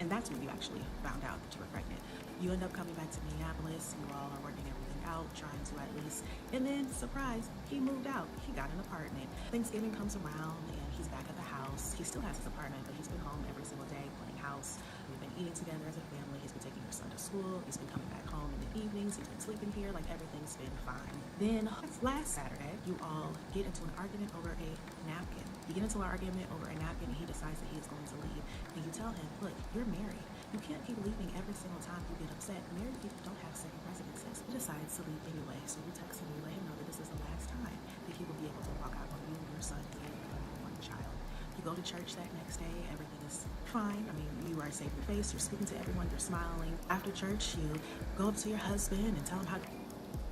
[SPEAKER 9] and that's when you actually found out that you were pregnant. You end up coming back to Minneapolis. You all are working everything out, trying to at least, and then surprise, he moved out. He got an apartment. Thanksgiving comes around and he's back at the house. He still has his apartment, but he's been home every single day playing house. We've been eating together as a family. He's been taking your son to school. He's been coming back home in the evenings. He's been sleeping here. Like everything's been fine. Then last Saturday, you all get into an argument over a napkin. You get into an argument over a napkin, and he decides that he is going to leave. And you tell him, look, you're married. You can't keep leaving every single time you get upset. Married people don't have second residences. He decides to leave anyway. So you text him, you let him know that this is the last time that he will be able to walk out on you, your son, and one child. You go to church that next day, everything is fine. I mean, you are saving your face, you're speaking to everyone, you're smiling. After church, you go up to your husband and tell him how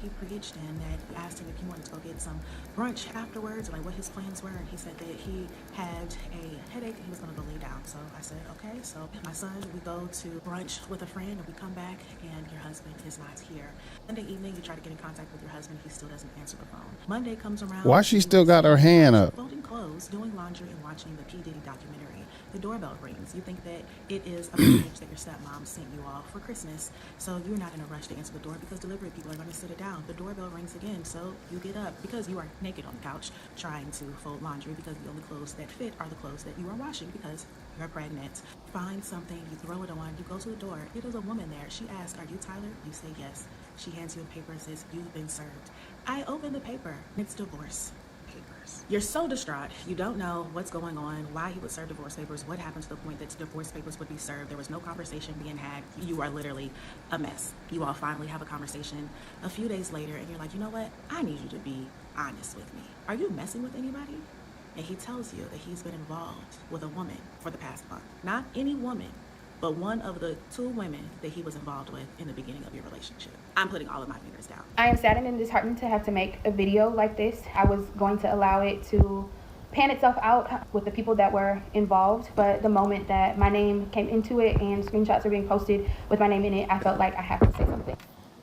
[SPEAKER 9] he preached, and that you asked him if he wanted to go get some brunch afterwards, or like what his plans were, and he said that he had a headache and he was going to go lay down. So I said, okay. So my son, we go to brunch with a friend, and we come back and your husband is not here. Monday evening, you try to get in contact with your husband, he still doesn't answer the phone. Monday comes around.
[SPEAKER 1] Why she still got her hand up?
[SPEAKER 9] Folding clothes, doing laundry, and watching the P. Diddy documentary. The doorbell rings. You think that it is a package that your stepmom sent you all for Christmas, so you're not in a rush to answer the door because delivery people are going to sit it down. The doorbell rings again, so you get up because you are naked on the couch trying to fold laundry, because the only clothes that fit are the clothes that you are washing because you're pregnant. Find something, you throw it on, you go to the door. It is a woman there. She asks, are you Tyler? You say yes. She hands you a paper and says, you've been served. I open the paper. It's divorce papers. You're so distraught. You don't know what's going on, why he would serve divorce papers, what happened to the point that divorce papers would be served. There was no conversation being had. You are literally a mess. You all finally have a conversation a few days later, and you're like, you know what? I need you to be honest with me. Are you messing with anybody? And he tells you that he's been involved with a woman for the past month. Not any woman, but one of the 2 women that he was involved with in the beginning of your relationship. I'm putting all of my fingers down.
[SPEAKER 11] I am saddened and disheartened to have to make a video like this. I was going to allow it to pan itself out with the people that were involved, but the moment that my name came into it and screenshots are being posted with my name in it, I felt like I have to say something.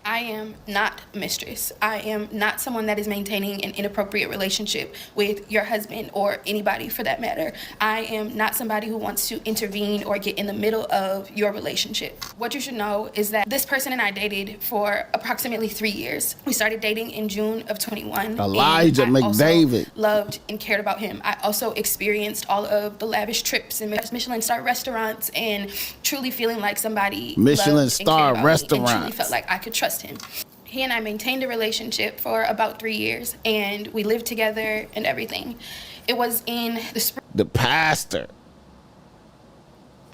[SPEAKER 12] I am not a mistress. I am not someone that is maintaining an inappropriate relationship with your husband or anybody for that matter. I am not somebody who wants to intervene or get in the middle of your relationship. What you should know is that this person and I dated for approximately 3 years. We started dating in June of 21.
[SPEAKER 1] Elijah Mcdavid.
[SPEAKER 12] Loved and cared about him. I also experienced all of the lavish trips and Michelin star restaurants, and truly feeling like somebody
[SPEAKER 1] Michelin star restaurants.
[SPEAKER 12] And truly felt like I could trust him. He and I maintained a relationship for about 3 years, and we lived together and everything. It was in the spring.
[SPEAKER 1] The pastor.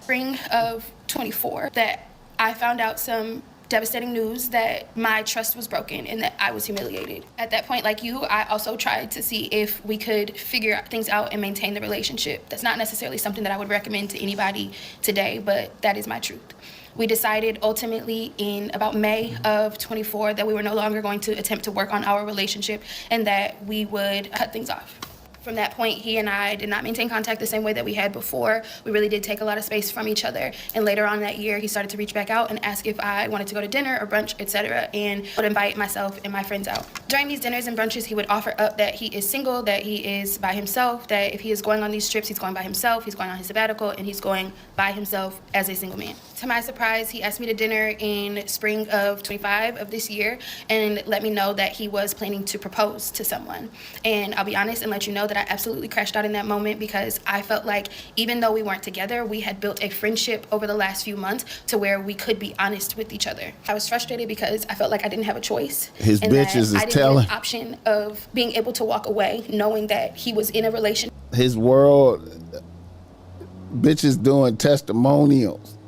[SPEAKER 12] Spring of 24 that I found out some devastating news that my trust was broken and that I was humiliated. At that point, like you, I also tried to see if we could figure things out and maintain the relationship. That's not necessarily something that I would recommend to anybody today, but that is my truth. We decided ultimately in about May of 24 that we were no longer going to attempt to work on our relationship and that we would cut things off. From that point, he and I did not maintain contact the same way that we had before. We really did take a lot of space from each other. And later on that year, he started to reach back out and ask if I wanted to go to dinner or brunch, etc., and would invite myself and my friends out. During these dinners and brunches, he would offer up that he is single, that he is by himself, that if he is going on these trips, he's going by himself, he's going on his sabbatical, and he's going by himself as a single man. To my surprise, he asked me to dinner in spring of 25 of this year and let me know that he was planning to propose to someone. And I'll be honest and let you know that I absolutely crashed out in that moment, because I felt like even though we weren't together, we had built a friendship over the last few months to where we could be honest with each other. I was frustrated because I felt like I didn't have a choice.
[SPEAKER 1] His bitches is telling.
[SPEAKER 12] I didn't have an option of being able to walk away knowing that he was in a relationship.
[SPEAKER 1] His world, bitches doing testimonials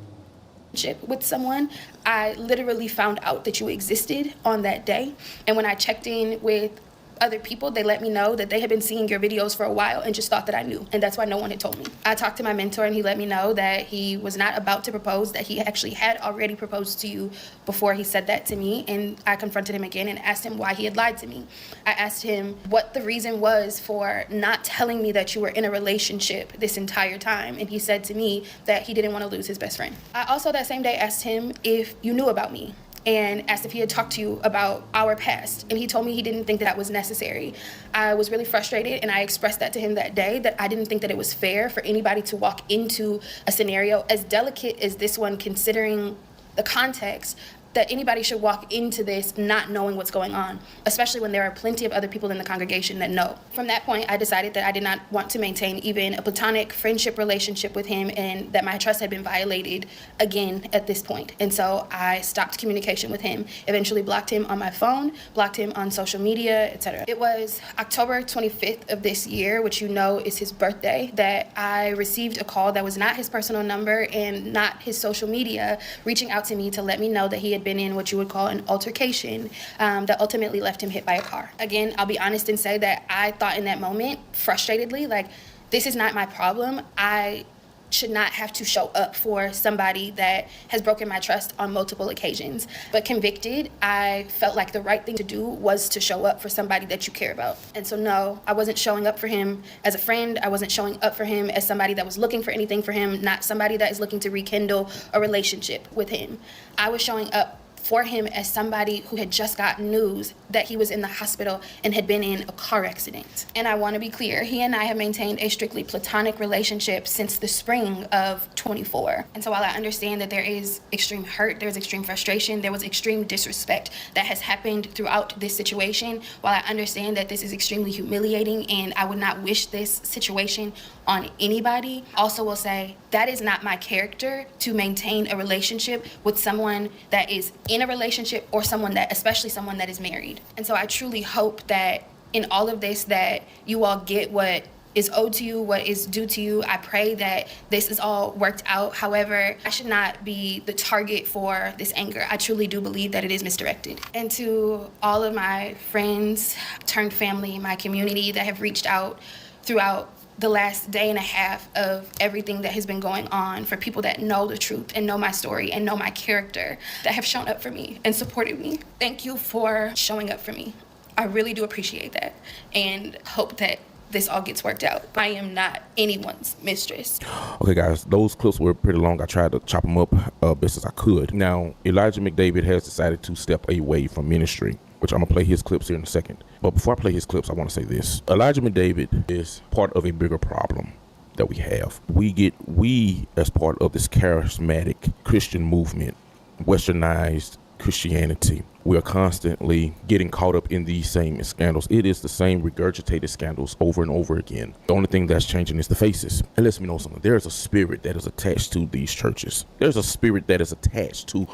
[SPEAKER 12] With someone. I literally found out that you existed on that day. And when I checked in with other people, they let me know that they had been seeing your videos for a while and just thought that I knew. And that's why no one had told me. I talked to my mentor and he let me know that he was not about to propose, that he actually had already proposed to you before he said that to me. And I confronted him again and asked him why he had lied to me. I asked him what the reason was for not telling me that you were in a relationship this entire time. And he said to me that he didn't want to lose his best friend. I also that same day asked him if you knew about me, and asked if he had talked to you about our past. And he told me he didn't think that was necessary. I was really frustrated, and I expressed that to him that day, that I didn't think that it was fair for anybody to walk into a scenario as delicate as this one, considering the context, that anybody should walk into this not knowing what's going on, especially when there are plenty of other people in the congregation that know. From that point, I decided that I did not want to maintain even a platonic friendship relationship with him, and that my trust had been violated again at this point. And so I stopped communication with him, eventually blocked him on my phone, blocked him on social media, etc. It was October 25th of this year, which you know is his birthday, that I received a call that was not his personal number and not his social media, reaching out to me to let me know that he had been in what you would call an altercation that ultimately left him hit by a car. Again, I'll be honest and say that I thought in that moment, frustratedly, like, this is not my problem. I should not have to show up for somebody that has broken my trust on multiple occasions. But convicted, I felt like the right thing to do was to show up for somebody that you care about. And so no, I wasn't showing up for him as a friend. I wasn't showing up for him as somebody that was looking for anything for him, not somebody that is looking to rekindle a relationship with him. I was showing up for him as somebody who had just gotten news that he was in the hospital and had been in a car accident. And I want to be clear, he and I have maintained a strictly platonic relationship since the spring of 24. And so while I understand that there is extreme hurt, there's extreme frustration, there was extreme disrespect that has happened throughout this situation, while I understand that this is extremely humiliating and I would not wish this situation on anybody, also will say that is not my character to maintain a relationship with someone that is in a relationship, or someone that, especially someone that is married. And so I truly hope that in all of this that you all get what is owed to you, what is due to you. I pray that this is all worked out. However, I should not be the target for this anger. I truly do believe that it is misdirected. And to all of my friends turned family, my community that have reached out throughout the last day and a half of everything that has been going on, for people that know the truth and know my story and know my character, that have shown up for me and supported me. Thank you for showing up for me. I really do appreciate that and hope that this all gets worked out. I am not anyone's mistress.
[SPEAKER 10] Okay, guys, those clips were pretty long. I tried to chop them up best as I could. Now, Elijah Mcdavid has decided to step away from ministry, which I'm gonna play his clips here in a second. But before I play his clips, I want to say this. Elijah Mcdavid is part of a bigger problem that we have. We as part of this charismatic Christian movement, westernized Christianity, we are constantly getting caught up in these same scandals. It is the same regurgitated scandals over and over again. The only thing that's changing is the faces. It lets me know something. There's a spirit that is attached to these churches. There's a spirit that is attached to...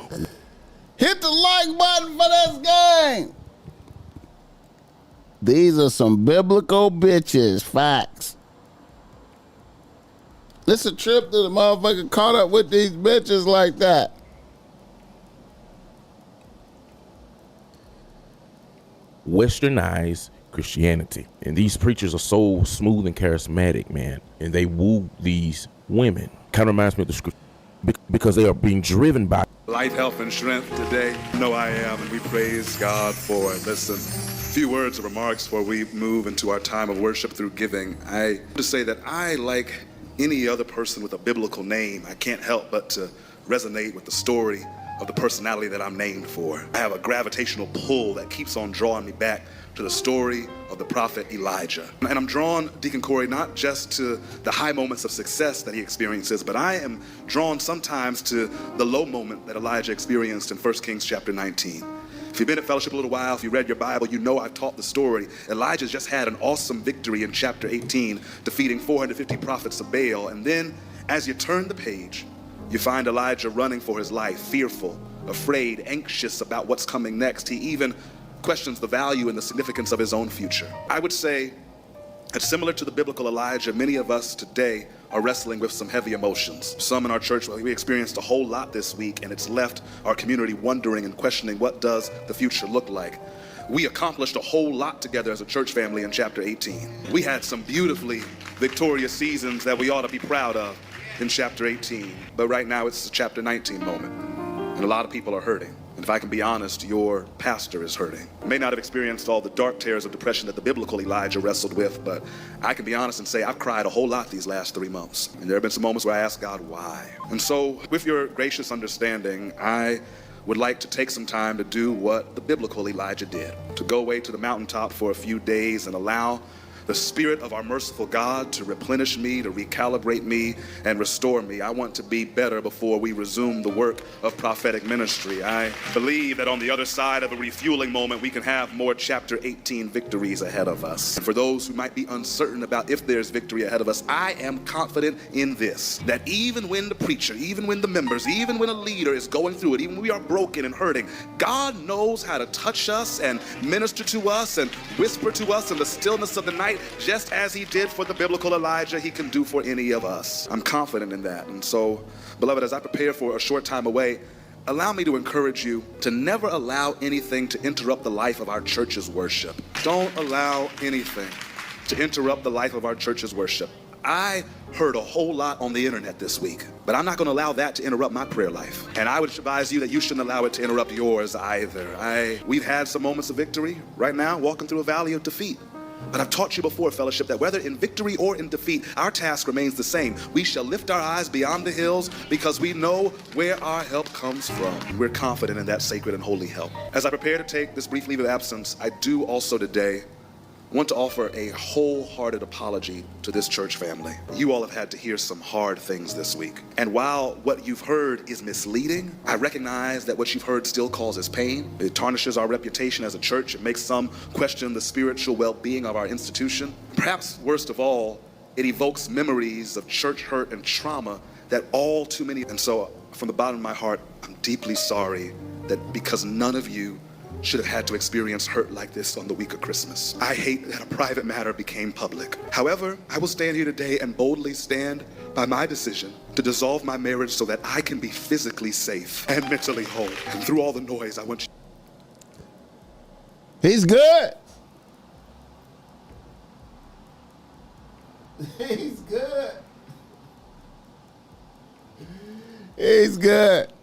[SPEAKER 1] Hit the like button for this game. These are some biblical bitches. Facts. It's a trip to the motherfucker caught up with these bitches like that.
[SPEAKER 10] Westernized Christianity. And these preachers are so smooth and charismatic, man. And they woo these women. Kind of reminds me of the scripture. Because they are being driven by
[SPEAKER 13] life, health, and strength today. I know I am, and we praise God for it. Listen. few words of remarks before we move into our time of worship through giving. I want to say that I, like any other person with a biblical name, I can't help but to resonate with the story of the personality that I'm named for. I have a gravitational pull that keeps on drawing me back to the story of the prophet Elijah. And I'm drawn, Deacon Corey, not just to the high moments of success that he experiences, but I am drawn sometimes to the low moment that Elijah experienced in 1 Kings chapter 19. If you've been at Fellowship a little while, if you read your Bible, you know I've taught the story. Elijah just had an awesome victory in chapter 18, defeating 450 prophets of Baal. And then, as you turn the page, you find Elijah running for his life, fearful, afraid, anxious about what's coming next. He even questions the value and the significance of his own future. I would say that similar to the biblical Elijah, many of us today are wrestling with some heavy emotions. Some in our church, we experienced a whole lot this week, and it's left our community wondering and questioning, what does the future look like? We accomplished a whole lot together as a church family in chapter 18. We had some beautifully victorious seasons that we ought to be proud of in chapter 18. But right now it's the chapter 19 moment, and a lot of people are hurting. And if I can be honest, your pastor is hurting. May not have experienced all the dark tears of depression that the biblical Elijah wrestled with, but I can be honest and say I've cried a whole lot these last 3 months. And there have been some moments where I asked God, why? And so, with your gracious understanding, I would like to take some time to do what the biblical Elijah did, to go away to the mountaintop for a few days and allow the Spirit of our merciful God to replenish me, to recalibrate me, and restore me. I want to be better before we resume the work of prophetic ministry. I believe that on the other side of a refueling moment, we can have more chapter 18 victories ahead of us. And for those who might be uncertain about if there's victory ahead of us, I am confident in this, that even when the preacher, even when the members, even when a leader is going through it, even when we are broken and hurting, God knows how to touch us and minister to us and whisper to us in the stillness of the night. Just as he did for the biblical Elijah, he can do for any of us. I'm confident in that. And so, beloved, as I prepare for a short time away, allow me to encourage you to never allow anything to interrupt the life of our church's worship. Don't allow anything to interrupt the life of our church's worship. I heard a whole lot on the internet this week, but I'm not going to allow that to interrupt my prayer life. And I would advise you that you shouldn't allow it to interrupt yours either. We've had some moments of victory right now, walking through a valley of defeat. But I've taught you before, fellowship, that whether in victory or in defeat, our task remains the same. We shall lift our eyes beyond the hills because we know where our help comes from. We're confident in that sacred and holy help. As I prepare to take this brief leave of absence, I do also today want to offer a wholehearted apology to this church family. You all have had to hear some hard things this week. And while what you've heard is misleading, I recognize that what you've heard still causes pain. It tarnishes our reputation as a church. It makes some question the spiritual well-being of our institution. Perhaps worst of all, it evokes memories of church hurt and trauma that all too many. And so from the bottom of my heart, I'm deeply sorry that because none of you should have had to experience hurt like this on the week of Christmas. I hate that a private matter became public. However, I will stand here today and boldly stand by my decision to dissolve my marriage so that I can be physically safe and mentally whole. And through all the noise, I want you.
[SPEAKER 1] He's good. He's good. He's good.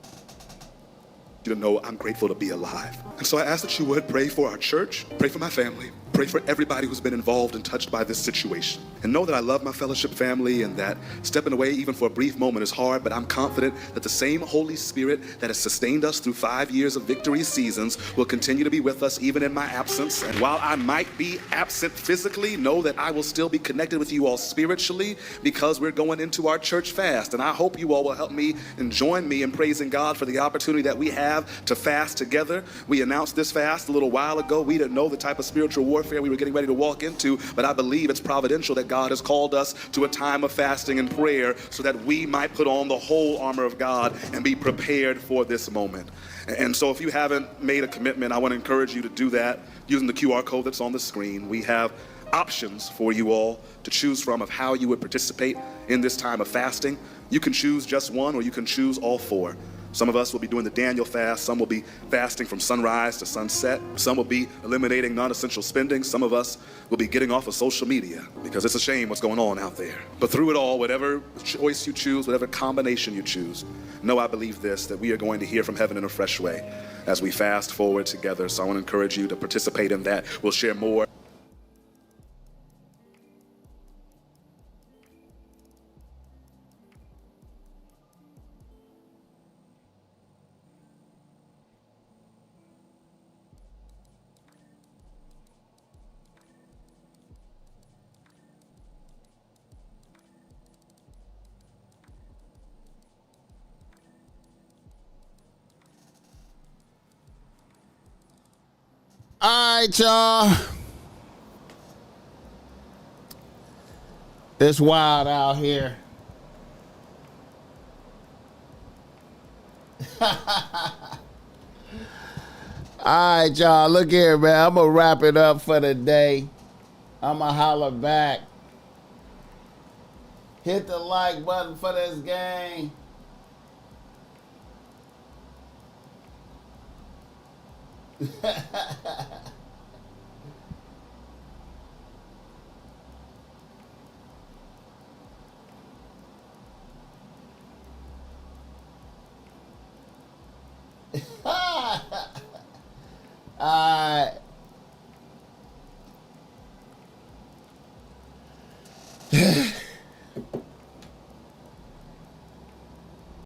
[SPEAKER 13] To know I'm grateful to be alive. And so I ask that you would pray for our church, pray for my family, pray for everybody who's been involved and touched by this situation. And know that I love my fellowship family and that stepping away even for a brief moment is hard, but I'm confident that the same Holy Spirit that has sustained us through 5 years of victory seasons will continue to be with us even in my absence. And while I might be absent physically, know that I will still be connected with you all spiritually because we're going into our church fast. And I hope you all will help me and join me in praising God for the opportunity that we have to fast together. We announced this fast a little while ago. We didn't know the type of spiritual warfare we were getting ready to walk into, but I believe it's providential that God has called us to a time of fasting and prayer so that we might put on the whole armor of God and be prepared for this moment. And so if you haven't made a commitment, I want to encourage you to do that using the QR code that's on the screen. We have options for you all to choose from of how you would participate in this time of fasting. You can choose just one or you can choose all four. Some of us will be doing the Daniel fast. Some will be fasting from sunrise to sunset. Some will be eliminating non-essential spending. Some of us will be getting off of social media because it's a shame what's going on out there. But through it all, whatever choice you choose, whatever combination you choose, know I believe this, that we are going to hear from heaven in a fresh way as we fast forward together. So I want to encourage you to participate in that. We'll share more.
[SPEAKER 1] All right, y'all. It's wild out here. All right, y'all. Look here, man. I'm going to wrap it up for the day. I'm going to holler back. Hit the like button for this game.